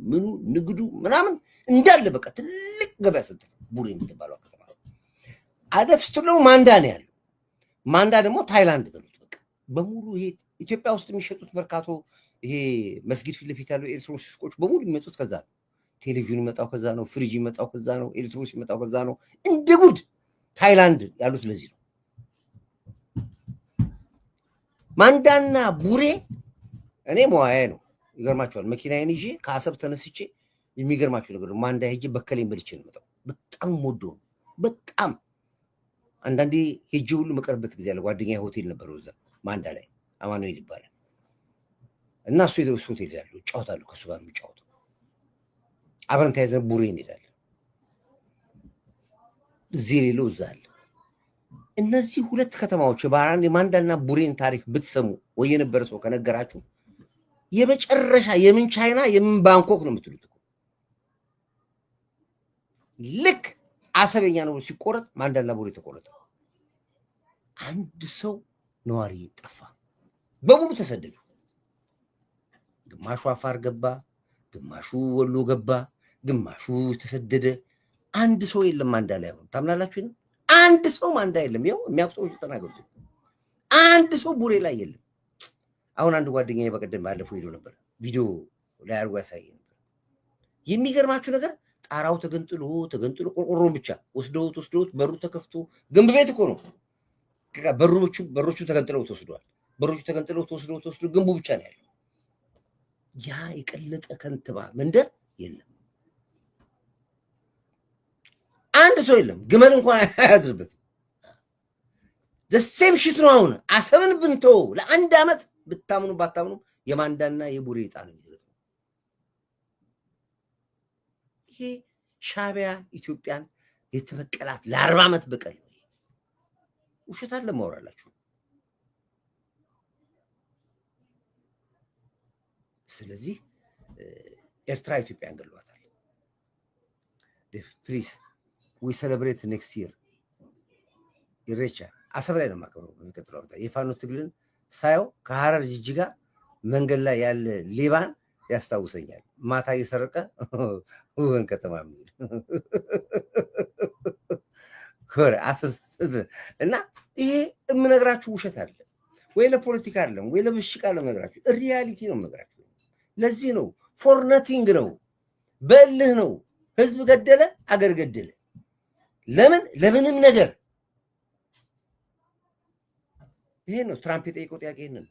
ምኑ ንግዱ ምናምን እንዳለ በቃ ትልቅ ገበያ ሴንተር ቡሬ የምትባለው ከተማ አደፍ ስትል ደግሞ ማንዳ ነው ያለው። ማንዳ ደግሞ ታይላንድ በሉት። በቃ በሙሉ ይሄ ኢትዮጵያ ውስጥ የሚሸጡት መርካቶ ይሄ መስጊድ ፊት ለፊት ያለው ኤሌክትሮኒክስ ሱቆች በሙሉ የሚመጡት ከዛ ነው። ቴሌቪዥን ይመጣው ከዛ ነው። ፍሪጅ ይመጣው ከዛ ነው። ኤሌክትሮኒክስ ይመጣው ከዛ ነው። እንደ ጉድ ታይላንድ ያሉት ለዚህ ነው። ማንዳና ቡሬ እኔ መዋያ ነው። ይገርማቸዋል። መኪናዬን ይዤ ከአሰብ ተነስቼ የሚገርማቸው ነገር ማንዳ ሄጄ በከሌን በልቼ ነው የምመጣው። በጣም ሞዶ ነው በጣም አንዳንዴ ሄጄ ሁሉ መቀርበት ጊዜ አለ። ጓደኛ ሆቴል ነበረው እዛ ማንዳ ላይ አማኑኤል ይባላል እና እሱ ሆቴል ያለው እጫወታለሁ ከእሱ ጋር የሚጫወተው አብረን ተያይዘን ቡሬ እንሄዳለን። እዚህ የሌለው እዛ አለ። እነዚህ ሁለት ከተማዎች የባህራን የማንዳና ቡሬን ታሪክ ብትሰሙ ወይ የነበረ ሰው ከነገራችሁ የመጨረሻ የምን ቻይና የምን ባንኮክ ነው የምትሉት። ልክ አሰበኛ ነው ሲቆረጥ ማንዳና ቡሬ ተቆረጠ። አንድ ሰው ነዋሪ ጠፋ። በሙሉ ተሰደዱ። ግማሹ አፋር ገባ፣ ግማሹ ወሎ ገባ፣ ግማሹ ተሰደደ። አንድ ሰው የለም ማንዳ ላይ። አሁን ታምናላችሁ? አንድ ሰው ማንዳ የለም። ይኸው የሚያውቁ ሰዎች ተናገሩ። አንድ ሰው ቡሬ ላይ የለም። አሁን አንድ ጓደኛዬ በቀደም ባለፈው ሄዶ ነበር፣ ቪዲዮ ላይ አድርጎ ያሳየኝ ነበር። የሚገርማችሁ ነገር ጣራው ተገንጥሎ ቆርቆሮን ብቻ ወስደውት በሩ ተከፍቶ ግንብ ቤት እኮ ነው። በሮቹ ተገንጥለው ተወስደዋል። በሮቹ ተገንጥለው ተወስዶ ግንቡ ብቻ ነው ያለው። ያ የቀለጠ ከንትባ መንደር የለም። አንድ ሰው የለም። ግመል እንኳን አያድርበትም። ዘሴም ሽት ነው። አሁን አሰብን ብንተው ለአንድ ዓመት ብታምኑ ባታምኑ የማንዳና የቡሬ ዕጣ ነው የሚገጥመው። ይሄ ሻዕቢያ ኢትዮጵያን የተበቀላት ለ40 ዓመት በቀል ነው። ውሸት አለ ማወራላችሁ። ስለዚህ ኤርትራ ኢትዮጵያን ገሏታል። ፕሊዝ ዊ ሴሌብሬት ኔክስት ይር ኢሬቻ አሰብ ላይ ነው የማከብረው። በሚቀጥለው ዓመት የፋኖ ትግልን ሳየው ከሐረር ጅጅጋ መንገድ ላይ ያለ ሌባን ያስታውሰኛል። ማታ እየሰረቀ ወን ከተማ የሚሄድ እና ይሄ የምነግራችሁ ውሸት አለ ወይ ለፖለቲካ አይደለም ወይ ለብሽቃ ለነግራችሁ ሪያሊቲ ነው የምነግራችሁ። ለዚህ ነው ፎር ነቲንግ ነው፣ በእልህ ነው። ህዝብ ገደለ፣ አገር ገደለ። ለምንም ነገር ይሄ ነው ትራምፕ የጠየቀው ጥያቄ። ይሄንን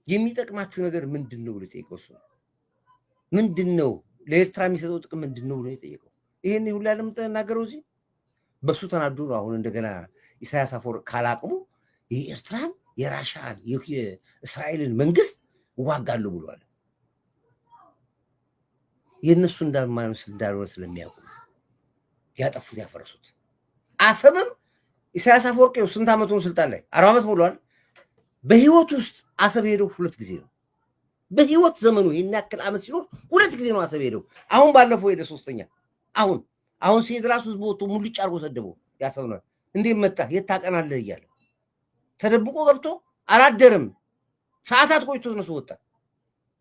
የሚጠቅማችሁ ነገር ምንድን ነው ብሎ የጠየቀው እሱ ምንድን ነው ለኤርትራ የሚሰጠው ጥቅም ምንድን ነው ብሎ የጠየቀው። ይሄን ሁሉ ያለም ተናገረው እዚህ በሱ ተናዶ ነው አሁን እንደገና ኢሳያስ አፈወርቂ ካላቅሙ የኤርትራን የራሻን የእስራኤልን መንግስት እዋጋለሁ ብሏል። የእነሱ እንዳልሆነ ስለሚያውቁ ያጠፉት ያፈረሱት። አሰብም ኢሳያስ አፈወርቂ ስንት ዓመቱ ነው ስልጣን ላይ? 40 ዓመት ሞሏል። በህይወት ውስጥ አሰብ ሄደው 2 ጊዜ ነው። በህይወት ዘመኑ ይህን ያክል ዓመት ሲኖር 2 ጊዜ ነው አሰብ ሄደው። አሁን ባለፈው ሄደ 3ኛ። አሁን ሲሄድ ራሱ ህዝብ ወጥቶ ሙልጭ አድርጎ ሰደበው። ያሰብ ነው እንዴት መጣ የት ታቀናለህ እያለ ተደብቆ ገብቶ አላደረም። ሰዓታት ቆይቶ ነው ወጣ።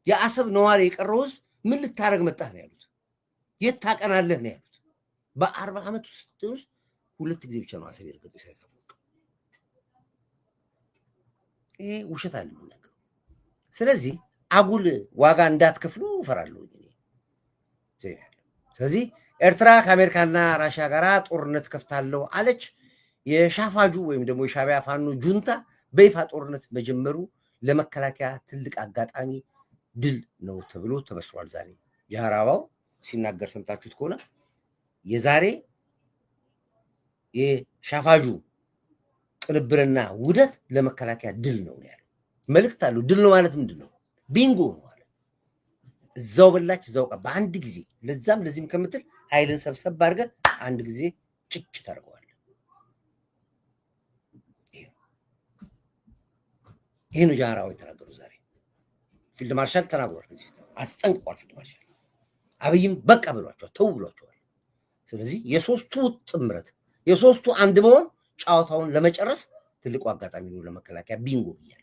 የአሰብ ነዋሪ የቀረው ህዝብ ምን ልታረግ መጣህ ነው ያሉት። የት ታቀናለህ ነው ያሉት። በ40 ዓመት ውስጥ 2 ጊዜ ብቻ ነው አሰብ የረገጠው ኢሳያስ አፈወርቂ። ይሄ ውሸት አለ የምናገረው። ስለዚህ አጉል ዋጋ እንዳትከፍሉ እፈራለሁ። ስለዚህ ኤርትራ ከአሜሪካና ራሽያ ጋር ጦርነት ከፍታለሁ አለች። የሻፋጁ ወይም ደግሞ የሻዕቢያ ፋኖ ጁንታ በይፋ ጦርነት መጀመሩ ለመከላከያ ትልቅ አጋጣሚ ድል ነው ተብሎ ተበስሯል። ዛሬ ጃራባው ሲናገር ሰምታችሁት ከሆነ የዛሬ የሻፋጁ ቅንብርና ውደት ለመከላከያ ድል ነው ያለው። መልእክት አለው። ድል ነው ማለት ምንድን ነው? ቢንጎ ነው አለ። እዛው በላች እዛው ቀ በአንድ ጊዜ ለዛም ለዚህም ከምትል ኃይልን ሰብሰብ አድርገህ አንድ ጊዜ ጭጭ ታደርገዋለህ። ይሄ ነው ጃራው የተናገሩ ዛሬ ፊልድ ማርሻል ተናግሯል። ከዚህ አስጠንቅቋል። ፊልድ ማርሻል አብይም በቃ ብሏቸዋል፣ ተው ብሏቸዋል። ስለዚህ የሶስቱ ጥምረት የሶስቱ አንድ መሆን ጫዋታውን ለመጨረስ ትልቁ አጋጣሚ ነው ለመከላከያ ቢንጎ ብያለሁ።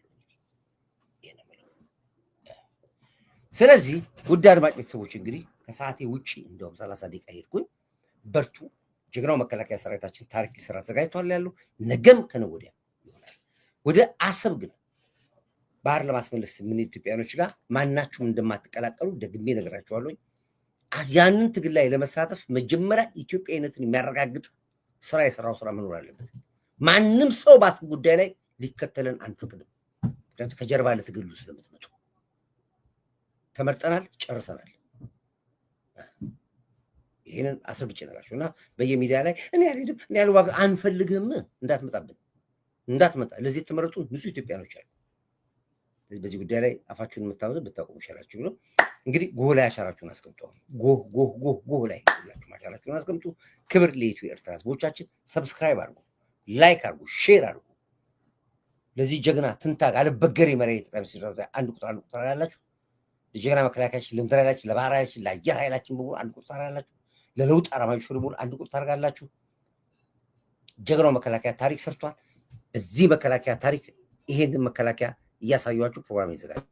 ስለዚህ ውድ አድማጭ ቤተሰቦች እንግዲህ ከሰዓቴ ውጪ እንደውም 30 ደቂቃ ሄድኩኝ። በርቱ። ጀግናው መከላከያ ሰራዊታችን ታሪክ ሊሰራ ተዘጋጅቷል ያለው ነገም ከነገ ወዲያ ይሆናል። ወደ አሰብ ግን ባህር ለማስመለስ ምን ኢትዮጵያኖች ጋር ማናችሁም እንደማትቀላቀሉ ደግሜ ነግራችኋለሁ። ያንን ትግል ላይ ለመሳተፍ መጀመሪያ ኢትዮጵያዊነትን የሚያረጋግጥ ስራ የሰራው ስራ መኖር አለበት። ማንም ሰው በአሰብ ጉዳይ ላይ ሊከተለን አንፈቅድም። ምክንያቱም ከጀርባ ለትግሉ ስለምትመጡ ተመርጠናል፣ ጨርሰናል። ይሄንን አስረግጬ ነግራችሁ እና በየሚዲያ ላይ እኔ አልሄድም እኔ ያልዋጋ አንፈልግም እንዳትመጣ። ለዚህ የተመረጡ ብዙ ኢትዮጵያኖች አሉ። በዚህ ጉዳይ ላይ አፋችሁን የምታወጡ ብታቆሙ ይሻላችሁ ብሎ እንግዲህ ጎህ ላይ አሻራችሁን አስቀምጡ። ጎህ ላይ አሻራችሁን አስቀምጡ። ክብር ለኢትዮ ኤርትራ ህዝቦቻችን። ሰብስክራይብ አድርጉ፣ ላይክ አድርጉ፣ ሼር አድርጉ። ለዚህ ጀግና ትንታግ አልበገሬ መሬት አንድ ቁጥር ያላችሁ ለጀግና መከላከያችን፣ ለምድር ኃይላችን፣ ለባህር ኃይላችን፣ ለአየር ኃይላችን በሙሉ አንድ ቁጥር ያላችሁ፣ ለለውጥ አራማጆች በሙሉ አንድ ቁጥር ታደርጋላችሁ። ጀግናው መከላከያ ታሪክ ሰርቷል። በዚህ መከላከያ ታሪክ ይሄንን መከላከያ እያሳዩአችሁ ፕሮግራም ይዘጋጃል።